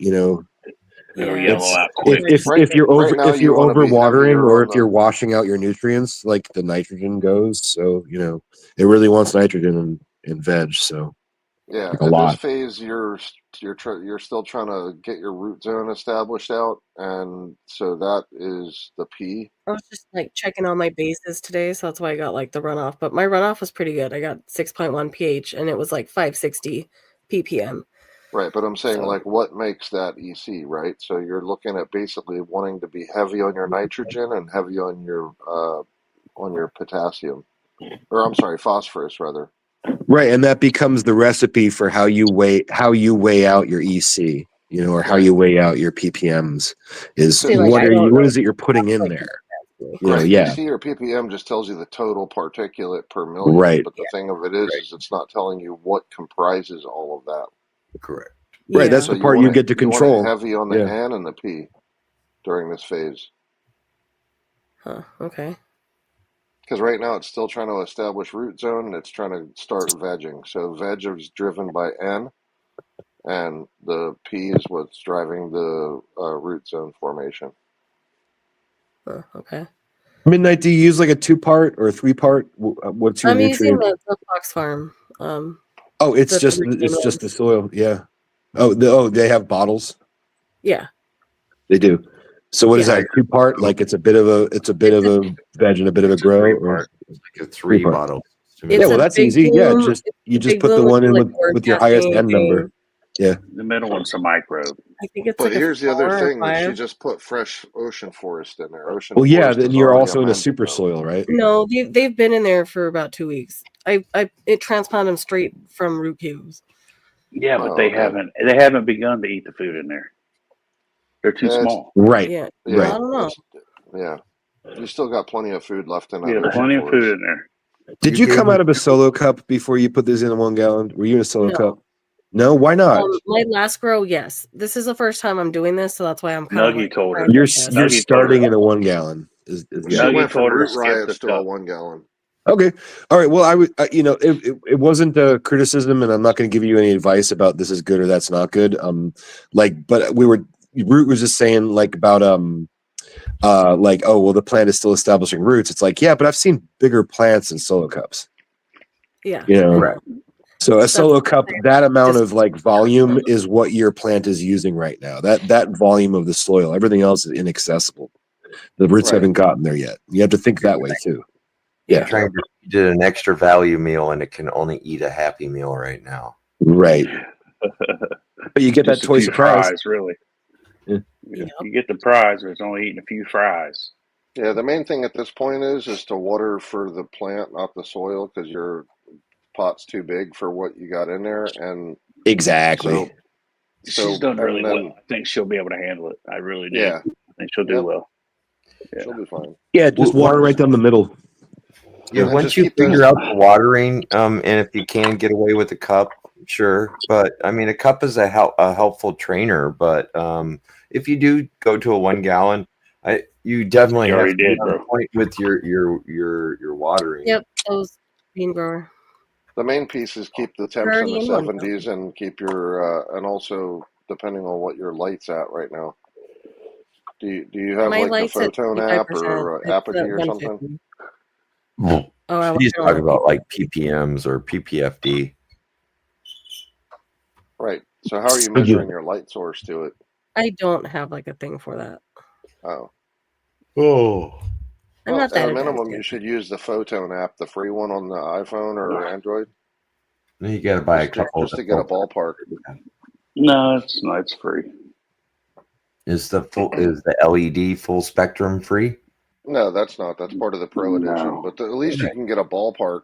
It'll yellow out quick. If you're overwatering or if you're the... washing out your nutrients, like the nitrogen goes. So it really wants nitrogen in veg. So yeah, a at lot. this phase, you're still trying to get your root zone established out, and so that is the P. I was just like checking on my bases today, so that's why I got like the runoff. But my runoff was pretty good. I got 6.1 pH, and it was like 560 ppm. Right, but I'm saying like what makes that EC, right? So you're looking at basically wanting to be heavy on your nitrogen and heavy on your potassium, or I'm sorry, phosphorus rather. Right, and that becomes the recipe for how you weigh out your EC, or how you weigh out your ppms. Is what is it you're putting in there? EC or ppm just tells you the total particulate per million. Right. But the thing of it is it's not telling you what comprises all of that. Correct. Right, that's the part you get to control. You want it heavy on the N and the P during this phase. Huh. Okay. Because right now it's still trying to establish root zone and it's trying to start vegging. So veg is driven by N, and the P is what's driving the root zone formation. Okay. Midnight, do you use like a 2-part or a 3-part? What's your I'm using nutrient? the Fox Farm. Oh, it's the just 13 ones. the soil. Yeah. They have bottles. Yeah. They do. So what is Yeah. that? 2-part? Like it's a bit of a veg and a bit of a grow, or It's like a 3 3-part? bottle. Yeah, well, that's easy. Yeah, you just put the one in with your highest N number. Yeah. The middle one's a microbe. I think it's But like here's a the other 4 or thing that she 5. just put fresh ocean forest in there. Ocean Well, yeah, forest then is you're already also in a amended, super though. soil, right? No, they've been in there for about 2 weeks. It transplanted them straight from root cubes. Yeah, but they haven't begun to eat the food in there. They're too small. Right. Yeah. Right. I don't know. Yeah. You still got plenty of food left in that Yeah, ocean plenty of forest. food in there. Did you come out of a solo cup before you put this in a 1 gallon? Were you in a solo No. cup? No, why not? My last grow, yes. This is the first time I'm doing this, so that's why I'm kind of Nuggy like told her. You're Nuggy starting in a 1 gallon. She went from root riots to a 1 gallon. Okay. All right. Well, I would, it wasn't a criticism, and I'm not going to give you any advice about this is good or that's not good. But Root was just saying like about, like, oh, well, the plant is still establishing roots. It's like, yeah, but I've seen bigger plants in solo cups. Yeah. You know, Right. so a solo cup, that amount of like volume is what your plant is using right now. That volume of the soil, everything else is inaccessible. The roots haven't gotten there yet. You have to think that way too. Yeah. Trying to eat an extra value meal and it can only eat a happy meal right now. Right. But you get that Just a toy few surprise. fries, really. Yeah. You get the prize, but it's only eating a few fries. Yeah, the main thing at this point is to water for the plant, not the soil, because your pot's too big for what you got in there. And exactly. She's done really well. I think she'll be able to handle it. I really do. Yeah. I think she'll do well. Yeah. She'll be fine. Yeah, just water right down the middle. Yeah, And once just you keep figure those- out the watering, and if you can get away with a cup, sure. But I mean, a cup is a helpful trainer. But if you do go to a 1 gallon, you definitely You have already to be did, on bro. point with your watering. Yep, those bean grower. The main piece is keep the temps in Already the in 1 70s and keep your and also depending on what your light's at right now. Do you have My like the light's at Photon app 25%. or It's Apogee at or something? 150. Oh, She's I don't talking know. about like PPMs or PPFD. Right. So how are you measuring your light source to it? I don't have like a thing for that. Oh. I'm not that at a advanced minimum, yet. you should use the Photon app, the free one on the iPhone or Android. You got to buy a Just couple just to get a ballpark. No, it's not. It's free. Is the LED full spectrum free? No, that's not. That's part of the Pro edition. No. But at least you can get a ballpark.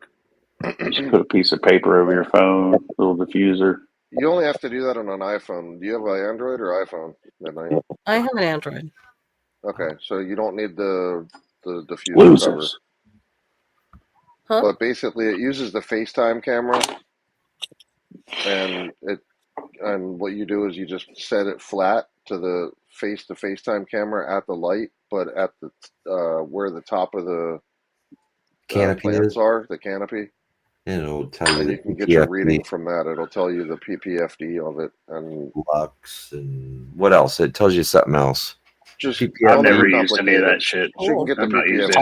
Just put a piece of paper over your phone, little diffuser. You only have to do that on an iPhone. Do you have an Android or iPhone? Midnight? I have an Android. Okay, so you don't need the diffuser cover. Losers. Huh? But basically, it uses the FaceTime camera, and what you do is you just set it flat to the FaceTime camera at the light, but at the where the top of the Canopy plants is? are, the canopy. And it'll tell you And the you can get your PPFD, reading from that. It'll tell you the PPFD of it, and lux, and what else? It tells you something else. just PPFD. I've don't never make it used any of complicated. that shit. She can get the I've not used PPFD.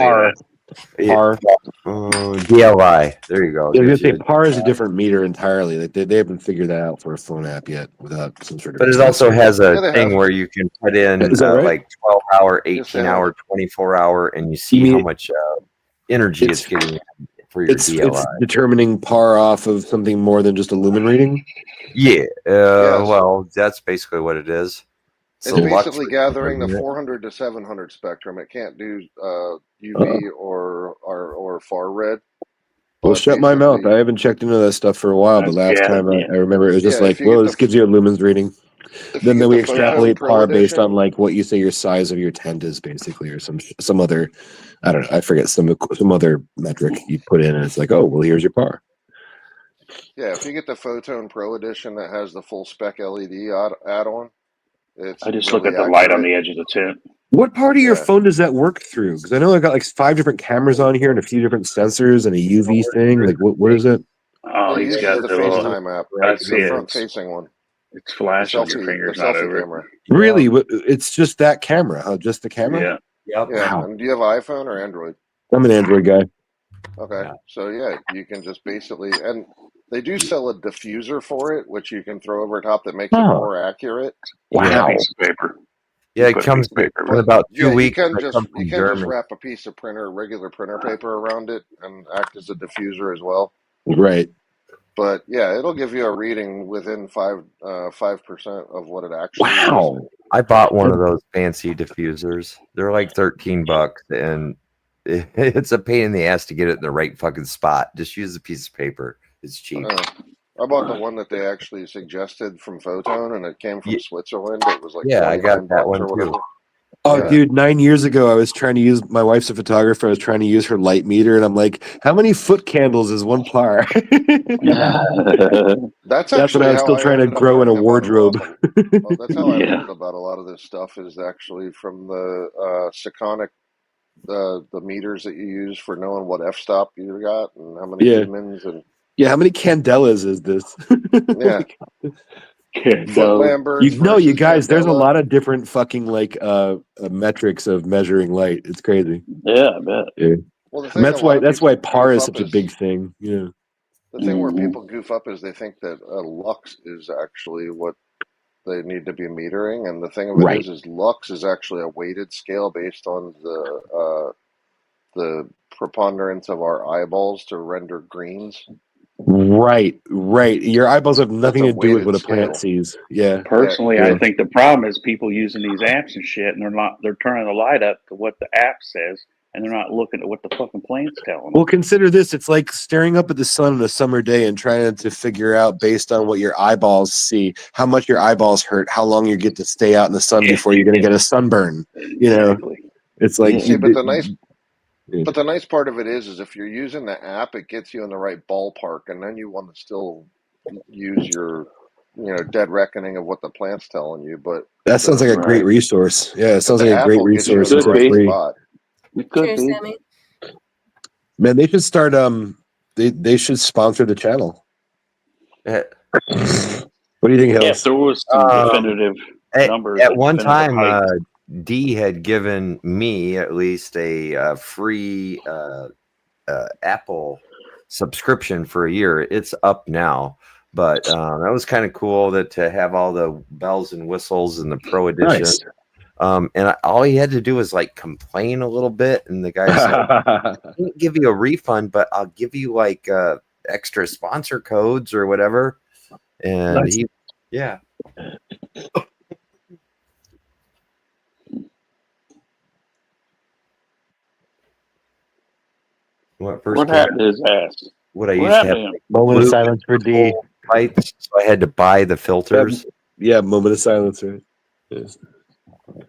any of that. PAR. DLI. There you go. Yeah, I was Gives gonna say you- PAR is a different meter entirely. Like they haven't figured that out for a phone app yet without some sort of. But it also has a Yeah, they thing have. where you can put in Is that right? like 12-hour, Yes, they 18-hour, 24-hour, and you see You how mean- much energy it's getting for your It's DLI. determining PAR off of something more than just a lumen reading. Yeah. Yes. Well, that's basically what it is. It's So lux basically is gathering the doing it. 400 to 700 spectrum. It can't do UV or far red. Well, But shut my mouth. basically- I haven't checked into that stuff for a while, but last Yeah, time yeah. I remember it was just Yeah, like, if you well, get this the- gives you a lumens reading. If Then you we get the Photon extrapolate Pro PAR based on edition, like what you say your size of your tent is, basically, or some other, I don't know, I forget some other metric you put in, and it's like, oh, well, here's your PAR. yeah, if you get the Photon Pro edition that has the full spec LED add-on, it's I just look really at the light on accurate. the edge of the tent. What part of your Yeah. phone does that work through? Because I know I got like 5 different cameras on here and a few different sensors and a UV thing. Like, what is it? Oh, It he's uses got the the little. FaceTime app, I see the it. front-facing one, It's the flashing when your finger's not selfie over camera. Really? It's just that camera, huh? Just the it. camera? Yeah. Yep. Yeah. Wow. And do you have an iPhone or Android? I'm an Android guy. Okay. Yeah. So yeah, you can just basically, and they do sell a diffuser for it, which you can throw over top that makes it Huh. more accurate. Wow. Piece of paper. Yeah, it Put a comes piece of paper in with it. about 2 Yeah, you weeks. can It just comes from Germany. wrap a piece of regular printer paper around it and act as a diffuser as well. Right. But yeah, it'll give you a reading within 5% of what it actually is. Wow. I bought one of those fancy diffusers. They're like $13, and it's a pain in the ass to get it in the right fucking spot. Just use a piece of paper. It's cheap. I bought the one that they actually suggested from Photon, and it came from Ye- Switzerland. It was like Yeah, I got 29 that bucks one or whatever. too. Oh, Yeah. dude, 9 years ago, I was trying to use, my wife's a photographer. I was trying to use her light meter, and I'm like, how many foot candles is one par? That's That's when actually I was how still I trying to ended up grow in a learning about it. wardrobe. That's how I Yeah. learned about a lot of this stuff is actually from the Sekonic, the meters that you use for knowing what f-stop you got and how many Yeah. Goodmans and Yeah, how many candelas is this? yeah, Kid, foot no. Lamberts You versus guys, there's a Candela. lot of different fucking like metrics of measuring light. It's crazy. Yeah, I bet. Yeah. Well, the And thing that's a lot of why people par goof is up such a is big thing. Yeah. the thing where Mhm. people goof up is they think that lux is actually what they need to be metering, and the thing of it Right. is lux is actually a weighted scale based on the preponderance of our eyeballs to render greens. Right. Your eyeballs have nothing a to do with what weighted a plant scale. sees. Yeah. Personally, Yeah. I think the problem is people using these apps and shit, and they're turning the light up to what the app says, and they're not looking at what the fucking plant's telling them. Well, consider this. It's like staring up at the sun on a summer day and trying to figure out based on what your eyeballs see, how much your eyeballs hurt, how long you get to stay out in the sun before you're going to get a sunburn. You know, Exactly. it's like, See, but the nice part of it is if you're using the app, it gets you in the right ballpark, and then you want to still use your, dead reckoning of what the plant's telling you. But that sounds like a great resource. Yeah, it sounds like a great resource. It's It's free. It could Cheers, be. Sammy. Man, they should start. They should sponsor the channel. What do you think, Yeah, Hills? if there was some definitive numbers. At one definitive time, height. D had given me at least a free Apple subscription for a year. It's up now, but that was kind of cool to have all the bells and whistles in the Pro Edition. Nice. And all he had to do was like complain a little bit, and the guy said, "I can't give you a refund, but I'll give you like extra sponsor codes or whatever." And Nice. yeah. What happened to his ass? What I What used to have happened to him? Moment of silence for D. lights, so I had to buy the filters. Yeah, moment of silence. Right? Yes.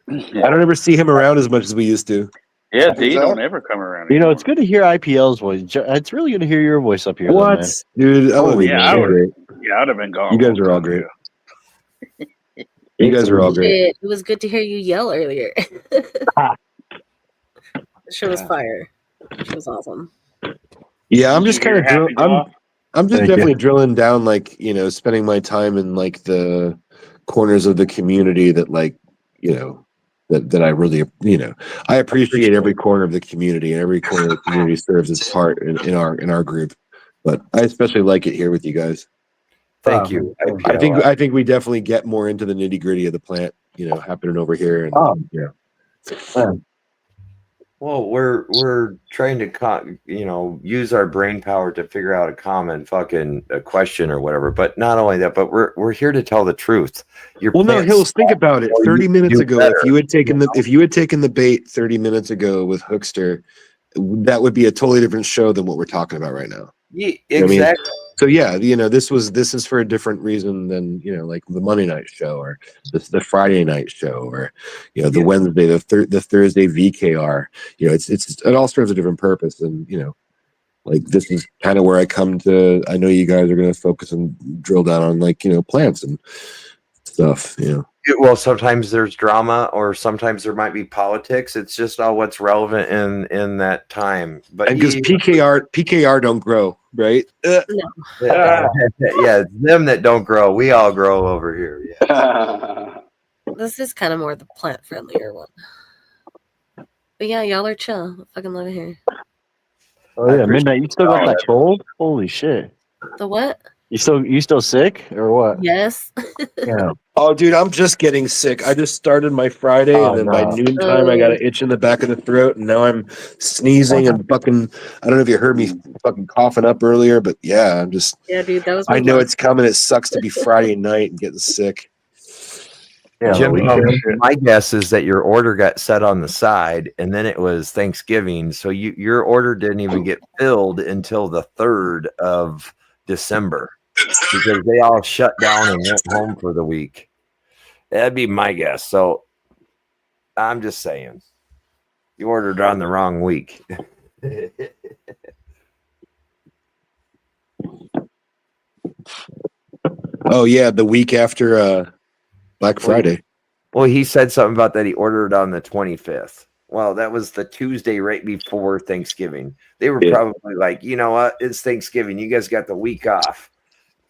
I don't ever see him around as much as we used to. Yeah, D don't ever come around. You know, it's good to hear IPL's voice. It's really good to hear your voice up here. though, What, man. dude? Holy Oh, yeah, shit. I'd have been gone. You guys are all great. You guys are all great. It was good to hear you yell earlier. The show was fire. It was awesome. Yeah, I'm Did just you hear kind of Happy Golf? I'm just Thank definitely you. drilling down, like, spending my time in like the corners of the community that, like, that I really, I appreciate every corner of the community, and every corner of the community serves its part in our group. But I especially like it here with you guys. Thank you. I think we definitely get more into the nitty gritty of the plant, happening over here, and Well, we're trying to use our brain power to figure out a common fucking question or whatever. But not only that, but we're here to tell the truth. Well, no, Hills, think about it. 30 minutes ago, if you had taken the bait 30 minutes ago with Hookster, that would be a totally different show than what we're talking about right now. Yeah, exactly. exactly. So yeah, this is for a different reason than like the Monday night show, or the Friday night show, or the Wednesday, the Thursday VKR. It all serves a different purpose, and like this is kind of where I come to. I know you guys are going to focus and drill down on, like, plants and stuff. Well, sometimes there's drama, or sometimes there might be politics. It's just all what's relevant in that time. But And because PKR don't grow, right? No. yeah, it's them that don't grow. We all grow over here. Yeah. This is kind of more the plant friendlier one. But yeah, y'all are chill. I fucking love it here. Oh yeah, Midnight. You still got that cold? Holy shit! The what? You still sick or what? Yes. Yeah. Oh, dude, I'm just getting sick. I just started my Friday, Oh, and then by no. noontime, I got an itch in the back of the throat, and now I'm sneezing and fucking. I don't know if you heard me fucking coughing up earlier, but yeah, I'm just. Yeah, dude, that was. I know it's coming. It sucks to be Friday night and getting sick. Yeah, Jim, the my guess is that your order got set on the side, and then it was Thanksgiving, so your order didn't even get filled until the 3rd of December because they all shut down and went home for the week. That'd be my guess. So I'm just saying, you ordered on the wrong week. Oh yeah, the week after Black Friday. Well, he said something about that he ordered on the 25th. Well, that was the Tuesday right before Thanksgiving. They were probably like, you know what? It's Thanksgiving. You guys got the week off.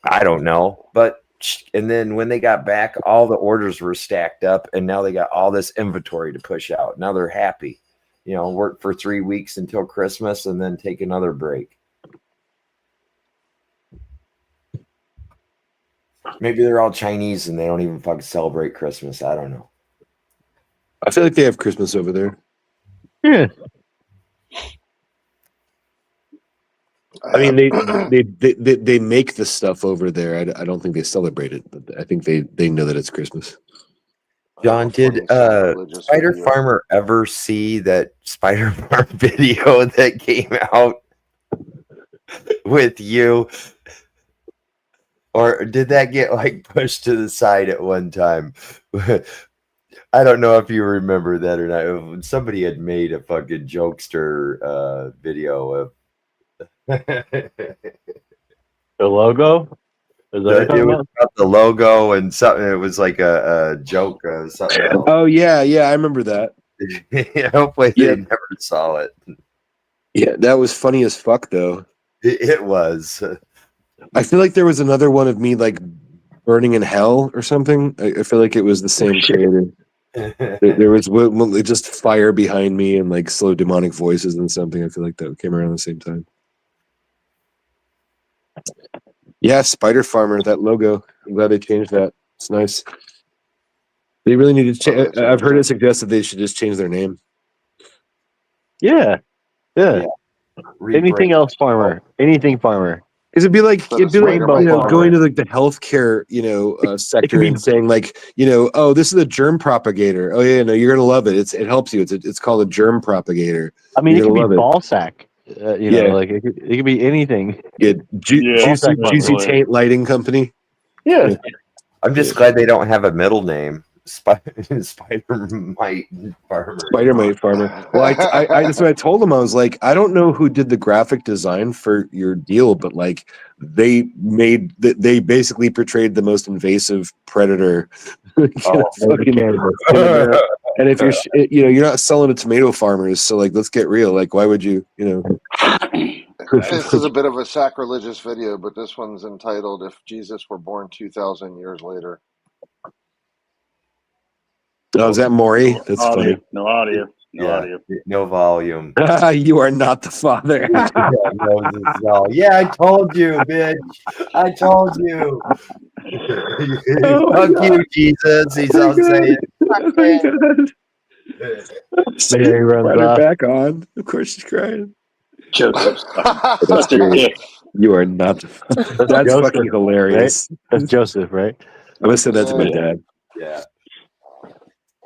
I don't know. But, and then when they got back, all the orders were stacked up, and now they got all this inventory to push out. Now they're happy. You know, work for 3 weeks until Christmas and then take another break. Maybe they're all Chinese and they don't even fucking celebrate Christmas. I don't know. I feel like they have Christmas over there. Yeah. I mean, they make the stuff over there. I don't think they celebrate it, but I think they know that it's Christmas. John, did Spider Farmer ever see that Spider Farm video that came out with you? Or did that get like pushed to the side at one time? I don't know if you remember that or not. Somebody had made a fucking jokester video of the logo. It was about the logo and something. It was like a joke or something else. Oh yeah, I remember that. Hopefully they never saw it. Yeah, that was funny as fuck though. It was. I feel like there was another one of me like burning in hell or something. I feel like it was the same creator. There was just fire behind me and like slow demonic voices and something. I feel like that came around the same time. Yeah, Spider Farmer, that logo. I'm glad they changed that. It's nice. They really need to change. I've heard it suggested they should just change their name. Yeah. Anything else, Farmer? Anything, Farmer? Because it'd be like going to like the healthcare sector be, and saying like oh, this is a germ propagator. Oh yeah, no, you're gonna love it. It helps you. It's called a germ propagator. I mean, it could be ball sack. Like it could be anything. Yeah, Juicy Taint Lighting Company. Yeah. I'm just glad they don't have a middle name. Spider Mite Farmer. Spider Mite Farmer. Well, I just when I told them, I was like, I don't know who did the graphic design for your deal, but like they basically portrayed the most invasive predator. And if you're not selling to tomato farmers, so like let's get real. Like, why would you? This is a bit of a sacrilegious video, but this one's entitled "If Jesus Were Born 2,000 Years Later." Oh, is that Maury? That's funny. No audio. No volume. You are not the father. Yeah, I told you, bitch. I told you. Fuck you, Jesus. He's all saying. Let her back on. Of course she's crying. Joseph. That's great. You are not. That's Joseph, fucking hilarious. Right? That's Joseph, right? I'm gonna say that to my dad. Yeah.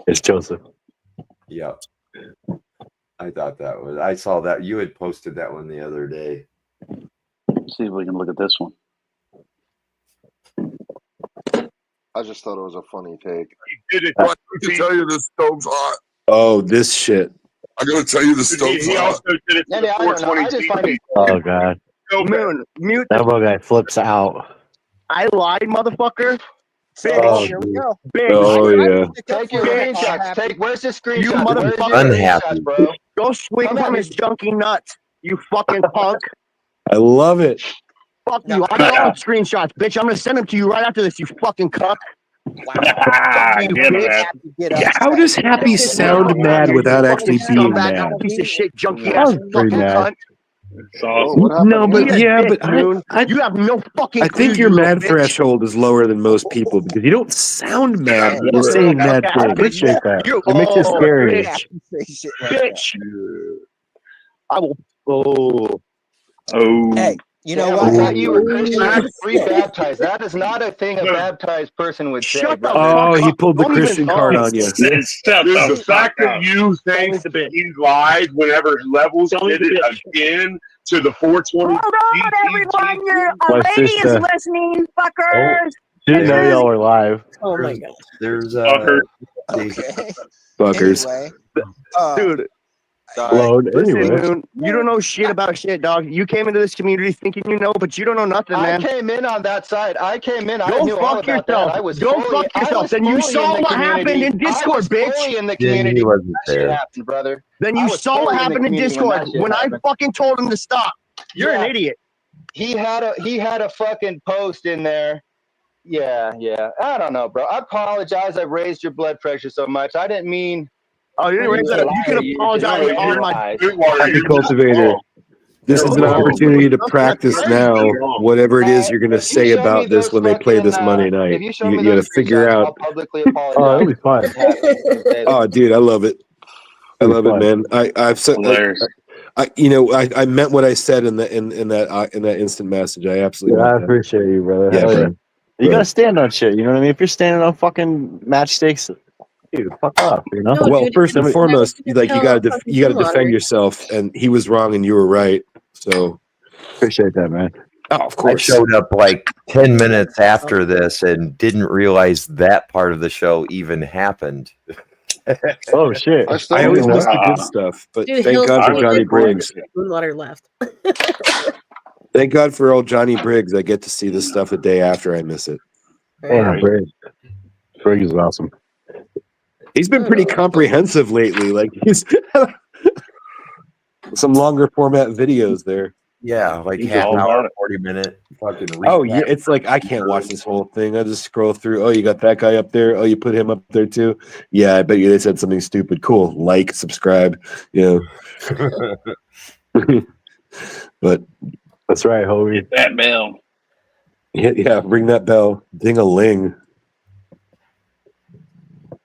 It's Joseph. Yep. I thought that was. I saw that you had posted that one the other day. Let's see if we can look at this one. I just thought it was a funny take. He did it. I can tell you the stove's hot. Oh, this shit. I'm gonna tell you the stove's He hot. also did it for the 420 Oh god. Moon, mute. That guy flips out. I lied, motherfucker. Oh, here we go. Oh yeah. Take your screenshots. Where's the screenshot? You Where's your unhappy. screenshots, bro? Go swing from his junky nuts, you fucking punk. I love it. Fuck you. I got all the screenshots, bitch. I'm gonna send them to you right after this, you fucking cuck. Ah, You get him, bitch. man. How does Happy sound mad without actually being Scumbag, mad? piece of shit, junky I ass was pretty fucking mad. cunt. It's Whoa, awesome. what happened No, but here? yeah, Bitch, but Moon. You have no fucking I clue, think your you little mad bitch. threshold is lower than most people because you don't sound mad when you're saying mad Okay, things. appreciate that. You, It makes it oh, scary. bitch. I will. Oh. Oh. Hey, you know what? I thought you were Christian rebaptized. That is not a thing a baptized person would say, Shut the brother. Oh, he pulled the Don't even- Christian card on you. Shut Dude, the the fact fuck that up. you think he's lied whenever Levels did it again to the 420. Hold on, everyone. A My lady is sister. listening, fuckers. She didn't know y'all were live. Oh my god. There's Fucker. Okay. Fuckers. Anyway, Dude. Load Listen, anyway. Moon, you don't know shit about shit, dog. You came into this community thinking you know, but you don't know nothing, I man. came in on that side. I came in. I Go knew all fuck about yourself. that. I was Go fully, fuck yourself. Then you saw what happened in Discord, I was bitch. fully in the Then community. he wasn't That shit there. happened, brother. Then I you was saw what fully in the happened in community when Discord that shit when I happened. fucking told him to stop. You're an Yeah. idiot. He had a fucking post in there. Yeah. I don't know, bro. I apologize. I raised your blood pressure so much. I didn't mean. Oh, you didn't raise that. You can apologize on my. Happy Cultivator. This is an opportunity to practice now. Whatever it is you're going to say about this when they play this Monday night, If you show you me got to those figure screenshots, out. I'll publicly apologize. Oh, it'll be fun. Oh, dude, I love it. I love it, man. I've said, Hilarious. I meant what I said in that instant message. I absolutely. Yeah, I meant that. appreciate you, brother. Yeah, Hell bro. yeah. You gotta stand on shit. You know what I mean? If you're standing on fucking matchsticks, dude, fuck off. You know. No, Well, dude, first and I foremost, was gonna like you tell got to fucking defend Stillwater. yourself, and he was wrong and you were right. So appreciate that, man. Oh, of I course. showed up like 10 minutes after this and didn't realize that part of the show even happened. Oh shit! I always miss the good stuff, but Dude, thank Hill's God for really Johnny good for Briggs. Moonwater left. Thank God for old Johnny Briggs. I get to see this stuff the day after I miss it. Yeah, Briggs is awesome. He's been pretty comprehensive lately. Like he's some longer format videos there. Yeah, like He's half all hour, about it. 40-minute fucking Oh recap. yeah, it's like I can't watch this whole thing. I just scroll through. Oh, you got that guy up there. Oh, you put him up there too. Yeah, I bet you they said something stupid. Cool. Like, subscribe. You know. But that's right, Hobie. Hit that bell. Yeah, ring that bell. Ding a ling.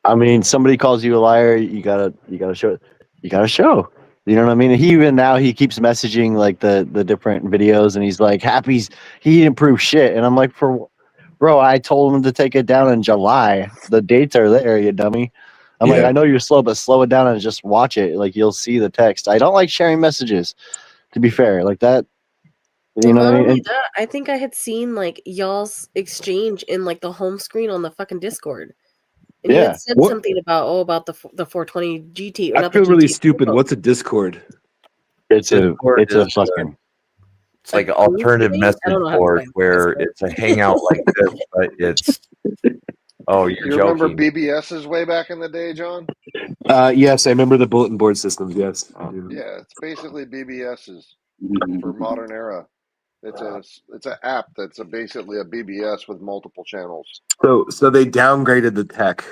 I mean, somebody calls you a liar, you gotta show. You gotta show. You know what I mean? He even now he keeps messaging like the different videos, and he's like, he improved shit, and I'm like, bro, I told him to take it down in July. The dates are there, you dummy. I'm like, I know you're slow, but slow it down and just watch it. Like you'll see the text. I don't like sharing messages. To be fair, like that. You know Not what I mean? only that, I think I had seen like y'all's exchange in like the home screen on the fucking Discord. And you Yeah. had said What? something about the 420 GT. Or I not feel the really GT, stupid. Turbo. What's a Discord? It's Discord a is, fucking. It's like an group alternative thing? I message don't know how to board explain where it's a hangout like this, but it's oh, you're You remember joking. BBS's way back in the day, John? Yes, I remember the bulletin board systems. Yes. Yeah, it's basically BBS's for modern era. It's an app that's basically a BBS with multiple channels. So they downgraded the tech.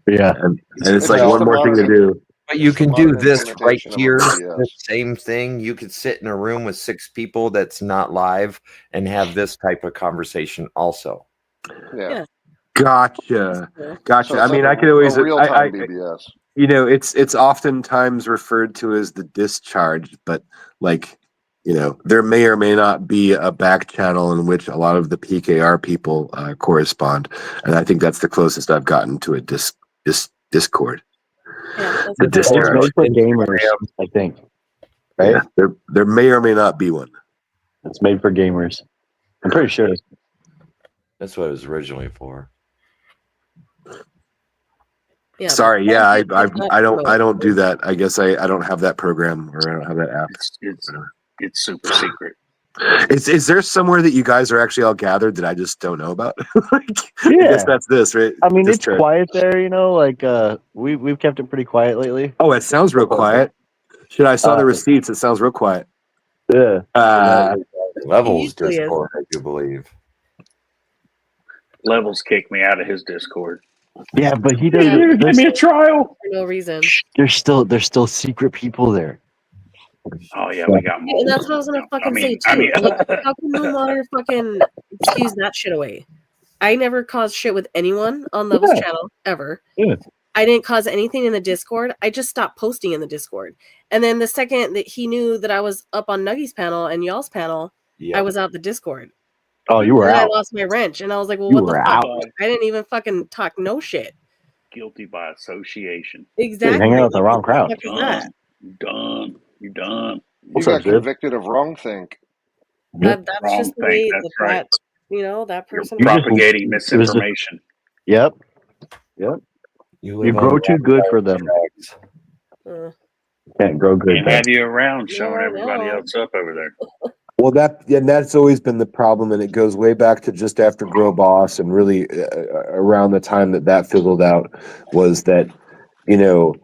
Yeah. And it's like just one a more thing to modern- do. But you it's the can do modern this right implementation of a here, BBS. the same thing. You could sit in a room with 6 people that's not live and have this type of conversation also. Yeah. Gotcha. So I it's mean, like I could always, a real-time BBS. You know, it's oftentimes referred to as the discharge, but like, you know, there may or may not be a back channel in which a lot of the PKR people correspond, and I think that's the closest I've gotten to a Discord. The discharge. It's made for gamers, I think. Right? Yeah, there may or may not be one. It's made for gamers. I'm pretty sure. That's what it was originally for. Yeah, Sorry, yeah, I don't do that. I guess I don't have that program or I don't have that app. It's super secret. Is there somewhere that you guys are actually all gathered that I just don't know about? Like, I Yeah. guess that's this, right? I mean, it's Discord. quiet there, you know. Like, we've kept it pretty quiet lately. Oh, it sounds real quiet. Shit, I saw the receipts. It sounds real quiet. Yeah. Levels usually is. Discord, I do believe. Levels kicked me out of his Discord. Yeah, but he Yeah, doesn't. give me a trial. For no reason. There's still secret people there. Oh yeah, we got more. And that's what I was gonna fucking say too. Like, how can no water fucking excuse that shit away? I never caused shit with anyone on Levels channel ever. Yeah. I didn't cause anything in the Discord. I just stopped posting in the Discord. And then the second that he knew that I was up on Nuggy's panel and y'all's panel, I was out the Discord. Oh, you were and out. I lost my wrench, and I was like, "Well, You what the were fuck? out. I didn't even fucking talk no shit." Guilty by association. Exactly. Hanging out with the wrong crowd. What the fuck is that? Done. You done. You got convicted of wrongthink. That's Wrong just the thing, way that's that, right. you know, that person. Propagating misinformation. Yep. You grow too good for them. Can't grow good. Can't have you around showing everybody else up over there. Well, that's always been the problem, and it goes way back to just after Grow Boss, and really around the time that fizzled out, was that, you know,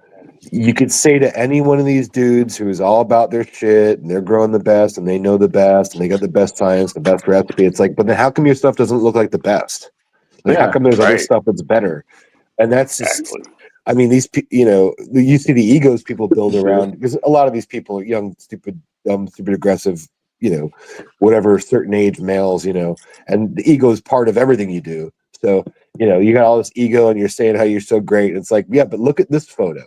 you could say to any one of these dudes who's all about their shit, and they're growing the best, and they know the best, and they got the best science, the best recipe. It's like, but then how come your stuff doesn't look like the best? Like, how come there's other stuff that's better? And that's just, I mean, these, you know, you see the egos people build around, because a lot of these people are young, stupid, dumb, stupid, aggressive, you know, whatever certain age males, you know, and the ego is part of everything you do. So, you know, you got all this ego and you're saying how you're so great. It's like, yeah, but look at this photo.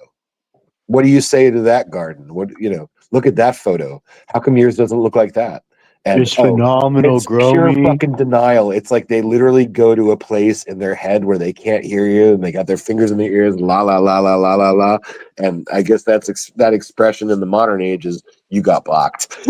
What do you say to that garden? What, you know, look at that photo. How come yours doesn't look like that? And It's phenomenal, it's pure Grommy. fucking denial. It's like they literally go to a place in their head where they can't hear you, and they got their fingers in their ears, la la la la la la la. And I guess that's that expression in the modern age is you got blocked.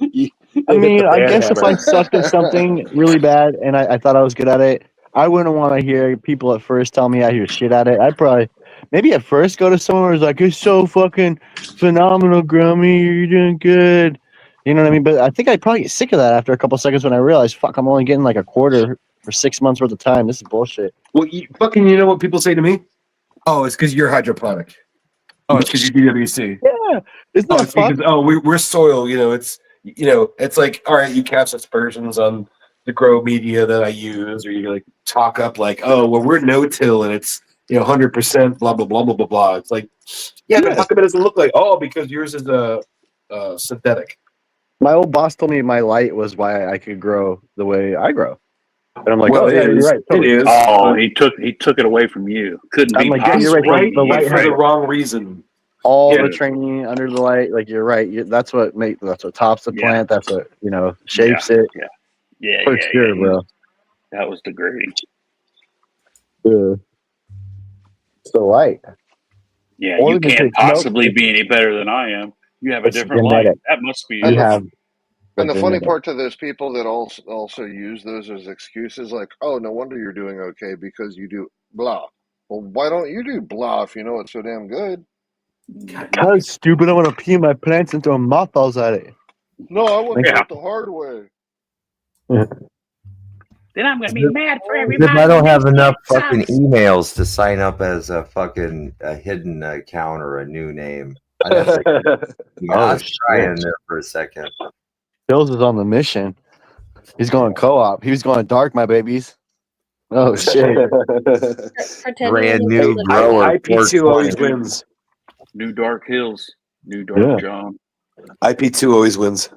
I mean, I guess if I sucked at something really bad and I thought I was good at it, I wouldn't want to hear people at first tell me I hear shit at it. I'd probably, maybe at first go to someone who's like, "It's so fucking phenomenal, Grummy. You're doing good." You know what I mean? But I think I'd probably get sick of that after a couple seconds when I realized, fuck, I'm only getting like a quarter for 6 months worth of time. This is bullshit. Well, you know what people say to me? Oh, it's because you're hydroponic. Oh, it's because you're DWC. Yeah, it's not because we're soil. You know, it's like, all right, you cast aspersions on the grow media that I use, or you like talk up like, oh, well, we're no-till and it's 100% blah blah blah blah blah blah. It's like, yeah, but how come it doesn't look like? Oh, because yours is synthetic. My old boss told me my light was why I could grow the way I grow. And I'm like, Well, oh, yeah, it you're is. right. Totally. It is. Oh, he took it away from you. Couldn't I'm be like, yeah, you're right. possibly The light has For the wrong reason. all the training under the light. Like, you're right. That's what tops the plant. That's what, shapes it. Yeah, For sure, bro. That was degrading. Yeah. It's the light. Yeah, Or you we can can't take possibly be any better than I am. You have a It's different genetic. light. That must be And it. the, and the funny genetic. part to those people that also use those as excuses, like, oh, no wonder you're doing okay because you do blah. Well, why don't you do blah if you know it's so damn good? Because stupid, I want to pee my plants and throw mothballs at it. No, I want to Yeah. do it the hard way. Then I'm gonna be mad for If everybody. I don't have enough fucking emails to sign up as a fucking hidden account or a new name, I'd have to, I was trying there for a second. Bills is on the mission. He's going co-op. He was going dark, my babies. Oh shit! Brand new grower. IP2 always wins. New Dark Hills. New Dark John. IP2 always wins.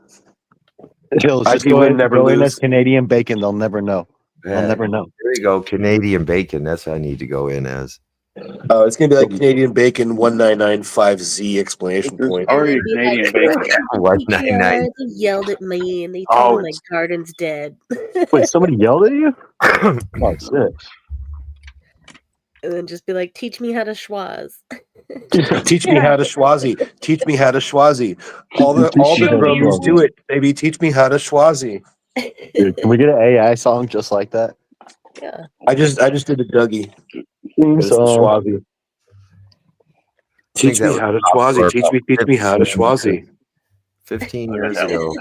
Hills, just IP go win, in, never go in lose. as Canadian bacon. They'll never know. They'll never know. There you go, Canadian bacon. That's what I need to go in as. Oh, it's gonna be like Canadian Bacon 1995Z exclamation point. Or you Canadian Bacon. 199. They yelled at me and they Oh, told me my garden's dead. Wait, somebody yelled at you? Oh shit! And then just be like, teach me how to schwaz. Teach me how to schwazi. Teach me how to schwazi. All the Gromies do it, baby. Teach me how to schwazi. Dude, can we get an AI song just like that? Yeah. I just did a Dougie. Theme It's the song. schwazi. Teach me how to schwazi. Teach me how to schwazi. 15 years ago.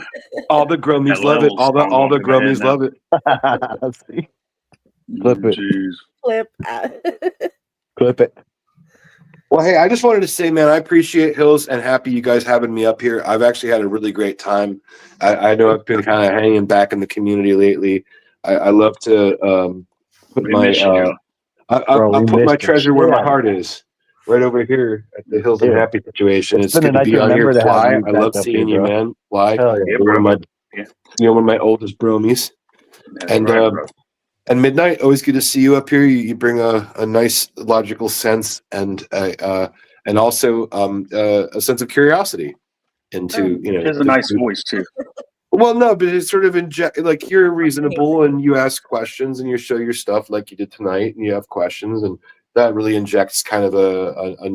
All the grummies That love it. level's All the hung over the head grummies now. love it. Let's see. Clip it. Jeez. Flip. Clip it. Well, hey, I just wanted to say, man, I appreciate Hills and happy you guys having me up here. I've actually had a really great time. I know I've been kind of hanging back in the community lately. I love to put We my miss you, Joe. I Bro, we put my missed the treasure where shit my out of heart is, right over here at the Hills and Dude, Happy situation. it's It's been a good to nice be on here. remember to have Fly, you I back love up seeing here, you, bro. man. Fly, Hell yeah. Yeah, you're bro. one of my, Yeah, one of my oldest bromies. that's And right, bro. and Midnight, always good to see you up here. You bring a nice logical sense and also a sense of curiosity into She has a nice voice too. Well, no, but it's sort of like you're reasonable and you ask questions and you show your stuff like you did tonight, and you have questions, and that really injects kind of a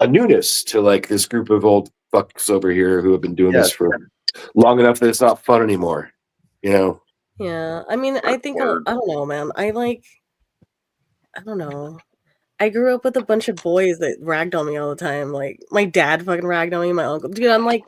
newness to like this group of old fucks over here who have been doing this for long enough that it's not fun anymore. You know. Yeah, I mean, I think I don't know, man. I don't know. I grew up with a bunch of boys that ragged on me all the time. Like my dad fucking ragged on me, my uncle. Dude, I'm like,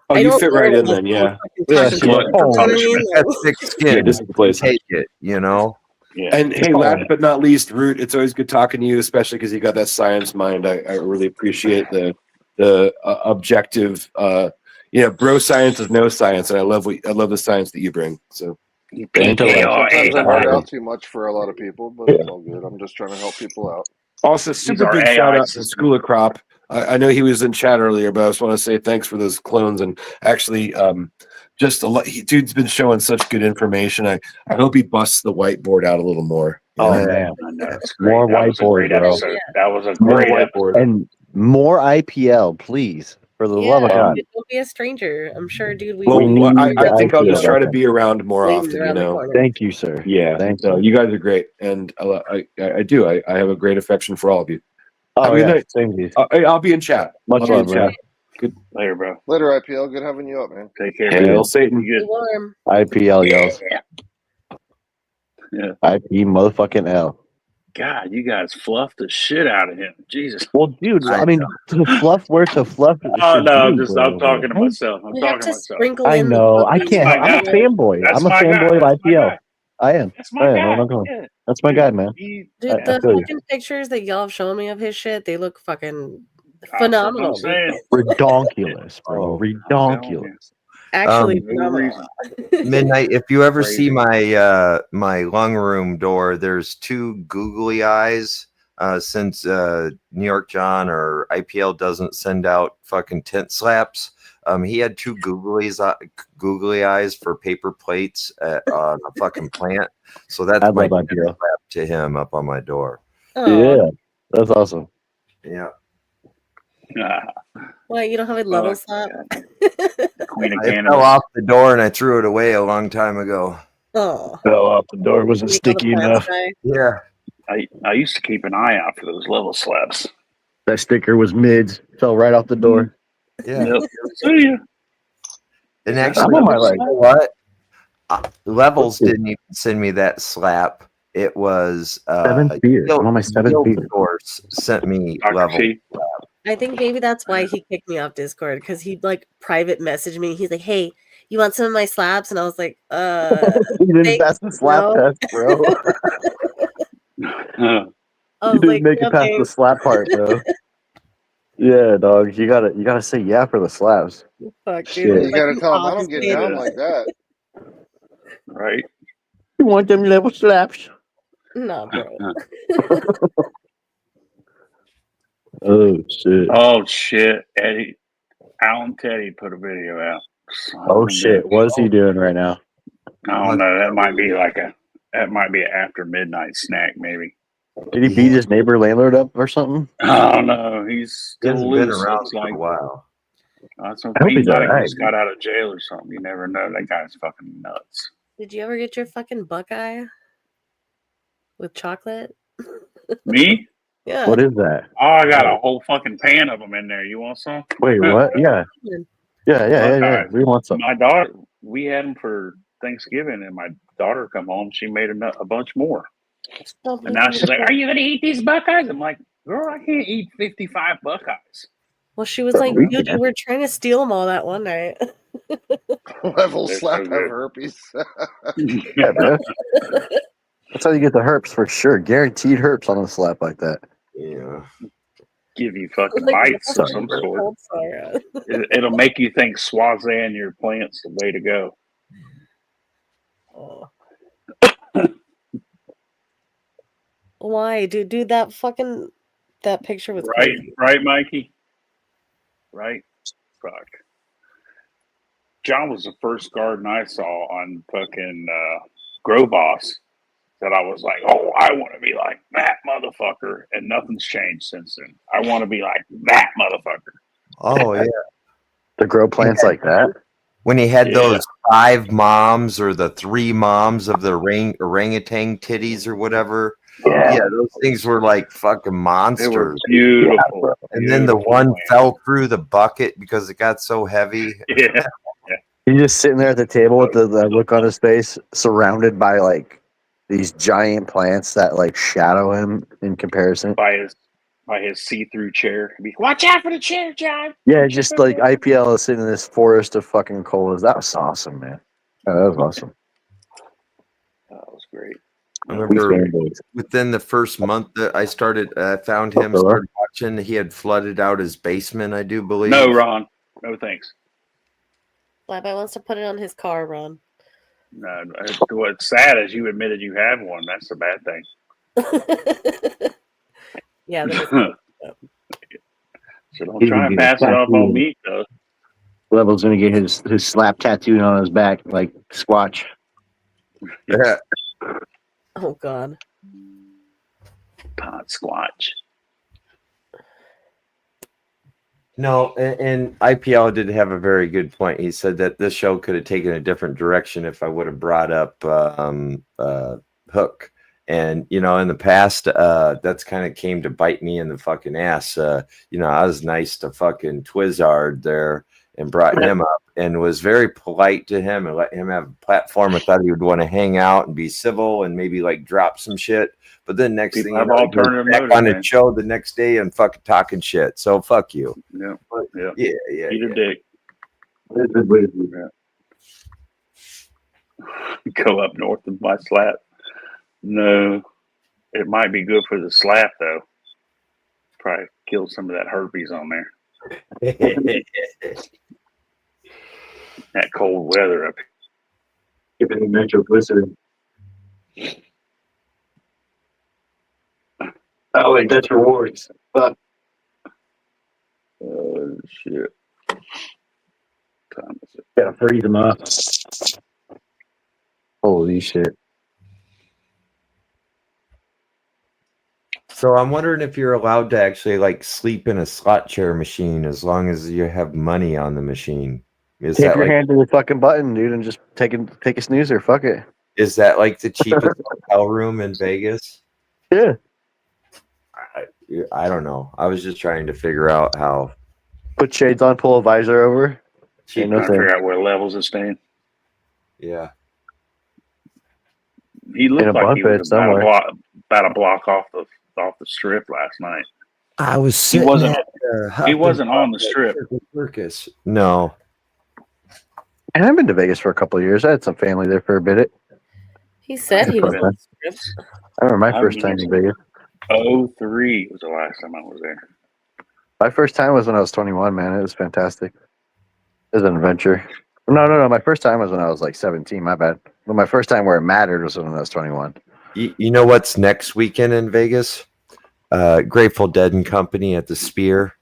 Oh, I you don't fit go right to in those then, people yeah. fucking Yeah, talking so shit. like You know what I mean? Got Like, thick skin. Yeah, this is the place. Take it, you know. Yeah. And hey, last but not least, Root, it's always good talking to you, especially because you got that science mind. I really appreciate the objective. Bro science is no science, and I love the science that you bring. So, Sometimes I nerd out too much for a lot of people, but it's all good. I'm just trying to help people out. Also, super big shout out to School of Crop. I know he was in chat earlier, but I just want to say thanks for those clones and actually, just a lot. Dude's been showing such good information. I hope he busts the whiteboard out a little more. Oh Yeah. man, That's great. more That was a whiteboard, great bro. episode. That was a More great episode. and more IPL, please, for the love of yeah, God. dude, don't be a stranger. I'm sure, dude. Well, We need I think I'll IPL just try to back be around more Waiting often. around the corner. Thank you, sir. Yeah. Thank So you. you guys are great, and I do. I have a great affection for all of you. Have Oh a good yeah, night. same to you. I'll be in chat. Much I'll be in love, bro. chat. Good. Later, bro. Later, IPL. Good having you up, man. Take care. Hail Satan. Be warm. IPL yells. Yeah. IP motherfucking L. God, you guys fluffed the shit out of him. Jesus. Well, dude, I mean, to fluff where to fluff. Oh should no, I'm be, just bro. I'm talking to myself. I'm You have talking to to myself. sprinkle I in the know. I fucking can't. my I'm a guy. fanboy. That's I'm a my guy. fanboy of That's my IPL. guy. I am. That's my I am. guy. I'm not going. Yeah. That's my Dude, guy, man. Dude, I the feel you. fucking pictures that y'all have shown me of his shit, they look fucking That's what I'm phenomenal. Dude. saying. Redonkulous, bro. I'm telling you. Redonkulous. Actually, No phenomenal. reason. Midnight. If you ever Crazy. see my my lung room door, there's two googly eyes. Since New York John or IPL doesn't send out fucking tent slaps, he had two googly eyes for paper plates on a fucking plant. So that's I my love tent IPL. slap to him up on my door. Oh, Yeah, that's awesome. Yeah. why you don't have a level slap? Queen of It Canada. fell off the door and I threw it away a long time ago. Oh, Fell off the door. Wasn't make all the sticky plants enough. die. Yeah. I used to keep an eye out for those level slaps. That sticker was mids. Fell right off the door. Yeah. Yep. See ya. And Is that actually, a you level know slap? what? Levels didn't even send me that slap. It was Seventh beer. I'm on my seventh beer. Source sent me Dr. level. T. I think maybe that's why he kicked me off Discord, because he'd like private message me. He's like, "Hey, you want some of my slaps?" And I was like, You didn't thanks, pass the slap no." test, bro. I You was didn't like, make it "No, past the thanks." slap part, bro. Yeah, dog. You gotta say yeah for the slaps. Fuck, dude. Shit. It You was like got to an tell them I don't get obfuscated. down like that. Right? You want them level slaps? No, bro. Oh shit. Oh shit. Eddie Alan Teddy put a video out. Son Oh of a shit. bitch. What's he doing right now? I don't know. That might be an after midnight snack, maybe. Did he beat his neighbor landlord up or something? I don't know. He's He still hasn't been loose. around Looks for like a while. that's I okay. hope He he's might have alright. just got out of jail or something. You never know. That guy's fucking nuts. Did you ever get your fucking Buckeye with chocolate? Me? Yeah. What is that? Oh, I got a whole fucking pan of them in there. You want some? Wait, what? Yeah. Yeah. Buckeyes. We want some. My daughter, we had them for Thanksgiving, and my daughter come home. She made a bunch more, and now she's like, "Are you gonna eat these Buckeyes?" I'm like, "Girl, I can't eat 55 Buckeyes." Well, she was like, dude, you were trying to steal them all that one night. Level They're slap so have good. herpes. Yeah, bro. That's how you get the herpes for sure. Guaranteed herpes on a slap like that. Yeah. Give you fucking Like, bites of fucking some sort. cold sore. It'll make you think Swazan your plant's the way to go. Oh. Why, dude? That picture was Right, crazy. right, Mikey. Right, fuck. John was the first garden I saw on fucking Grow Boss that I was like, oh, I want to be like that motherfucker, and nothing's changed since then. I want to be like that motherfucker. Oh yeah. To grow plants like that. When he had Yeah. those 5 moms or the 3 moms of the orangutan titties or whatever. Yeah, those things were like fucking monsters. They were beautiful. And then the one fell through the bucket because it got so heavy. Yeah. He's just sitting there at the table with the look on his face, surrounded by like these giant plants that like shadow him in comparison. By his see-through chair. Watch out for the chair, John. Yeah, just like IPL is sitting in this forest of fucking colas. That was awesome, man. Oh, that was awesome. That was great. I remember within the first month that I found him, started watching, he had flooded out his basement, I do believe. No, Ron. No, thanks. Flatbite wants to put it on his car, Ron. No, what's sad is you admitted you have one. That's a bad thing. Yeah. So don't try and pass it off on me, though. Level's gonna get his slap tattooed on his back like Squatch. Yeah. Oh God. Pot Squatch. No, and IPL did have a very good point. He said that this show could have taken a different direction if I would have brought up Hook. And, you know, in the past, that's kind of came to bite me in the fucking ass. You know, I was nice to fucking Twizzard there and brought him up and was very polite to him and let him have a platform. I thought he would want to hang out and be civil and maybe like drop some shit. But then next thing you know, he goes back on the show the next day and fucking talking shit. So fuck you. Yeah. Yeah. Eat a dick. Go up north of my slap. No, it might be good for the slap though. Probably kill some of that herpes on there. That cold weather up here. Give it a nitroglycerin. Oh wait, that's rewards. Fuck. Oh shit. Time is it? Gotta freeze them up. Holy shit. So I'm wondering if you're allowed to actually like sleep in a slot chair machine as long as you have money on the machine. Is Take that your like hand to the fucking button, dude, and just take a snoozer. Fuck it. is that like the cheapest hotel room in Vegas? Yeah. I don't know. I was just trying to figure out how. Put shades on, pull a visor over. Trying to figure out where Levels is staying. Yeah. He looked like he was about a block off the strip last night. I was He sitting wasn't. at, He wasn't on the strip. Circus. No. And I've been to Vegas for a couple of years. I had some family there for a bit. He said he was on the script. I remember my first time in Vegas. 03 was the last time I was there. My first time was when I was 21, man. It was fantastic. It was an adventure. No. My first time was when I was like 17. My bad. But my first time where it mattered was when I was 21. You know what's next weekend in Vegas? Grateful Dead and Company at the Spear.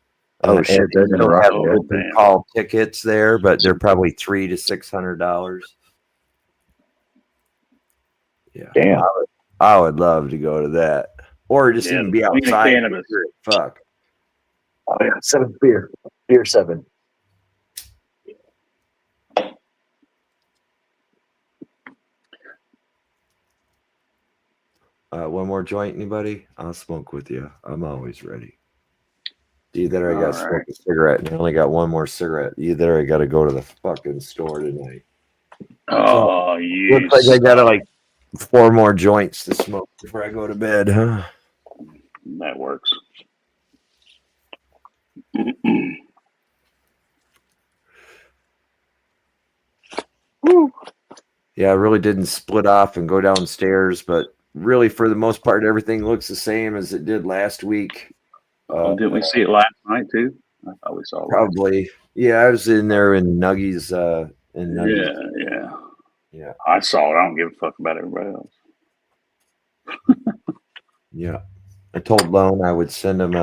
Oh shit! They're gonna rock have it. open call tickets there, but they're probably $300 to $600. Yeah, damn. I would love to go to that, or just even be outside. Fuck. Oh yeah, 7 beer 7. One more joint, anybody? I'll smoke with you. I'm always ready. Either I got to smoke a cigarette and I only got one more cigarette. Either I got to go to the fucking store tonight. Oh, you. Looks like I got like 4 more joints to smoke before I go to bed, huh? That works. Yeah, I really didn't split off and go downstairs, but really, for the most part, everything looks the same as it did last week. Didn't we see it last night too? I thought we saw it. Probably. Yeah, I was in there in Nuggies. Yeah. I saw it. I don't give a fuck about everybody else. Yeah. I told Lone I would send him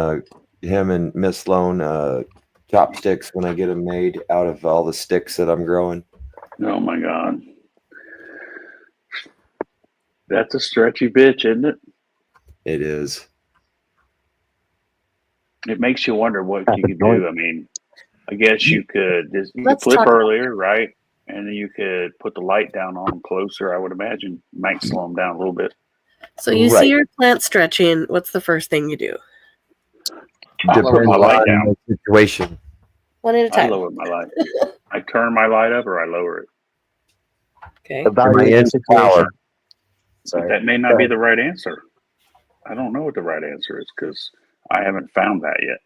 him and Miss Lone chopsticks when I get them made out of all the sticks that I'm growing. Oh my god. That's a stretchy bitch, isn't it? It is. It makes you wonder what you could do. I mean, I guess you could you could Let's flip talk about earlier, right? And then you could put the light down on them closer. I would imagine might slow them down a little bit. So you see your plant stretching. What's the first thing you do? I lower my light down. The situation. One at a I time. lower my light. I turn my light up or I lower it. Okay. But that may not be the right answer. I don't know what the right answer is because I haven't found that yet.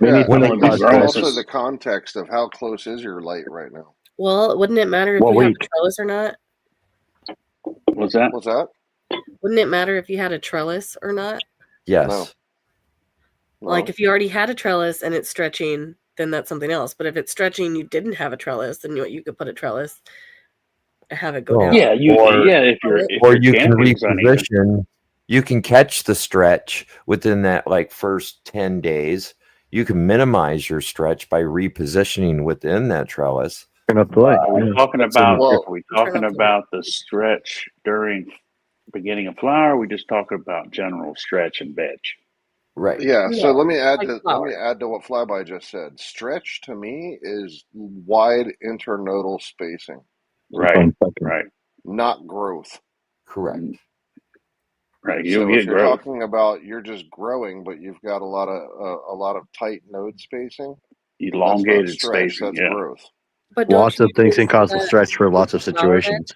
Yeah, When and they it's grow also this- the context of how close is your light right now. Well, wouldn't it matter if What you had a week? trellis or not? What's that? What's that? Wouldn't it matter if you had a trellis or not? Yes. Like if you already had a trellis and it's stretching, then that's something else. But if it's stretching, you didn't have a trellis, then you could put a trellis, and have it go down. Yeah, you if you're or if you your can camping's uneven. reposition. You can catch the stretch within that like first 10 days. You can minimize your stretch by repositioning within that trellis. Turn up the light. Are we talking about the stretch during beginning of flower? Or are we just talking about general stretch and veg? Right. Yeah, so let me add like to flower. what Flyby just said. Stretch to me is wide internodal spacing, Right. not growth. Correct. Right. So You'll if get you're growth. talking about you're just growing, but you've got a lot of tight node spacing, Elongated that's not stretch, spacing, that's yeah. growth. But don't Lots you of things can use cause a that stretch for lots of with the flower bed? situations.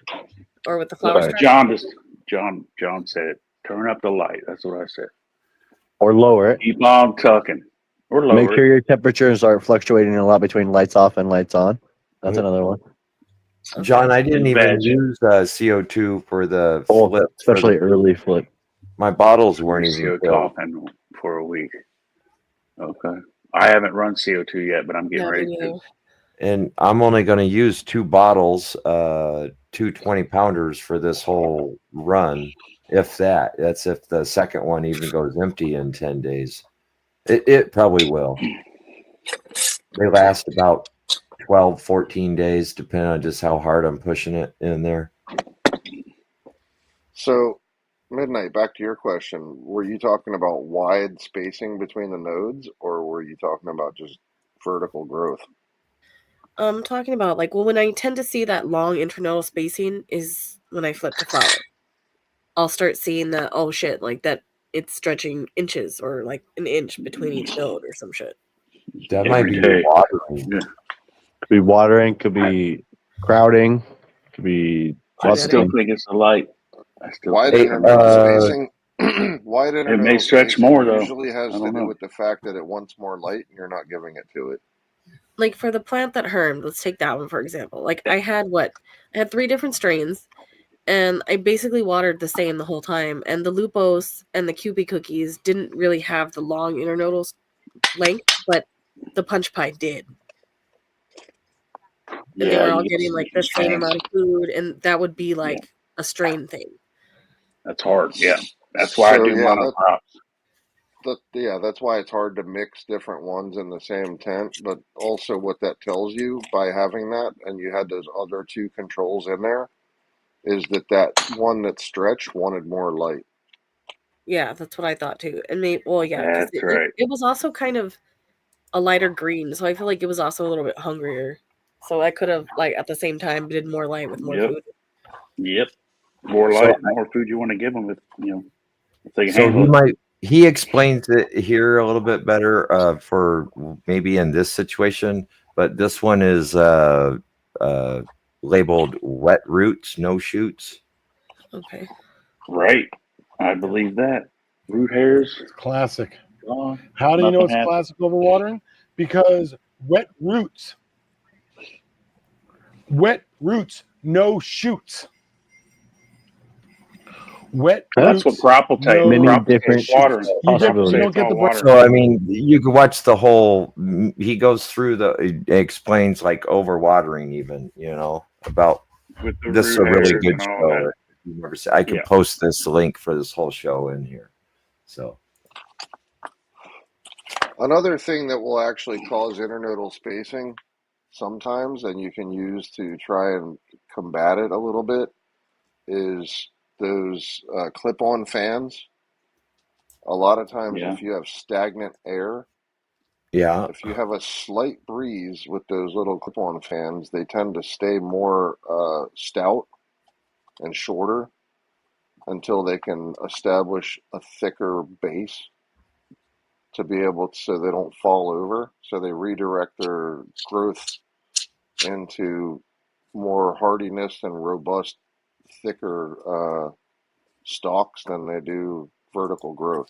Or with the flower Sorry. stretch? John said, turn up the light. That's what I said. Or lower it. Keep on tucking. Or lower Make sure it. your temperatures are fluctuating a lot between lights off and lights on. That's another one. John, I didn't And even veg. use CO2 for the flip. Especially early flip. My bottles weren't even CO filled. coughing for a week. Okay. I haven't run CO2 yet, but I'm getting Yeah, ready me to. neither. And I'm only going to use 2 bottles, 2 20-pounders for this whole run. If that. That's if the second one even goes empty in 10 days. It probably will. They last about 12, 14 days, depending on just how hard I'm pushing it in there. So, Midnight, back to your question. Were you talking about wide spacing between the nodes, or were you talking about just vertical growth? I'm talking about when I tend to see that long internodal spacing is when I flip to flower. I'll start seeing that, oh shit, like that it's stretching inches or like an inch between each node or some shit. That might be Okay. watering. Yeah. Could be watering, could be crowding, could be I lots of still things. think it's the light. I still Wide think internodal spacing. Wide internodal it may stretch spacing more though. usually has I to don't do know. with the fact that it wants more light and you're not giving it to it. Like for the plant that hermed, let's take that one for example. Like I had 3 different strains and I basically watered the same the whole time. And the Lupos and the Kewpie cookies didn't really have the long internodal length, but the punch pie did. And they were all getting like the same amount of food, and that would be like a strain thing. That's hard. Yeah. That's why I do monocrops. That's why it's hard to mix different ones in the same tent. But also, what that tells you by having that, and you had those other 2 controls in there, is that one that stretched wanted more light. Yeah, that's what I thought too. And because That's right. it was also kind of a lighter green, so I feel like it was also a little bit hungrier. So I could have at the same time did more light with more food. Yep. More light, more food you want to give them if they can So handle it. he explains it here a little bit better for maybe in this situation, but this one is labeled wet roots, no shoots. Okay. Right. I believe that. Root hairs. Classic. Gone. How do you know Nothing it's happened. classic overwatering? because wet roots, no shoots. Wet That's what roots, crop will take. Many Crop will take different water. You Crop will possibilities. say don't it's get all the break. water. So I mean, you could watch the whole. He goes through he explains like overwatering, even about. With the This is root a really hairs good and all show. that. If you've never seen, I can Yeah. post this link for this whole show in here. So Another thing that will actually cause internodal spacing sometimes, and you can use to try and combat it a little bit, is those clip-on fans. A lot of times, Yeah. if you have stagnant air, yeah, if you have a slight breeze with those little clip-on fans, they tend to stay more stout and shorter until they can establish a thicker base to be able to, so they don't fall over. So they redirect their growth into more hardiness and robust, thicker stalks than they do vertical growth.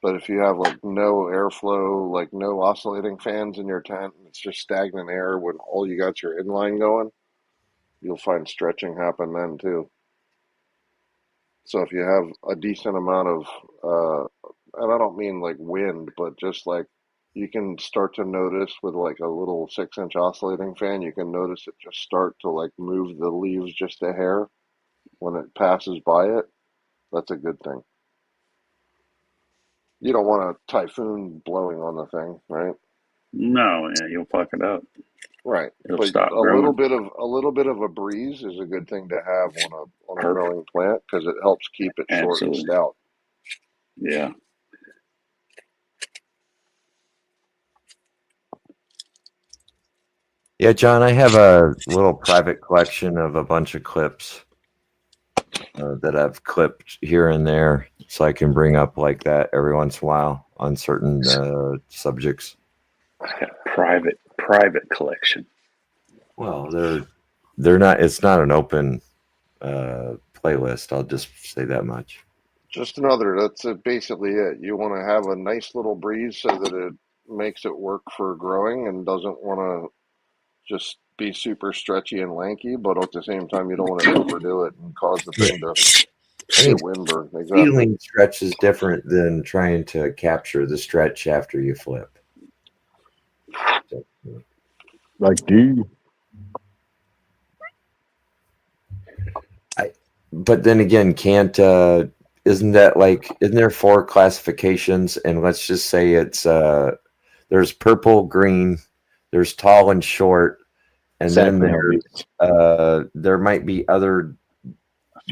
But if you have like no airflow, like no oscillating fans in your tent, it's just stagnant air when all you got your inline going, you'll find stretching happen then too. So if you have a decent amount of, and I don't mean like wind, but just like you can start to notice with like a little 6-inch oscillating fan, you can notice it just start to like move the leaves just a hair when it passes by it. That's a good thing. You don't want a typhoon blowing on the thing, right? No, yeah, you'll fuck it up. Right, It'll but stop a little growing. bit of a breeze is a good thing to have on a Perfect. growing plant because it helps keep it short and Absolutely. stout. Yeah. yeah, John. I have a little private collection of a bunch of clips that I've clipped here and there, so I can bring up like that every once in a while on certain subjects. Private collection. Well, they're not. It's not an open playlist. I'll just say that much. Just another, that's basically it. You want to have a nice little breeze so that it makes it work for growing and doesn't want to just be super stretchy and lanky, but at the same time, you don't want to overdo it and cause the thing to I get think windburn. Exactly. feeling stretch is different than trying to capture the stretch after you flip. So, Like, dude. but then again, isn't there 4 classifications? And let's just say it's there's purple, green, there's tall and short, and Exactly. then there might be other.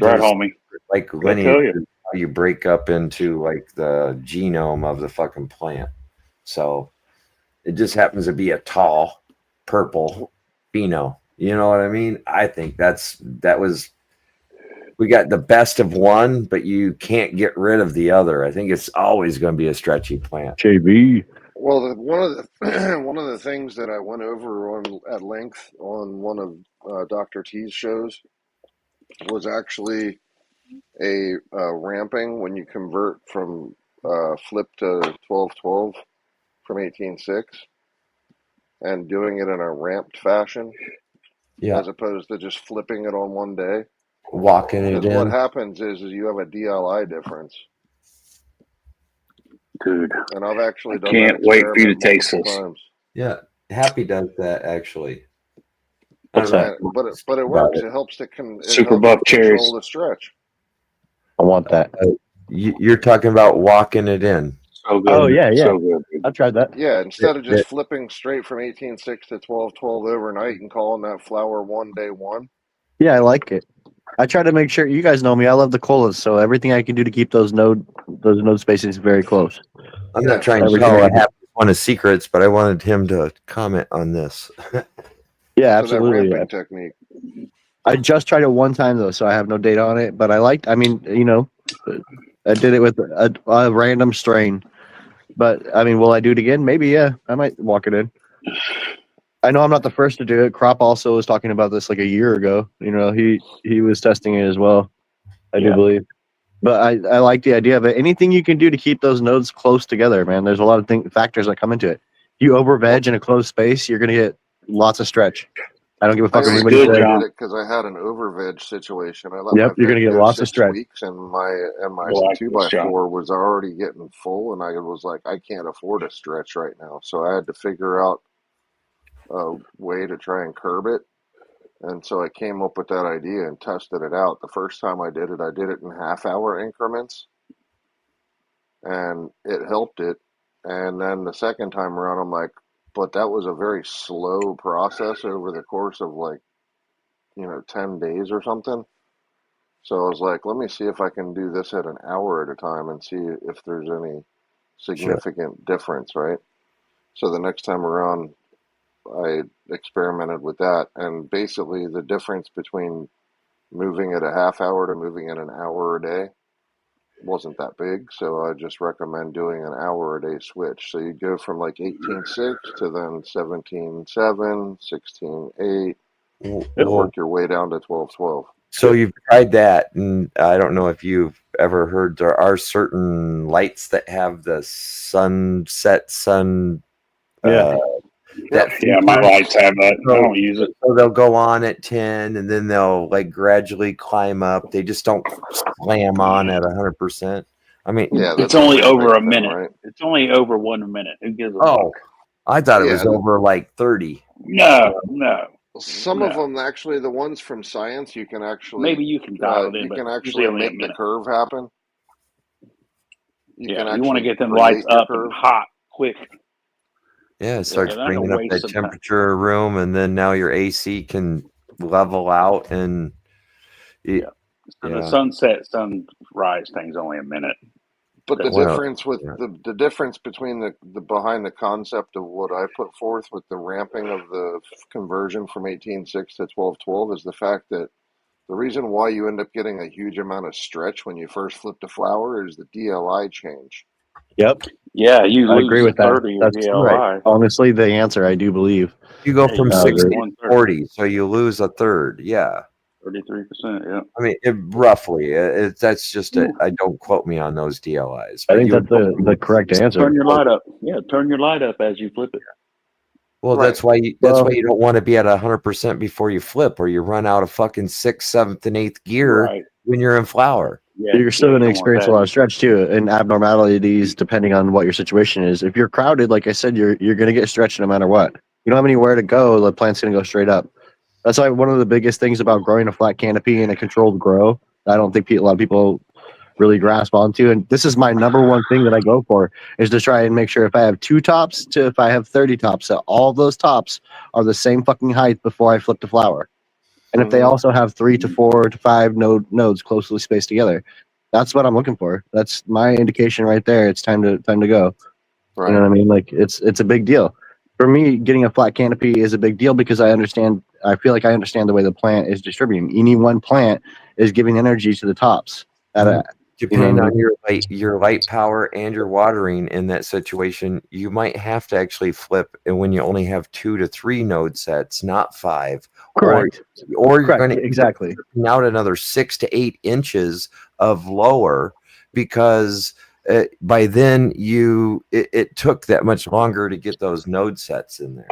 That's right, homie. Like lineage, how you break up into like the genome of the fucking plant. So it just happens to be a tall purple pheno. You know what I mean? I think we got the best of one, but you can't get rid of the other. I think it's always going to be a stretchy plant. JB. Well, one of the things that I went over at length on one of Dr. T's shows was actually a ramping when you convert from flip to 12-12 from 18.6 and doing it in a ramped fashion, as opposed to just flipping it on one day. Walking it Because what in. happens is you have a DLI difference. Dude, and I've actually done can't that wait for you to experiment taste multiple this. times. Yeah, Happy does that actually. What's that? But it works. It helps to Super buff cherries. control the stretch. I want that. You're talking about walking it in. So good. Oh yeah, yeah. So good. I tried that. Yeah, instead of just flipping straight from 18.6 to 12.12 overnight and calling that flower one day one. Yeah, I like it. I try to make sure you guys know me. I love the colas, so everything I can do to keep those node spacings very close. I'm not trying to tell Happy one of secrets, but I wanted him to comment on this. Yeah, So that absolutely. ramping technique. I just tried it one time though, so I have no data on it. But I mean, I did it with a random strain. But I mean, will I do it again? Maybe. Yeah, I might walk it in. I know I'm not the first to do it. Crop also was talking about this like a year ago. He was testing it as well. I do believe. But I like the idea of it. Anything you can do to keep those nodes close together, man. There's a lot of factors that come into it. If you over veg in a closed space, you're gonna get lots of stretch. I don't give a I fuck what only anybody says. did it because I had an over veg situation. I let my Yep, you're veg gonna get go lots of 6 stretch. weeks, and my I like this, John. 2x4 was already getting full, and I was like, I can't afford a stretch right now, so I had to figure out a way to try and curb it. And so I came up with that idea and tested it out. The first time I did it in half-hour increments, and it helped it. And then the second time around, I'm like, but that was a very slow process over the course of 10 days or something. So I was like, let me see if I can do this at an hour at a time and see if there's any significant difference, right? So the next time around, I experimented with that, and basically the difference between moving at a half hour to moving at an hour a day wasn't that big. So I just recommend doing an hour a day switch. So you go from like 18.6 to then 17.7, 16.8, and work your way down to 12.12. So you've tried that, and I don't know if you've ever heard there are certain lights that have the sunset sun. Yeah. Yeah, my lights have that. I don't use it. So they'll go on at 10, and then they'll like gradually climb up. They just don't slam on at 100%. I mean, Yeah, it's only over a minute. Right? It's only over 1 minute. Who gives a fuck? I thought it was over like 30. No. Some of them, actually, the ones from Science, you can actually maybe you can dial it in, you but can usually actually only a make the minute. curve happen. You want to get them lights up and hot quick. Yeah, it starts that'll bringing up waste that some time. temperature of room, and then now your AC can level out, and So the sunrise thing's only a minute. But the difference with the difference between the behind the concept of what I put forth with the ramping of the conversion from 18.6 to 12.12 is the fact that the reason why you end up getting a huge amount of stretch when you first flip the flower is the DLI change. Yep. Yeah, you I lose agree with a third that. of your That's DLI. right. Honestly, the answer I do believe. You go from you 60 lose to 40, so you lose a third. Yeah. 33%. Yeah. I mean, roughly. That's just I don't quote me on those DLIs. I think that's the correct answer. Turn your light up. Yeah, turn your light up as you flip it. Well, that's why you don't want to be at 100% before you flip, or you run out of fucking 6th, 7th, and 8th gear when you're in flower. Yeah, you're still going to experience a lot of stretch too, and abnormalities depending on what your situation is. If you're crowded, like I said, you're going to get stretched no matter what. You don't have anywhere to go, the plant's going to go straight up. That's why one of the biggest things about growing a flat canopy in a controlled grow, I don't think a lot of people really grasp onto, and this is my number one thing that I go for, is to try and make sure if I have 2 tops to if I have 30 tops, that all of those tops are the same fucking height before I flip the flower. And if they also have 3 to 4 to 5 nodes closely spaced together, that's what I'm looking for. That's my indication right there. It's time to go. Right. You know what I mean? Like it's a big deal. For me, getting a flat canopy is a big deal because I feel like I understand the way the plant is distributing. Any one plant is giving energy to the tops. Depending on your light power and your watering in that situation, you might have to actually flip, and when you only have 2 to 3 node sets, not 5. Correct. Or you're going to exactly out another 6 to 8 inches of lower because by then it took that much longer to get those node sets in there.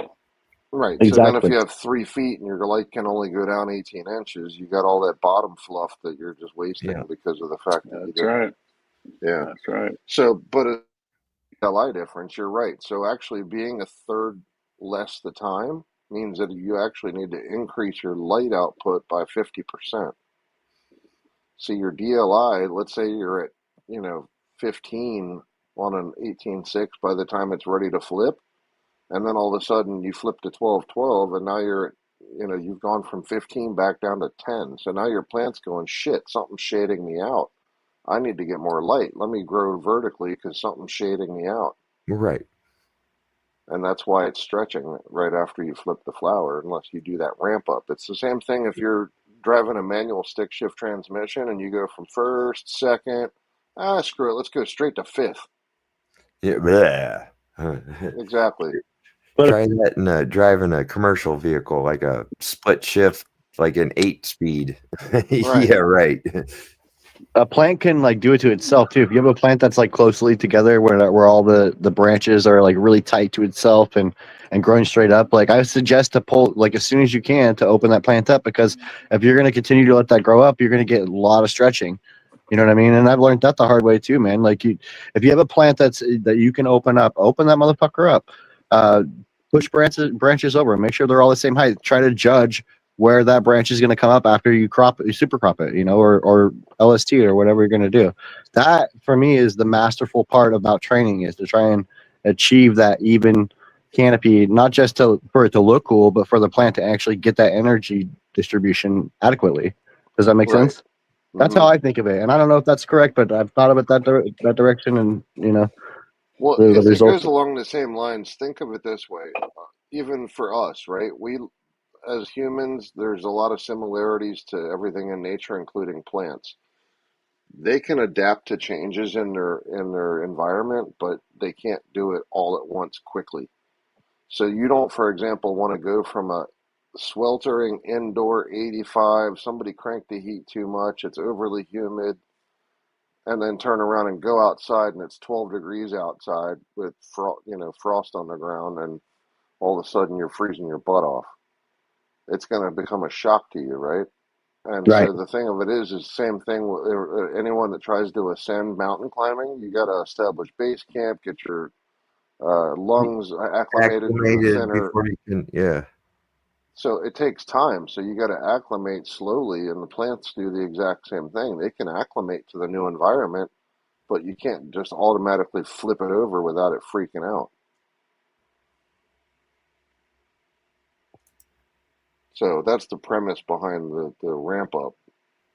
Right. So then if you have 3 feet and your light can only go down 18 inches, you got all that bottom fluff that you're just wasting because of the fact that you didn't. Right. Yeah. That's right. So, but a light difference, you're right. So actually being a third less the time means that you actually need to increase your light output by 50%. See your DLI, let's say you're at, 15 on an 18.6 by the time it's ready to flip. And then all of a sudden you flip to 12.12 and now you're, you've gone from 15 back down to 10. So now your plant's going, shit, something's shading me out. I need to get more light. Let me grow vertically because something's shading me out. Right. And that's why it's stretching right after you flip the flower, unless you do that ramp up. It's the same thing if you're driving a manual stick shift transmission and you go from first, second, screw it, let's go straight to 5th. Yeah. Exactly. Try that in driving a commercial vehicle, like a split shift, like an 8-speed. Right. Yeah, right. a plant can like do it to itself too. If you have a plant that's like closely together, where all the branches are like really tight to itself and growing straight up, like I suggest to pull like as soon as you can to open that plant up, because if you're going to continue to let that grow up, you're going to get a lot of stretching. You know what I mean? And I've learned that the hard way too, man. Like if you have a plant that you can open up, open that motherfucker up. Uh, Push branches over. Make sure they're all the same height. Try to judge where that branch is going to come up after you super crop it, or LST or whatever you're going to do. That for me is the masterful part about training, is to try and achieve that even canopy, not just for it to look cool, but for the plant to actually get that energy distribution adequately. Does that make Right. sense? That's how I think of it, and I don't know if that's correct, but I've thought of it that direction, and Well, the it results. goes along the same lines. Think of it this way. Even for us, right? We, as humans, there's a lot of similarities to everything in nature, including plants. They can adapt to changes in their environment, but they can't do it all at once quickly. So you don't, for example, want to go from a sweltering indoor 85, somebody cranked the heat too much, it's overly humid, and then turn around and go outside and it's 12 degrees outside with frost on the ground, and all of a sudden you're freezing your butt off. It's going to become a shock to you, right? And Right. so the thing of it is the same thing with anyone that tries to ascend mountain climbing. You got to establish base camp, get your lungs acclimated to the thinner. before you can, yeah. So it takes time. So you got to acclimate slowly, and the plants do the exact same thing. They can acclimate to the new environment, but you can't just automatically flip it over without it freaking out. So that's the premise behind the ramp up.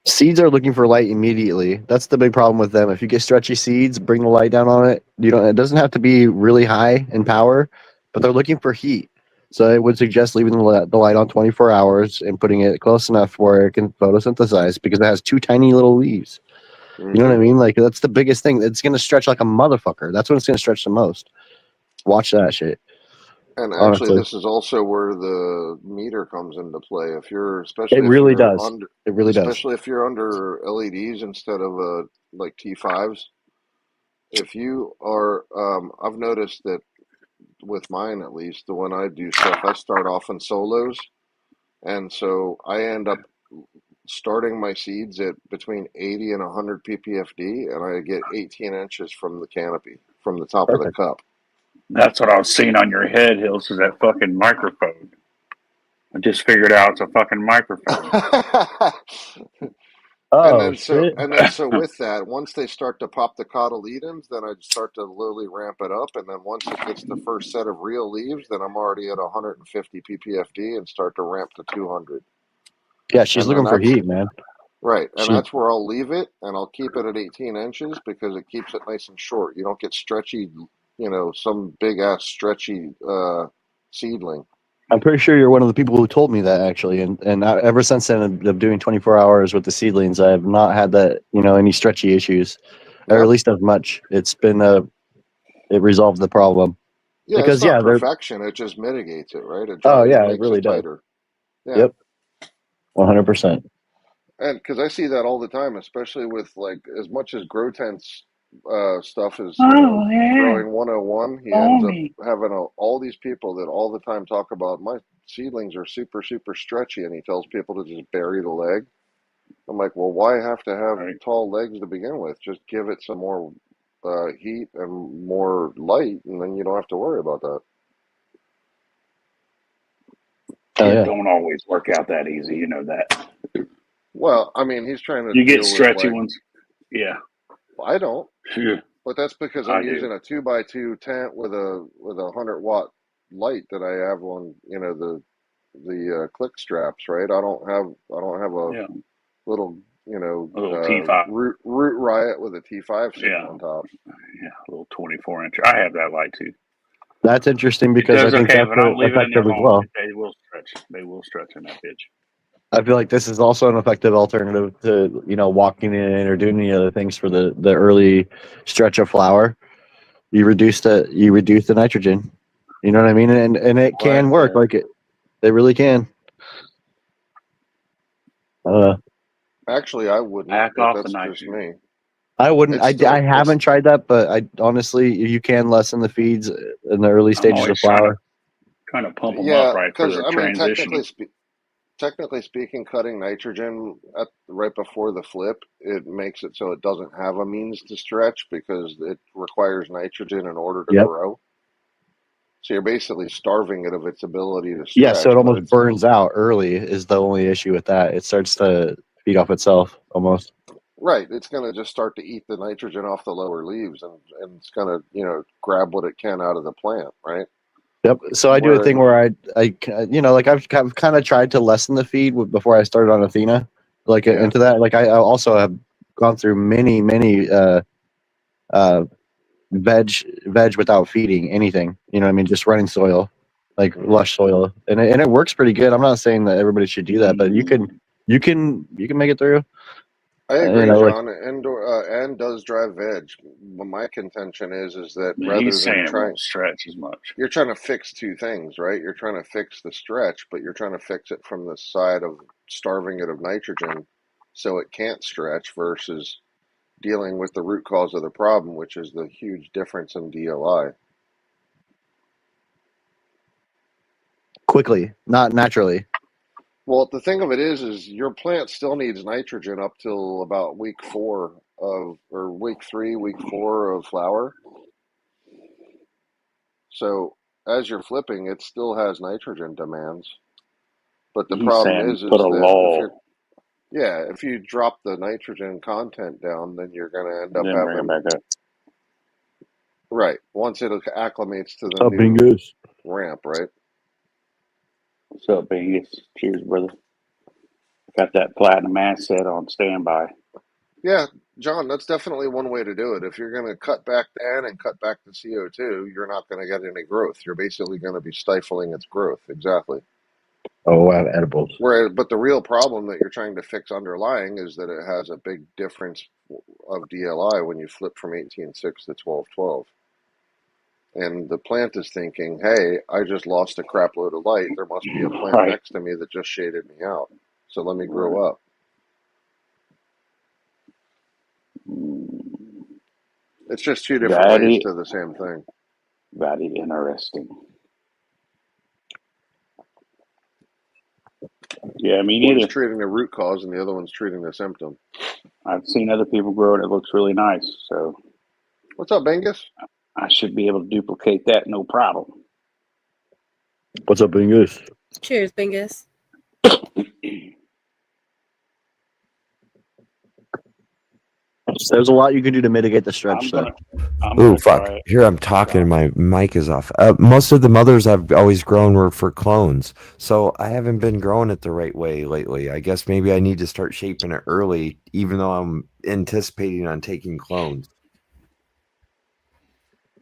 Seeds are looking for light immediately. That's the big problem with them. If you get stretchy seeds, bring the light down on it. It doesn't have to be really high in power, but they're looking for heat. So I would suggest leaving the light on 24 hours and putting it close enough where it can photosynthesize, because it has two tiny little leaves. You know what I mean? Like, that's the biggest thing. It's going to stretch like a motherfucker. That's when it's going to stretch the most. Watch that shit. And actually, Honestly, this is also where the meter comes into play. If you're, it especially if really you're does. under, It really does. especially if you're under LEDs instead of like T5s. If you are, I've noticed that with mine at least, the when I do stuff, I start off in solos, and so I end up starting my seeds at between 80 and 100 ppfd, and I get 18 inches from the canopy, from the top of the cup. That's what I was seeing on your head, Hills, is that fucking microphone. I just figured out it's a fucking microphone. Oh shit! And then so with that, once they start to pop the cotyledons, then I start to slowly ramp it up, and then once it gets the first set of real leaves, then I'm already at 150 ppfd and start to ramp to 200. Yeah, she's And then looking for that's heat, man. right, and She, that's where I'll leave it, and I'll keep it at 18 inches because it keeps it nice and short. You don't get stretchy, some big ass stretchy seedling. I'm pretty sure you're one of the people who told me that, actually, and ever since then of doing 24 hours with the seedlings, I have not had that any stretchy issues, or at Yep. least as much. It's been it resolved the problem. Yeah, it's Because not they're perfection. It just mitigates it, right? It it makes really it does. tighter. Yeah. Yep, 100%. And because I see that all the time, especially with like as much as Grotent's stuff is, Oh, yeah. growing 101, he Follow ends up me. having all these people that all the time talk about my seedlings are super, super stretchy, and he tells people to just bury the leg. I'm like, well, why have to have tall legs to begin with? Just give it some more heat and more light, and then you don't have to worry about that. Oh, It yeah. don't always work out that easy, you know that. Well, I mean, he's trying to You get deal with stretchy like, ones. Yeah. I don't. Yeah. But that's because I I'm do. using a 2x2 tent with a 100-watt light that I have on the click straps, right? I don't have a Yeah. little A little T5. root riot with a T5 sitting Yeah. on top. Yeah, a little 24-inch. I have that light too. That's interesting It because I does think okay, that's but I don't leave it in there effective as long. well. They will stretch. They will stretch in that bitch. I feel like this is also an effective alternative to walking in or doing any other things for the early stretch of flower. You reduce the nitrogen. You know what I mean? And it can work. Like it really can. Actually, I wouldn't, Back but off the that's just nitrogen. me. I wouldn't. It's still I haven't tried that, but I honestly, you can lessen the feeds in the early I'm stages of always trying flower. to pump them yeah, up right for because their I mean, transition. technically speaking, cutting nitrogen right before the flip, it makes it so it doesn't have a means to stretch because it requires nitrogen in order to Yep. grow. So you're basically starving it of its ability to Yeah, so stretch. it But almost it's burns out early is the only issue with that. It starts to feed off itself almost. right. It's going to just start to eat the nitrogen off the lower leaves, and it's going to grab what it can out of the plant, right? Yep. So I do a thing where like I've kind of tried to lessen the feed before I started on Athena, like Yeah. into that. Like I also have gone through many veg without feeding anything. You know what I mean? Just running soil, like lush soil, and it works pretty good. I'm not saying that everybody should do that, but you can make it through. I agree, Like, John, and does drive veg. But my contention is that Yeah, rather he's than saying it won't stretch as much. you're trying to fix two things, right? You're trying to fix the stretch, but you're trying to fix it from the side of starving it of nitrogen so it can't stretch versus dealing with the root cause of the problem, which is the huge difference in DLI. quickly, not naturally. Well, the thing of it is your plant still needs nitrogen up till about week 4 or week 3, week 4 of flower. So as you're flipping, it still has nitrogen demands. But the He's problem saying is put a that lull, if you drop the nitrogen content down, then you're going to end up then bring it having, back up. right, once it acclimates to the Oh, new bingus. ramp, right? What's up, Bingus? Cheers, brother. Got that platinum asset on standby. Yeah, John, that's definitely one way to do it. If you're going to cut back the N and cut back the CO2, you're not going to get any growth. You're basically going to be stifling its growth. Exactly. Oh, I have edibles. But the real problem that you're trying to fix underlying is that it has a big difference of DLI when you flip from 18.6 to 12.12. And the plant is thinking, hey, I just lost a crap load of light. There must be a plant Right. next to me that just shaded me out. So let me grow up. It's just two different ways to the same thing. Very interesting. Yeah, me One's neither. treating the root cause and the other one's treating the symptom. I've seen other people grow it. It looks really nice. So What's up, Bingus? I should be able to duplicate that, no problem. What's up, bingus? Cheers, Bingus. There's a lot you can do to mitigate the stretch. Ooh, fuck. Here I'm talking. My mic is off. Most of the mothers I've always grown were for clones. So I haven't been growing it the right way lately. I guess maybe I need to start shaping it early, even though I'm anticipating on taking clones.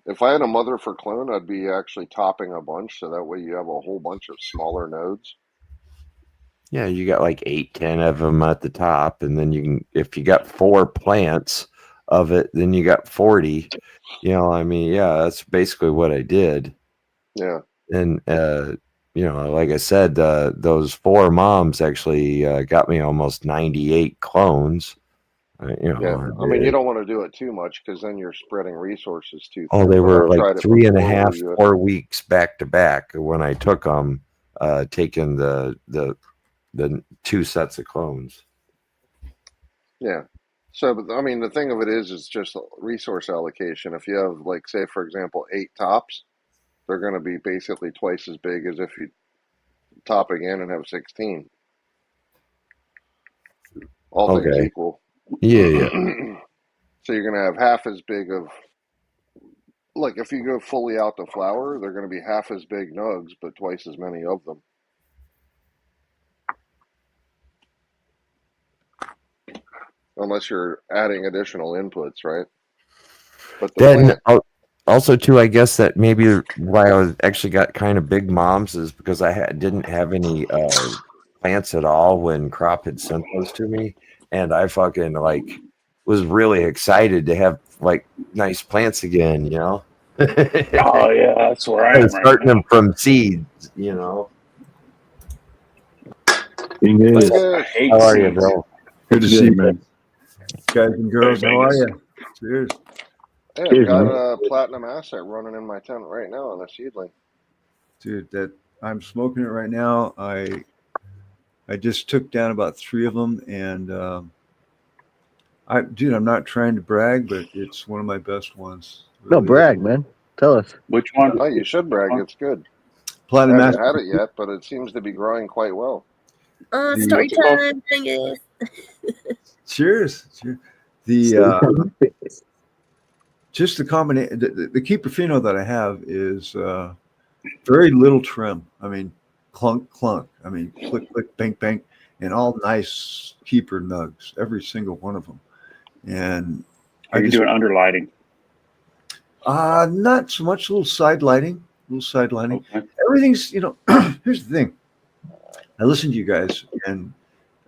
If I had a mother for clone, I'd be actually topping a bunch so that way you have a whole bunch of smaller nodes. Yeah, you got like 8, 10 of them at the top, and then you can, if you got 4 plants of it, then you got 40. You know, I mean, yeah, that's basically what I did. Yeah. And like I said, those 4 moms actually got me almost 98 clones. Yeah, I mean, you don't want to do it too much because then you're spreading resources too Oh, thin. they but were I've like tried it 3.5, before where you 4 weeks back to back when I took them, taking the 2 sets of clones. Yeah. So, I mean, the thing of it is just resource allocation. If you have, like, say, for example, 8 tops, they're going to be basically twice as big as if you top again and have 16. All things Okay. equal. Yeah. So you're going to have half as big of, like, if you go fully out to flower, they're going to be half as big nugs, but twice as many of them. Unless you're adding additional inputs, right? But the Then plant, also too, I guess that maybe why I was actually got kind of big moms is because I didn't have any plants at all when Crop had sent those to me, and I fucking was really excited to have like nice plants again, you know. Oh yeah, that's where I I am was right starting now. them from seeds, you know. Bingus. I hate How are you, seeds. bro? Good to see you, man. Guys and girls, how are you? Cheers. Hey, I've got a platinum asset running in my tent right now on a seedling. Dude, that I'm smoking it right now. I just took down about 3 of them, and I'm not trying to brag, but it's one of my best ones. No, brag, man. Tell us. Which one? Oh, you should brag. It's good. Platinum I haven't Master. had it yet, but it seems to be growing quite well. Story time, Dingus. Cheers. Cheers. The just the combination. The keeper pheno that I have is very little trim. I mean, clunk, clunk. I mean, click, click, bang, bang, and all nice keeper nugs, every single one of them. And Are you doing underlighting? Not so much. A little side lighting. Okay. Everything's, here's the thing. I listen to you guys and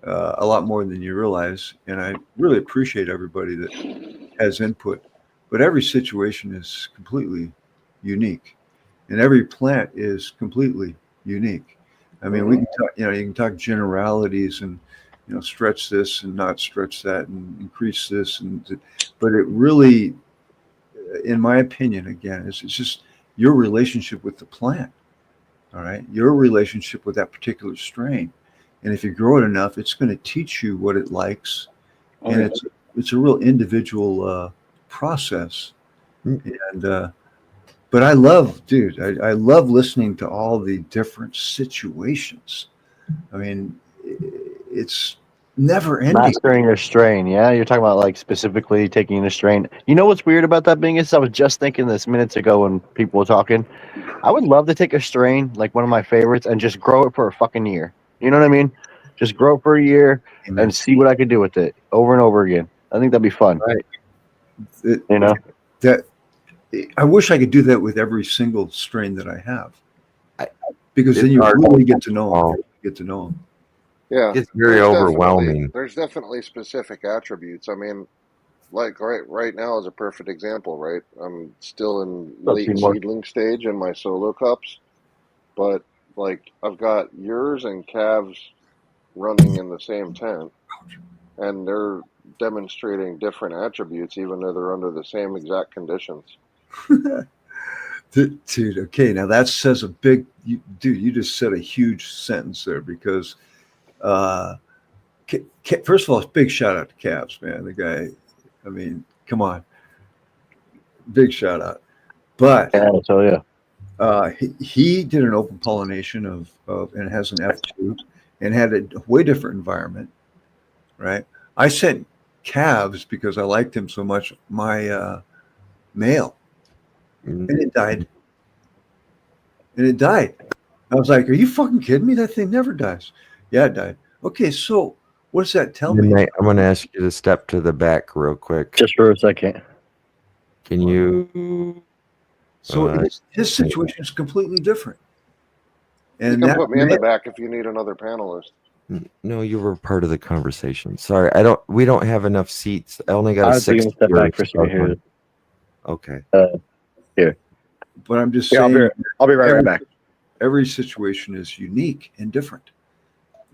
a lot more than you realize, and I really appreciate everybody that has input. But every situation is completely unique, and every plant is completely unique. I mean, we can talk, you can talk generalities and stretch this and not stretch that and increase this, but it really, in my opinion, again, it's just your relationship with the plant. All right, your relationship with that particular strain, and if you grow it enough, it's going to teach you what it likes, and it's a real individual process. And but I love listening to all the different situations. I mean, it's never ending. Mastering a strain, yeah? You're talking about like specifically taking a strain. You know what's weird about that, Bingus? I was just thinking this minutes ago when people were talking. I would love to take a strain, like one of my favorites, and just grow it for a fucking year. You know what I mean? Just grow it for a year and see what I could do with it over and over again. I think that'd be fun. Right. That I wish I could do that with every single strain that I have, because then you really get to know them. Yeah, It's very overwhelming. There's definitely specific attributes. I mean, like right now is a perfect example, right? I'm still in late seedling stage in my solo cups, but like I've got yours and calves running in the same tent, and they're demonstrating different attributes even though they're under the same exact conditions. Dude, okay, now that says a big, you just said a huge sentence there, because first of all, big shout out to Cavs, man. The guy, I mean, come on, big shout out. But I'll tell you, he did an open pollination of and has an F2 and had a way different environment, right? I sent Calves because I liked him so much, my male, and it died. I was like, "Are you fucking kidding me? That thing never dies." Yeah, it died. Okay, so what does that tell me? I'm going to ask you to step to the back real quick. Just for a second. Can you? So his situation is completely different. And you can put me in the back if you need another panelist. No, you were part of the conversation. Sorry, we don't have enough seats. I only got a 6. Step back for a second here. Okay. Here. But I'm just saying, I'll be right back. Every situation is unique and different.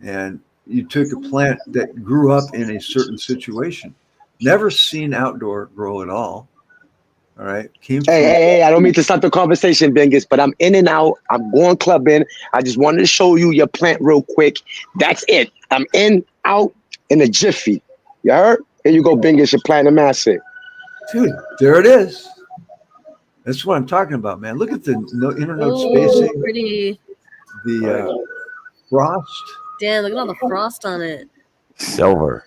And you took a plant that grew up in a certain situation, never seen outdoor grow at all. All right. Hey, I don't mean to stop the conversation, Bingus, but I'm in and out. I'm going clubbing. I just wanted to show you your plant real quick. That's it. I'm in, out, in a jiffy. You heard? Here you go, Bingus, your platinum asset. Dude, there it is. That's what I'm talking about, man. Look at the internode spacing. Pretty. The frost. Damn, look at all the frost on it. Silver.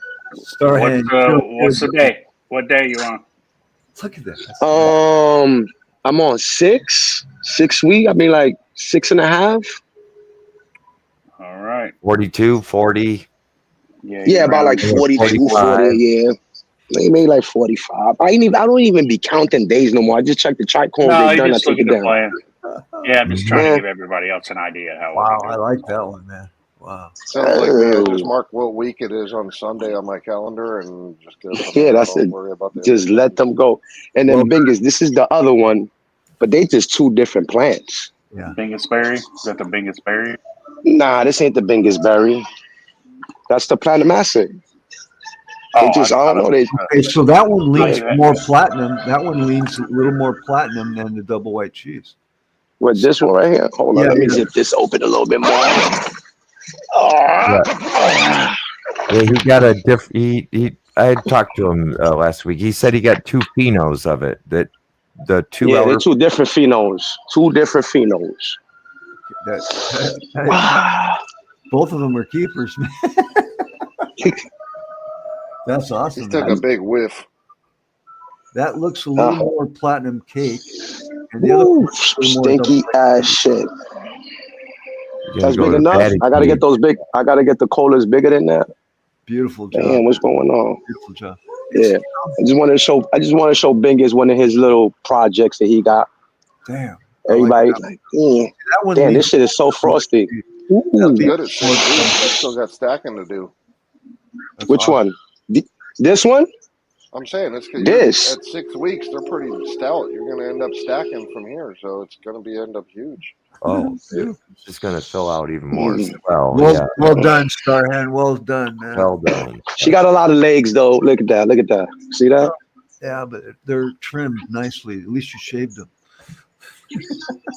What's the day? What day you on? Look at that. I'm on 6 weeks. I mean, like 6.5. All right. 42, 40. Yeah, about like 42, 40. Yeah. Maybe like 45. I don't even be counting days no more. I just check the trichome. No, done, just I take it down. plan. Yeah, I'm just trying to give everybody else an idea how. Wow, I like that one, man. Wow. Sounds like me. I just mark what week it is on Sunday on my calendar and just go. Yeah, that's it. Worry about just let them go. And then Bingus, this is the other one, but they just 2 different plants. Yeah. Bingus berry? Is that the Bingus berry? Nah, this ain't the Bingus berry. That's the platinum asset. They just, I don't know. They, Okay, so that one leans more platinum. That one leans a little more platinum than the double white cheese. what, this one right here? Hold on, Yeah, let me yeah. zip this open a little bit more. Yeah, he got a I had talked to him last week. He said he got 2 phenos of it. That the 2 Yeah, they're hour. 2 different phenols. 2 different phenols. Both of them are keepers, man. That's He awesome. took a big whiff. That looks a little more platinum cake, and the other Woo, one's a little more stinky ass shit. That's big enough. I gotta get those big. I gotta get the colas bigger than that. Beautiful job. Damn, what's going on? Beautiful job. Yeah, I just want to show Bingus one of his little projects that he got. Damn. Everybody like, damn, this shit is so frosty. That's good at 6 weeks. You still got stacking to do. Which one? This one? I'm saying it's This. at 6 weeks. They're pretty stout. You're going to end up stacking from here, so it's going to end up huge. Oh, it's just gonna fill out even more. Well done, Starhand. Well done, man. Well done. She got a lot of legs though. Look at that. Look at that. See that? Yeah, but they're trimmed nicely. At least you shaved them.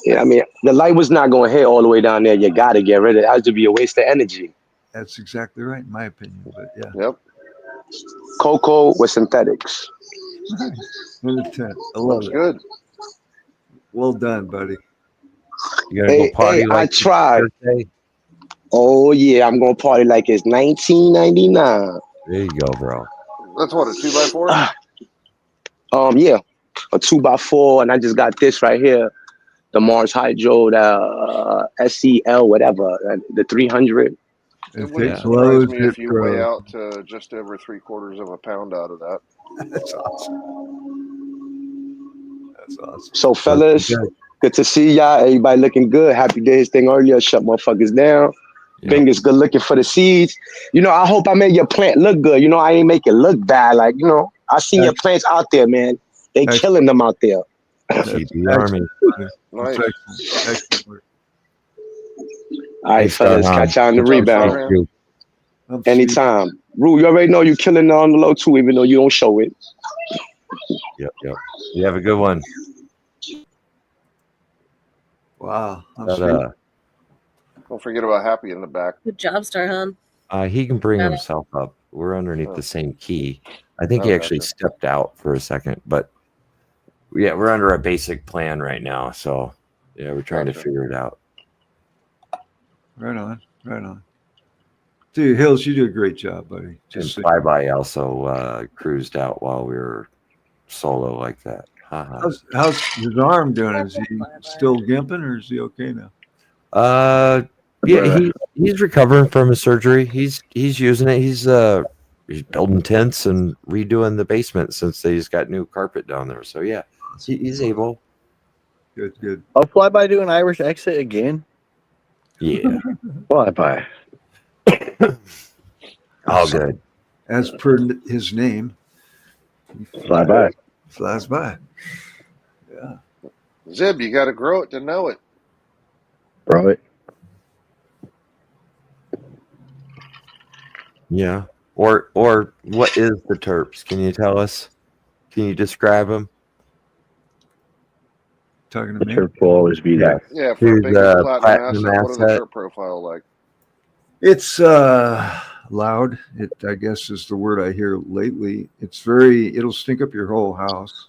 Yeah, I mean, the light was not going to hit all the way down there. You got to get rid of it. It has to be a waste of energy. That's exactly right, in my opinion. But yeah. Yep. Cocoa with synthetics. I love it. Good. Well done, buddy. You gotta go party I like tried. birthday? Oh yeah, I'm gonna party like it's 1999. There you go, bro. That's what, a 2x4? Yeah, a 2x4, and I just got this right here, the Mars Hydro, the SCL, whatever, the 300. It wouldn't surprise me if you weigh out to just over 3/4 of a pound out of that. That's awesome. That's awesome. So fellas, good to see y'all. Everybody looking good. Happy days thing earlier. Shut motherfuckers down. Fingers good looking for the seeds. You know, I hope I made your plant look good. You know, I ain't make it look bad. Like, you know, I seen your plants out there, man. They killing them out there. GP Army. Nice. Excellent. All right, fellas, catch y'all on the rebound. Anytime. Rue, you already know you killing it on the low too, even though you don't show it. Yep. You have a good one. Wow. But, don't forget about Happy in the back. Good job, Starhan. he can bring Got it. himself up. We're underneath the same key. I think he actually stepped out for a second, but yeah, we're under a basic plan right now. So yeah, we're trying to figure it out. Right on. Right on. Dude, Hills, you do a great job, buddy. And Flyby also cruised out while we were solo like that. How's his arm doing? Is he still gimping, or is he okay now? Yeah, he's recovering from his surgery. He's using it. He's building tents and redoing the basement since they just got new carpet down there. So yeah, he's able. Good. I'll Flyby do an Irish exit again. Yeah. Flyby. All good. As per his name, Flyby. Flies by. Yeah. Zib, you got to grow it to know it. Grow it. Yeah. Or what is the terps? Can you tell us? Can you describe them? Talking to me. Terp will always be that. Yeah, for a big platinum asset, what is the asset. terp profile like? It's loud. It, I guess, is the word I hear lately. It'll stink up your whole house.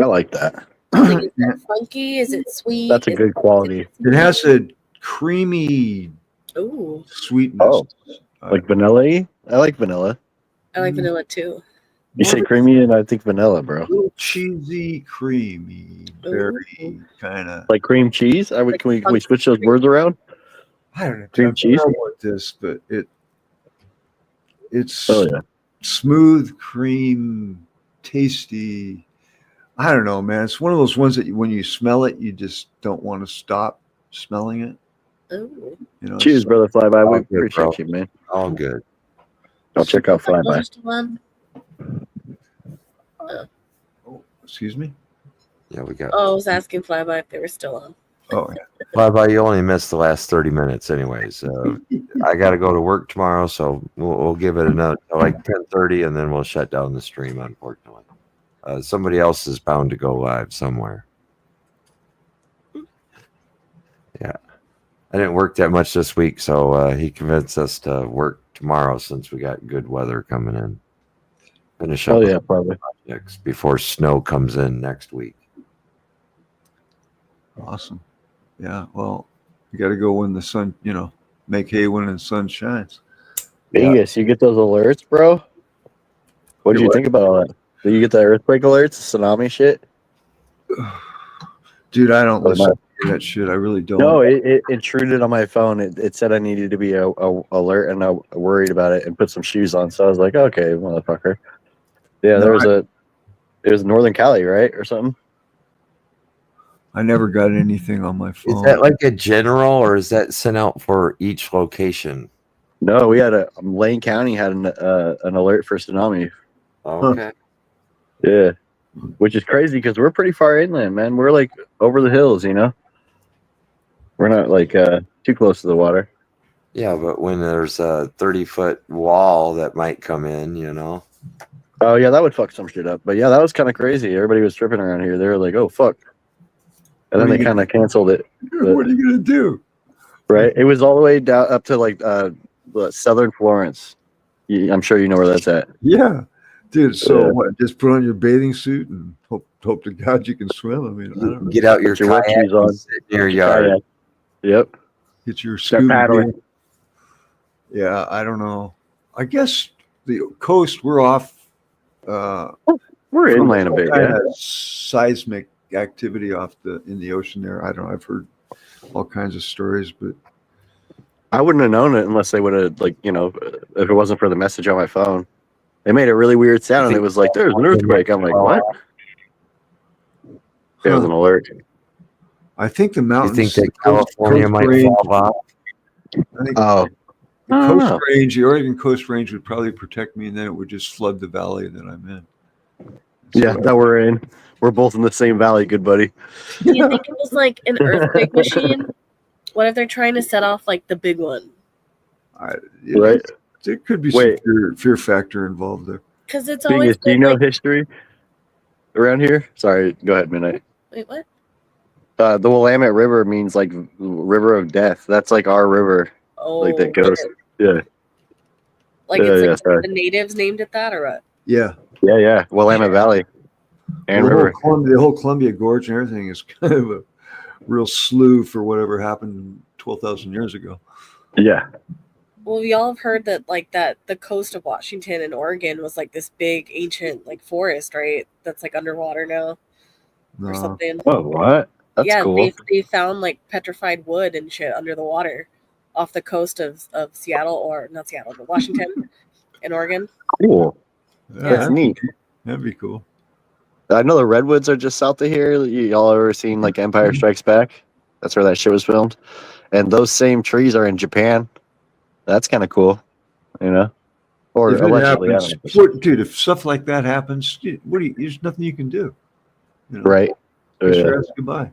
I like that. Is it funky? Is it sweet? That's a good quality. It has a creamy sweetness. Oh, like vanilla-y? I like vanilla. I like vanilla too. You say creamy and I think vanilla, bro. Cheesy, creamy, very kind of like cream cheese. Can we switch those words around? I don't know. Cream cheese. I don't know what this, but it's smooth cream, tasty. I don't know, man. It's one of those ones that when you smell it, you just don't want to stop smelling it. Oh. You know. Cheers, brother Flyby. We good, appreciate you, man. All good. I'll check out Flyby. Excuse me. Yeah, we got. Oh, I was asking Flyby if they were still on. Oh Well, you only missed the last 30 minutes, anyways. I got to go to work tomorrow, so we'll give it another like 10:30, and then we'll shut down the stream. Unfortunately, somebody else is bound to go live somewhere. Yeah, I didn't work that much this week, so he convinced us to work tomorrow since we got good weather coming in. Finish up probably projects before snow comes in next week. Awesome. Yeah. Well, you got to go when the sun, make hay when the sun shines. Vegas, you get those alerts, bro? What did you think about all that? Did you get the earthquake alerts, tsunami shit? Dude, I don't listen to that shit. I really don't. No, it intruded on my phone. It said I needed to be alert and worried about it and put some shoes on. So I was like, okay, motherfucker. Yeah, it was Northern Cali, right, or something. I never got anything on my phone. Is that like a general, or is that sent out for each location? No, we had Lane County had an alert for tsunami. Okay. Yeah, which is crazy because we're pretty far inland, man. We're like over the hills, We're not like too close to the water. Yeah, but when there's a 30-foot wall that might come in, Oh yeah, that would fuck some shit up. But yeah, that was kind of crazy. Everybody was tripping around here. They were like, "Oh fuck," and then they kind of canceled it. What are you gonna do? Right? It was all the way down up to like southern Florence. I'm sure you know where that's at. Yeah, dude. So what? Just put on your bathing suit and hope to God you can swim. I mean, I don't know. Get out your work kayak shoes on. and sit in your yard. Kayak. Yep. Get your Start scuba paddling. gear. Yeah, I don't know. I guess the coast we're off. We're from inland a bit, some kind yeah. of seismic activity in the ocean there. I don't know. I've heard all kinds of stories, but I wouldn't have known it unless they would have, if it wasn't for the message on my phone. They made a really weird sound, and it was like, "There's an earthquake." I'm like, "What?" It was an alert. I think the You mountains. think that California might fall off? I think Oh, the I don't coast know. range, the Oregon Coast Range, would probably protect me, and then it would just flood the valley that I'm in. Yeah, that we're in. We're both in the same valley, good buddy. Do you think it was like an earthquake machine? What if they're trying to set off like the big one? Right? There could be Wait. some fear factor involved there. Because it's always Do you been know like, history around here? Sorry, go ahead, Midnight. wait, what? The Willamette River means like river of death. That's like our river. Oh, Like that goes. Yeah. like Yeah, it's yeah, like sorry. the natives named it that, or what? Yeah. Yeah. Willamette Valley and the river. the whole Columbia Gorge and everything is kind of a real slough for whatever happened 12,000 years ago. Yeah. Well, we all have heard that like that the coast of Washington and Oregon was like this big ancient like forest, right? That's like underwater now or No. something. Oh, what? That's yeah, cool. they found like petrified wood and shit under the water off the coast of Seattle, or not Seattle, but Washington and Oregon. Cool. Yeah, That's neat. That'd be cool. I know the redwoods are just south of here. Y'all ever seen like Empire Strikes Back? That's where that shit was filmed. And those same trees are in Japan. That's kind of cool, Or If it allegedly, I happens, don't know. dude, if stuff like that happens, there's nothing you can do. Right? Kiss Yeah. your ass goodbye.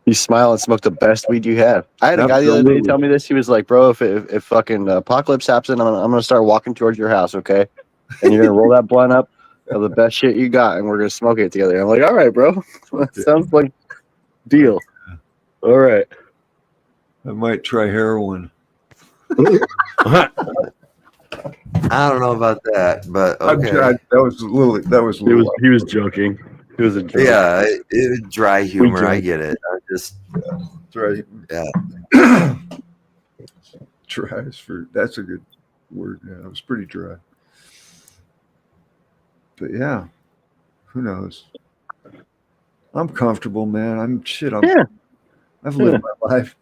You smile and smoke the best weed you have. I had a guy the other day Absolutely. tell me this. He was like, "Bro, if fucking apocalypse happens, I'm gonna start walking towards your house, okay? And you're gonna roll that blunt up of the best shit you got, and we're gonna smoke it together." I'm like, "All right, bro. Sounds like deal. All right." I might try heroin. I don't know about that, but okay. That was a little. He was joking. It was a joke. Yeah, dry humor. I get it. I just Dry. Yeah. Dry is that's a good word. Yeah, it was pretty dry. But yeah, who knows? I'm comfortable, man. I've lived my life.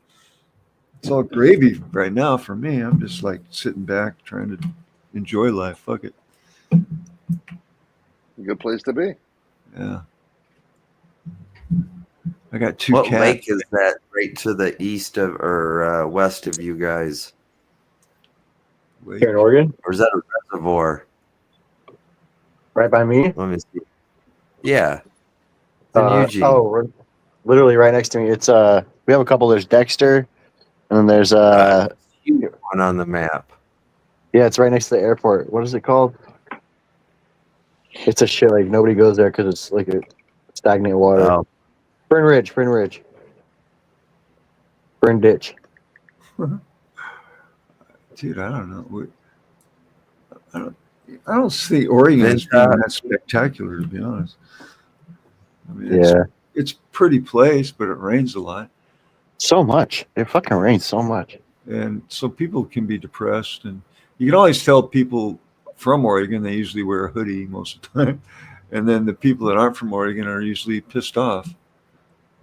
It's all gravy right now for me. I'm just like sitting back, trying to enjoy life. Fuck it. Good place to be. Yeah. I got two What cats. lake is that right to the east of or west of you guys? Here in Oregon? Or is that a reservoir? Right by me? Let me see. Yeah. In Eugene. Literally right next to me. It's We have a couple. There's Dexter, and then there's one on the map. Yeah, it's right next to the airport. What is it called? It's a shit like nobody goes there because it's like a stagnant water. Oh. Fern Ridge, Fern Ditch. Dude, I don't know. I don't see Oregon as being that spectacular, to be honest. I mean, it's a pretty place, but it rains a lot. So much. It fucking rains so much. And so people can be depressed. And you can always tell people from Oregon, they usually wear a hoodie most of the time. And then the people that aren't from Oregon are usually pissed off.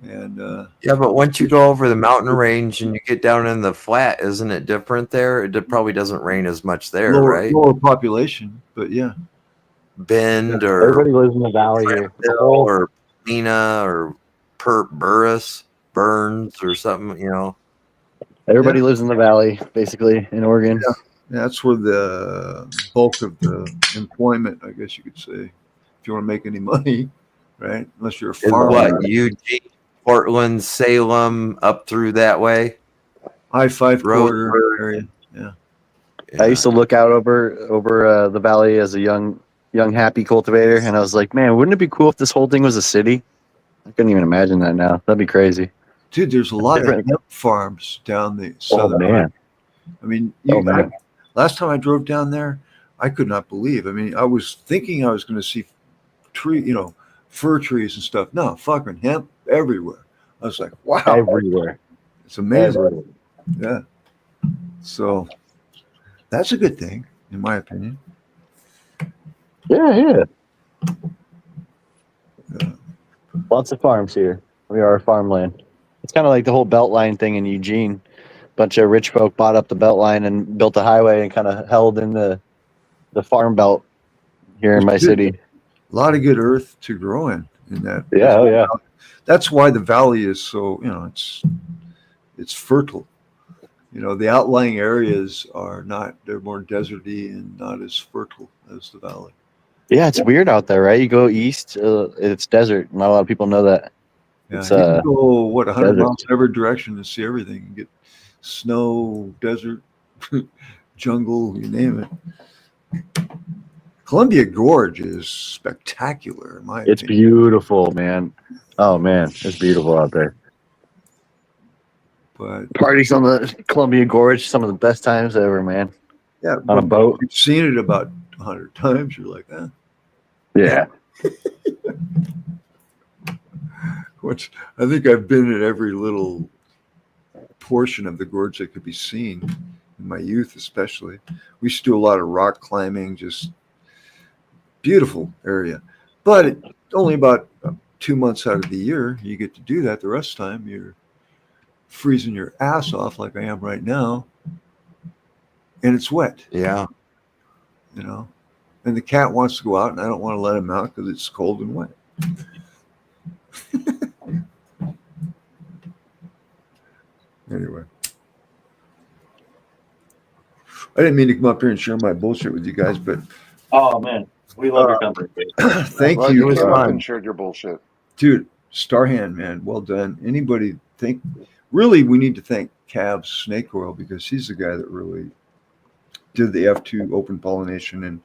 And yeah, but once you go over the mountain range and you get down in the flat, isn't it different there? It probably doesn't rain as much there, right? Lower population, but yeah. Bend or everybody lives in the valley here. Or Nina or Burris, Burns or something, you know. Everybody lives in the valley, basically, in Oregon. Yeah. That's where the bulk of the employment, I guess you could say, if you want to make any money, right? Unless you're a farmer. What, Eugene, Portland, Salem, up through that way? I-5 corridor area, yeah. I used to look out over the valley as a young happy cultivator, and I was like, man, wouldn't it be cool if this whole thing was a city? I couldn't even imagine that now. That'd be crazy. Dude, there's a lot of hemp farms down the southern. Oh, man. I mean, last time I drove down there, I could not believe. I mean, I was thinking I was going to see fir trees and stuff. No, fucking hemp everywhere. I was like, wow. Everywhere. It's amazing. Everywhere. Yeah. So that's a good thing, in my opinion. Yeah. Lots of farms here. We are farmland. It's kind of like the whole Beltline thing in Eugene. A bunch of rich folk bought up the Beltline and built a highway and kind of held in the farm belt here in my city. A lot of good earth to grow in that. Yeah. That's why the valley is so, it's fertile. The outlying areas they're more deserty and not as fertile as the valley. Yeah, it's weird out there, right? You go east, it's desert. Not a lot of people know that. Yeah, you can go 100 miles in every direction and see everything. You get snow, desert, jungle, you name it. Columbia Gorge is spectacular, in my opinion. It's beautiful, man. Oh man, it's beautiful out there. But parties on the Columbia Gorge, some of the best times ever, man. Yeah, on a boat. You've seen it about 100 times. You're like, eh. Yeah. Which I think I've been in every little portion of the gorge that could be seen in my youth, especially. We used to do a lot of rock climbing, just beautiful area. But only about 2 months out of the year you get to do that. The rest of the time you're freezing your ass off like I am right now. And it's wet. Yeah. And the cat wants to go out and I don't want to let him out because it's cold and wet. Anyway. I didn't mean to come up here and share my bullshit with you guys, but oh man, we love your company. Thank Glad you. you came up and shared your bullshit. Dude, Starhand, man, well done. Anybody really we need to thank Cavs Snake Oil because he's the guy that really did the F2 open pollination and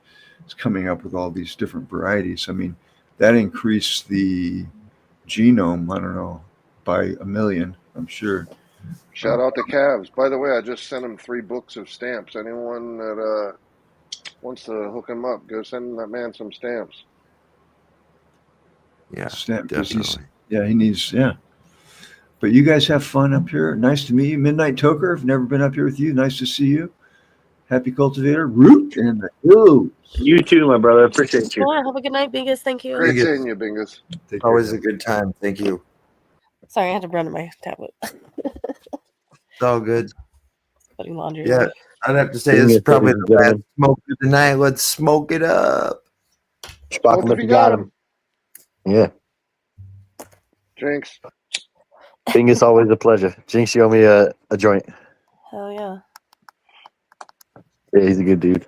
is coming up with all these different varieties. I mean, that increased the genome, I don't know, by 1 million, I'm sure. Shout out to Cavs. By the way, I just sent him 3 books of stamps. Anyone that wants to hook him up, go send that man some stamps. Yeah, definitely. He needs, But you guys have fun up here. Nice to meet you. Midnight Toker, I've never been up here with you. Nice to see you. Happy Cultivator. Root in the hills. You too, my brother. Appreciate you. Have a good night, Bingus. Thank you. Great seeing you, Bingus. Always a good time. Thank you. Sorry, I had to run my tablet. It's all good. Putting laundry. Yeah, I'd have to say this is probably the last smoke of the night. Let's smoke it up. Spock him if you got him. Yeah. Jinx. Bingus, always a pleasure. Jinx, you owe me a joint. Hell yeah. Yeah, he's a good dude.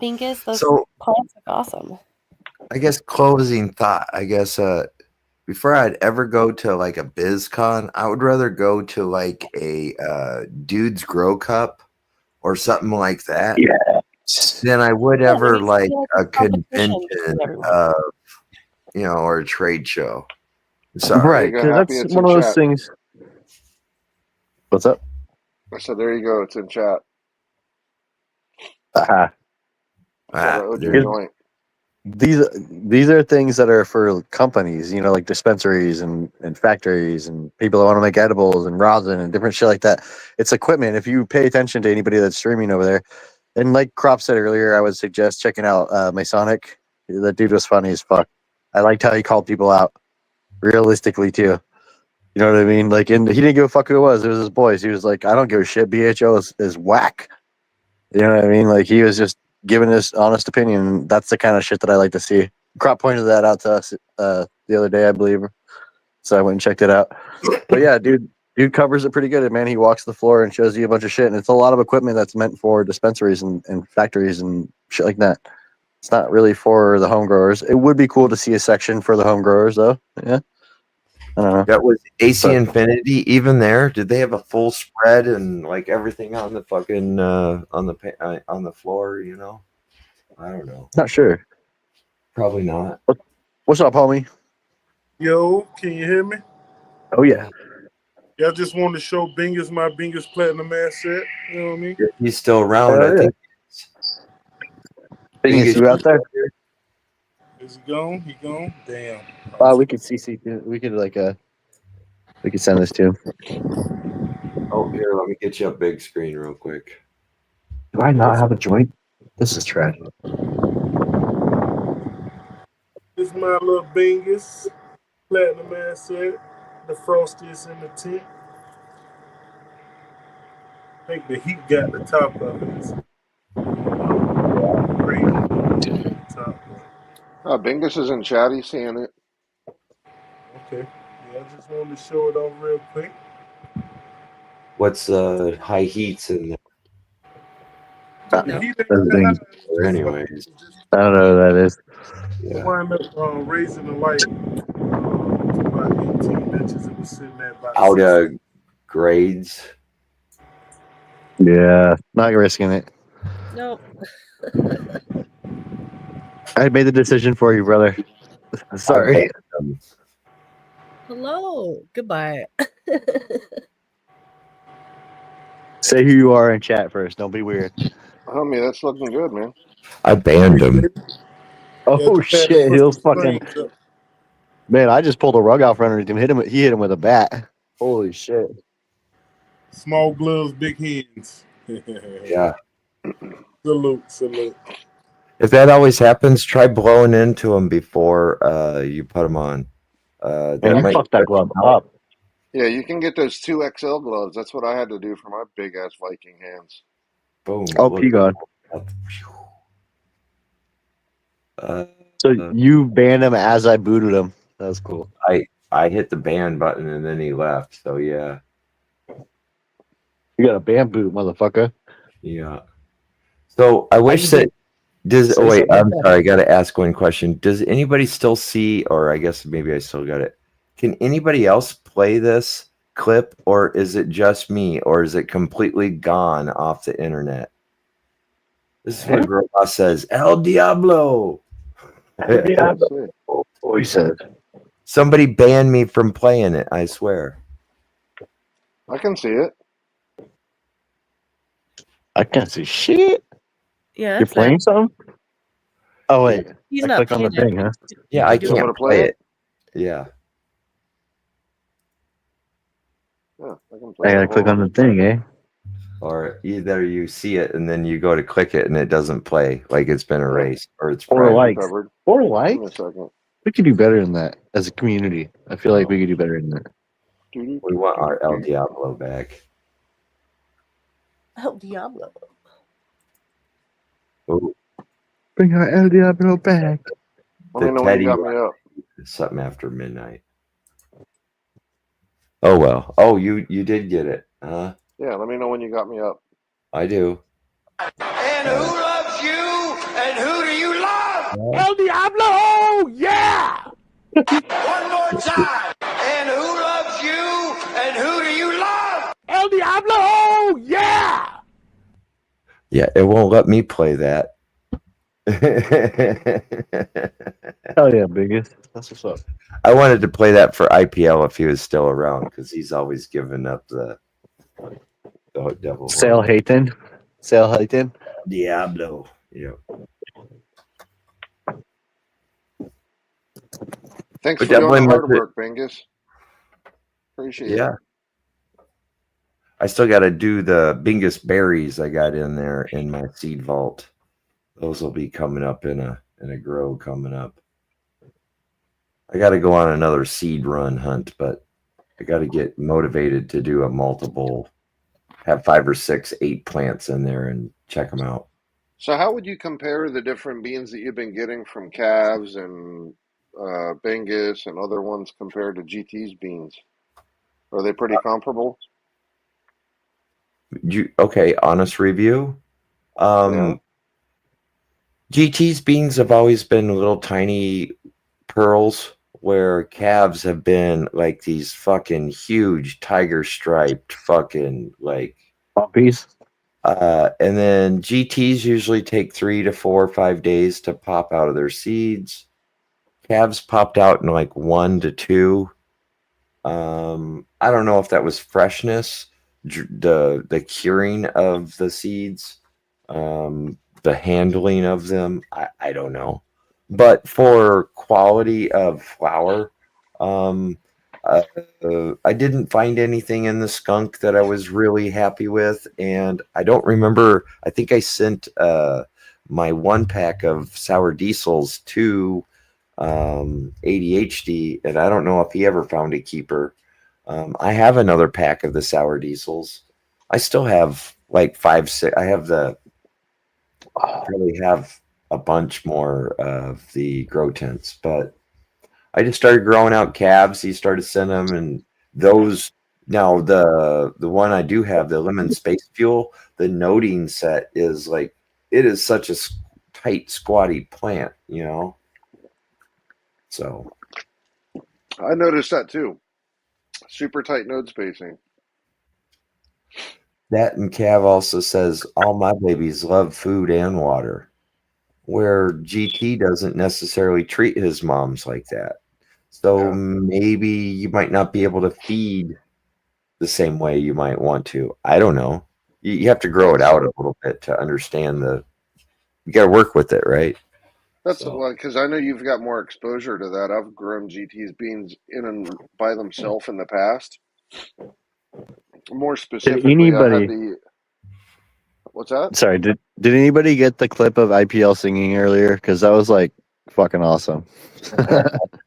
Bingus, those So- plants look awesome. I guess closing thought. I guess before I'd ever go to like a BizCon, I would rather go to like a Dudes Grow Cup or something like that than I would Yeah, ever it's like a competition convention between everyone. or a trade show. There Sorry. you go, Happy. It's in chat. things. What's up? I said, there you go. It's in chat. Uh-huh. I thought I owed you a Here's- joint. These are things that are for companies, like dispensaries and factories and people that want to make edibles and rosin and different shit like that. It's equipment. If you pay attention to anybody that's streaming over there, and like Crop said earlier, I would suggest checking out Masonic. That dude was funny as fuck. I liked how he called people out realistically too. You know what I mean? Like, and he didn't give a fuck who it was. It was his boys. He was like, I don't give a shit. BHO is whack. You know what I mean? Like, he was just giving his honest opinion. That's the kind of shit that I like to see. Crop pointed that out to us the other day, I believe. So I went and checked it out. But yeah, dude covers it pretty good. Man, he walks the floor and shows you a bunch of shit. And it's a lot of equipment that's meant for dispensaries and factories and shit like that. It's not really for the home growers. It would be cool to see a section for the home growers, though. Yeah. I don't know. That was AC Infinity. Even there, did they have a full spread and like everything on the fucking on the floor? I don't know. Not sure. Probably not. What's up, homie? Yo, can you hear me? Oh yeah. Yeah, I just wanted to show Bingus my Bingus Platinum asset. You know what I mean? He's still around. Hell I think. Bingus, you out there? Is he gone? He gone? Damn. We could CC. We could we could send this to him. Oh, here, let me get you a big screen real quick. Do I not have a joint? This is trash. This is my little Bingus Platinum asset. The Frosty is in the tent. I think the heat got the top of it. Bingus is in chat. He's seeing it. Okay. Yeah, I just wanted to show it off real quick. What's high heats in there? Anyways, I don't know who that is. I wound up raising the light to about 18 inches. It was sitting at about out of grades. Yeah, not risking it. Nope. I made the decision for you, brother. Sorry. Hello. Goodbye. Say who you are in chat first. Don't be weird. Homie, that's looking good, man. I banned him. Oh shit! He'll fucking. Man, I just pulled a rug out from underneath him. He hit him with a bat. Holy shit! Small gloves, big hands. Yeah. Salute. If that always happens, try blowing into them before you put them on. Fuck that glove up. Yeah, you can get those 2XL gloves. That's what I had to do for my big ass Viking hands. Boom. Oh, P-God. So you banned him as I booted him. That was cool. I hit the ban button and then he left. So yeah. You got a ban boot, motherfucker. Yeah. So I wish that I'm sorry, I gotta ask one question. Does anybody still see, or I guess maybe I still got it. Can anybody else play this clip, or is it just me, or is it completely gone off the internet? This is what Girl Boss says. El Diablo. He said. Somebody banned me from playing it, I swear. I can see it. I can't see shit. Yeah, You're playing something? Oh wait. He's I not click on the paying thing, huh? Yeah, I You want can't to play it. Yeah. Yeah, I can play I gotta it. click on the thing, eh? Or either you see it and then you go to click it and it doesn't play, like it's been erased, or it's 4 private. likes. Covered. 4 Give me likes? a second. We could do better than that as a community. I feel like we could do better than that. We want our El Diablo back. El Diablo. Ooh, Bring our El Diablo back. Let me know when you got me up. something after midnight. Oh well. Oh, you did get it, huh? Yeah, let me know when you got me up. I do. And who loves you? And who do you love? El Diablo! Yeah! One more time. Yeah, it won't let me play that. Hell yeah, biggest. That's what's up. I wanted to play that for IPL if he was still around because he's always given up the devil. Sale Hayton. Sale Hayton. Diablo. Yeah. Thanks But for doing the definitely hard much it- work, Bingus. Appreciate it. Yeah. I still got to do the Bingus berries I got in there in my seed vault. Those will be coming up in a grow coming up. I got to go on another seed run hunt, but I got to get motivated to do a multiple, have 5 or 6, 8 plants in there and check them out. So, how would you compare the different beans that you've been getting from Calves and Bingus and other ones compared to GT's beans? Are they pretty comparable? Okay, honest review. Yeah. GT's beans have always been little tiny pearls, where Calves have been like these fucking huge tiger striped fucking like poppies. And then GTs usually take 3 to 4 or 5 days to pop out of their seeds. Calves popped out in like 1 to 2. I don't know if that was freshness, the curing of the seeds, the handling of them. I don't know, but for quality of flower, I didn't find anything in the skunk that I was really happy with, and I don't remember. I think I sent my 1 pack of sour diesels to ADHD, and I don't know if he ever found a keeper. I have another pack of the sour diesels. I still have like 5, 6. I probably have a bunch more of the grow tents, but I just started growing out Calves. He started sending them, and those now the one I do have, the lemon space fuel, the noting set is like, it is such a tight squatty plant, you know. So I noticed that too. Super tight node spacing. that, and Cav also says all my babies love food and water, where GT doesn't necessarily treat his moms like that. So maybe you might not be able to feed the same way you might want to. I don't know. You have to grow it out a little bit to understand you got to work with it, right? That's because I know you've got more exposure to that. I've grown GT's beans in and by themselves in the past. More Did specifically, I had the. What's that? Sorry, did anybody get the clip of IPL singing earlier? Because that was like fucking awesome.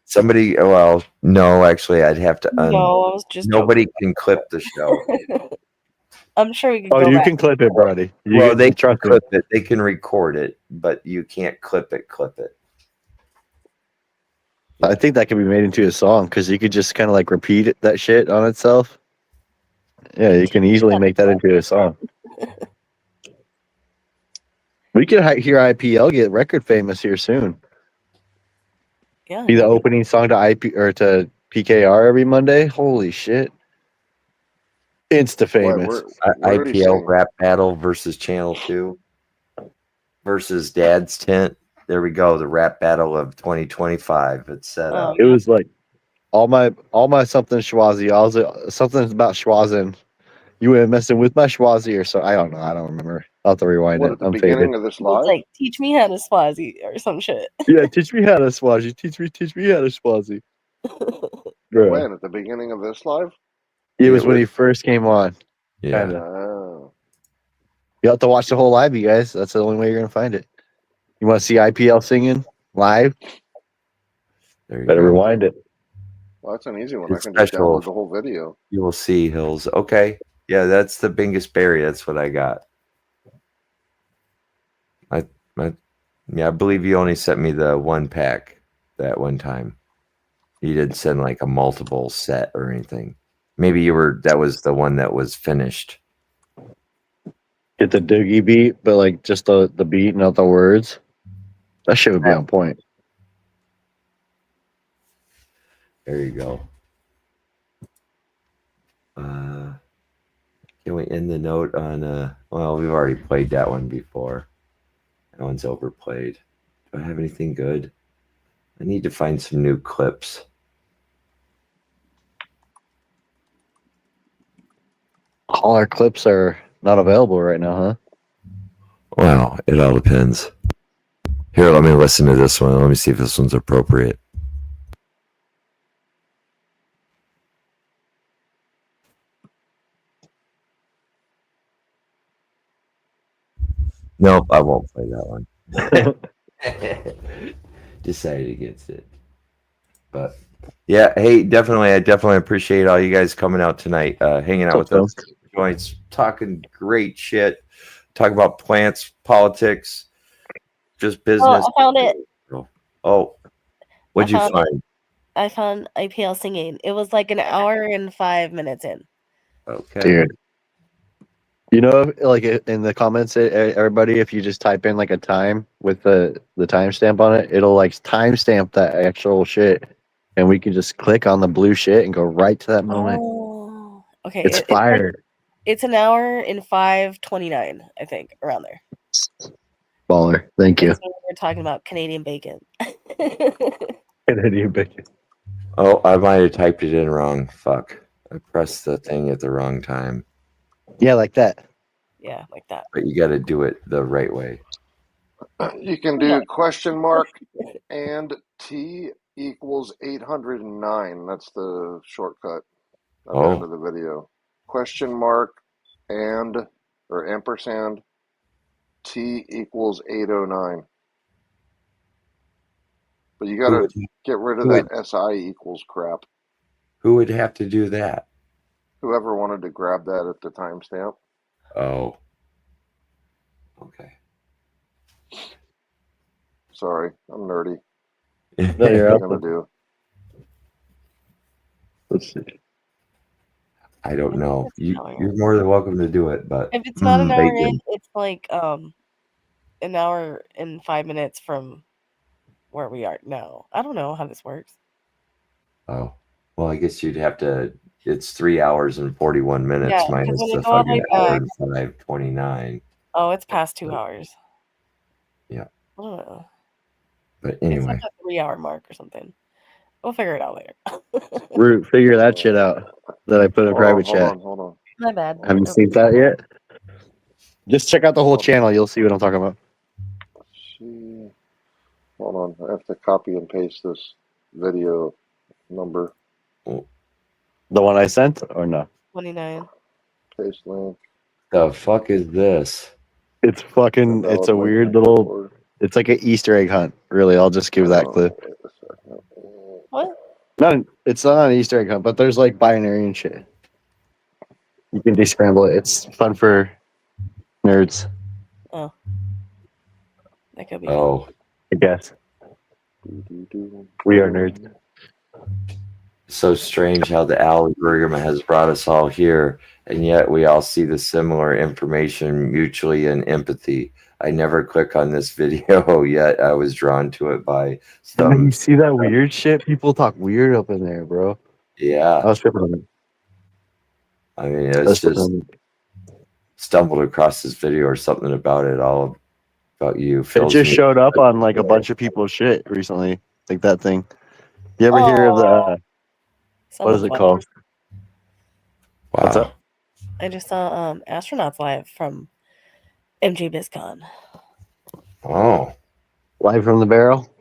Somebody, well, no, actually, I'd have to. No, I was just nobody can clip the show. I'm sure we can Oh, go you back. can clip it, buddy. Well, they can clip it. They can record it, but you can't clip it. I think that could be made into a song because you could just kind of like repeat that shit on itself. Yeah, you can easily make that into a song. We could hear IPL get record famous here soon. Yeah. Be the opening song to to PKR every Monday. Holy shit! Insta famous. IPL rap battle versus Channel 2 versus Dad's Tent. There we go. The rap battle of 2025. It's set up. It was like all my something Schwazi. I was something about Schwazen. You were messing with my Schwazi or so. I don't know. I don't remember. I'll have to rewind What, it. at the I'm beginning faded. of this It's live? like, teach me how to Swazi or some shit. Yeah, teach me how to Swazi. Teach me how to Swazi. Bro. When? At the beginning of this live? It was when he first came on. Yeah. Kinda. Oh. You have to watch the whole live, you guys. That's the only way you're gonna find it. You want to see IPL singing live? There you Better go. rewind it. Well, that's an easy one. It's I can just special. download the whole video. You will see, Hills. Okay. Yeah, that's the biggest berry. That's what I got. I believe you only sent me the 1 pack that one time. You didn't send like a multiple set or anything. Maybe that was the one that was finished. Get the Doogie beat, but like just the beat, not the words. That shit would be on point. There you go. Can we in the note on well, we've already played that one before. That one's overplayed. Do I have anything good? I need to find some new clips. All our clips are not available right now, huh? Well, it all depends. Here, let me listen to this one. Let me see if this one's appropriate. Nope, I won't play that one. Decided against it. But yeah, hey, definitely, I definitely appreciate all you guys coming out tonight, hanging out with us, joints, talking great shit, talking about plants, politics, just business. Oh, I found it. Oh, what'd you find? I found IPL singing. It was like an hour and 5 minutes in. Okay. Dude. You know, like in the comments, everybody, if you just type in like a time with the timestamp on it, it'll like timestamp that actual shit, and we can just click on the blue shit and go right to that moment. Oh, okay. It's fire. It's an hour and 5:29, I think, around there. Baller. Thank you. That's when we're talking about Canadian bacon. Canadian bacon. Oh, I might have typed it in wrong. Fuck. I pressed the thing at the wrong time. Yeah, like that. Yeah, like that. But you got to do it the right way. You can do question mark and T equals 809. That's the shortcut at the end of the video. Question mark and or ampersand T equals 809. But you got to get rid of that SI equals crap. Who would have to do that? Whoever wanted to grab that at the timestamp. Oh. Okay. Sorry, I'm nerdy. No, you're what up. gonna do? Let's see. I don't know. You're more than welcome to do it, but If it's not an hour bacon. in, it's like an hour and 5 minutes from where we are now. I don't know how this works. Oh, well, I guess you'd have to. It's 3 hours and 41 minutes Yeah, 'cause minus when the I go all the fucking way hour back- and 5:29. Oh, it's past 2 hours. Yeah, I don't know. but It's anyway, like a 3-hour mark or something. We'll figure it out later. Root, figure that shit out. That I put in a private chat. Hold on. My bad. Haven't seen that yet? Just check out the whole channel. You'll see what I'm talking about. See, hold on. I have to copy and paste this video number. The one I sent or no? 29. Paste link. the fuck is this? It's fucking. It's a weird little. It's like an Easter egg hunt. Really, I'll just give that clip. What? It's not an Easter egg hunt, but there's like binary and shit. You can descramble it. It's fun for nerds. Oh. That could be Oh, I guess. We are nerds. so strange how the algorithm has brought us all here, and yet we all see the similar information mutually in empathy. I never click on this video, yet I was drawn to it by some. You see that weird shit? People talk weird up in there, bro. Yeah. I was tripping on it. I mean, it's just stumbled across this video or something about it, all about you. It just showed up on like a bunch of people's shit recently. Like that thing. You ever hear of the what is it called? What's up? I just saw Astronauts Live from MJ BizCon. Oh. Live from the barrel?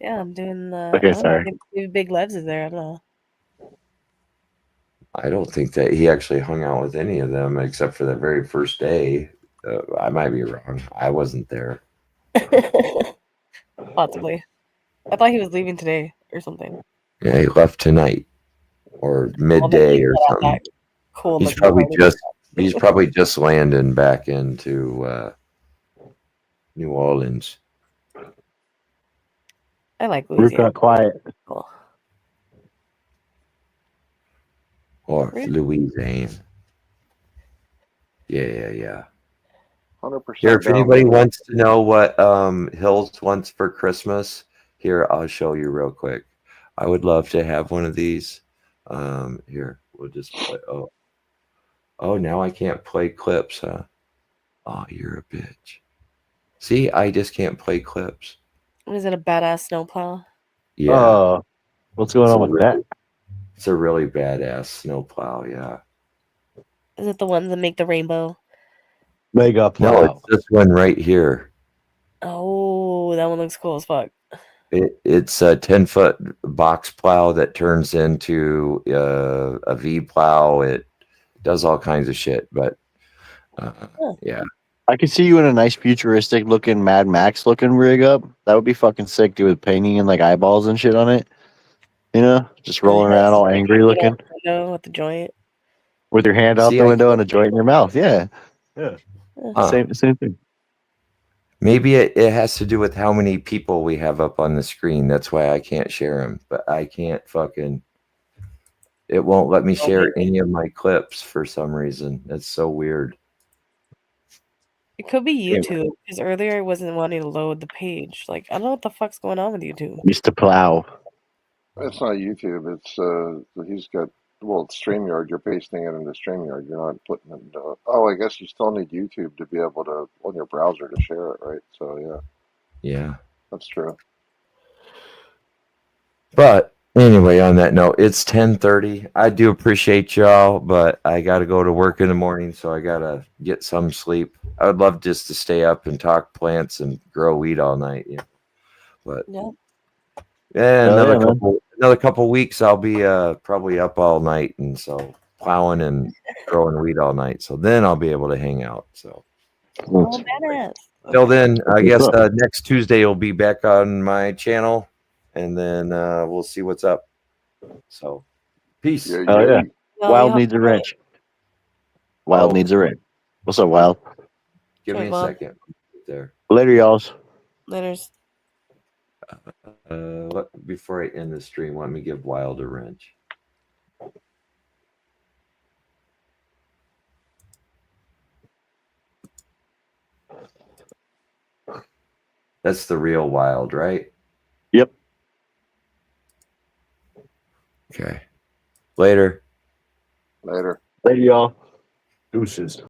Yeah, I'm doing the Okay, I don't know, sorry. I think Big Levs is there. I don't know. I don't think that he actually hung out with any of them except for that very first day. I might be wrong. I wasn't there. Possibly. I thought he was leaving today or something. Yeah, he left tonight or midday or something. Cool. He's probably just landing back into New Orleans. I like Root got quiet. Cool. Or Louisiana. Yeah. 100%. Here, if down, anybody baby. wants to know what Hills wants for Christmas, here, I'll show you real quick. I would love to have one of these. Here, we'll just play. Oh, Oh, now I can't play clips, huh? Oh, you're a bitch. See, I just can't play clips. Is it a badass snowplow? Yeah. Oh, what's going on with that? It's a really badass snowplow, yeah. Is it the ones that make the rainbow? Mega plow. No, it's this one right here. Oh, that one looks cool as fuck. It's a 10-foot box plow that turns into a V plow. It does all kinds of shit, but yeah. I could see you in a nice futuristic looking Mad Max looking rig up. That would be fucking sick, dude, with painting and like eyeballs and shit on it. You know, just rolling around all angry looking With the joint. with your hand out See, the I window can't- and a joint in your mouth. Yeah. Yeah. Huh. Same thing. Maybe it has to do with how many people we have up on the screen. That's why I can't share them. But I can't fucking. It won't let me share any of my clips for some reason. That's so weird. It could be YouTube because earlier it wasn't wanting to load the page. Like I don't know what the fuck's going on with YouTube. Used to plow. It's not YouTube. It's he's got it's StreamYard. You're pasting it into StreamYard. You're not putting it into. Oh, I guess you still need YouTube to be able to on your browser to share it, right? So yeah, Yeah. that's true. But anyway, on that note, it's 10:30. I do appreciate y'all, but I got to go to work in the morning, so I got to get some sleep. I would love just to stay up and talk plants and grow weed all night. Yeah. But yeah, another couple weeks, I'll be probably up all night, and so plowing and growing weed all night. So then I'll be able to hang out. So Oh, badass. till then, I guess next Tuesday will be back on my channel, and then we'll see what's up. So peace. Oh yeah. Wild needs a wrench. Wild needs a wrench. What's up, Wild? Give me Hey, a Bob. second. There. Later, y'alls. Laters. Before I end the stream, let me give Wild a wrench. That's the real Wild, right? Yep. Okay. Later. Later. Later, y'all. Deuces.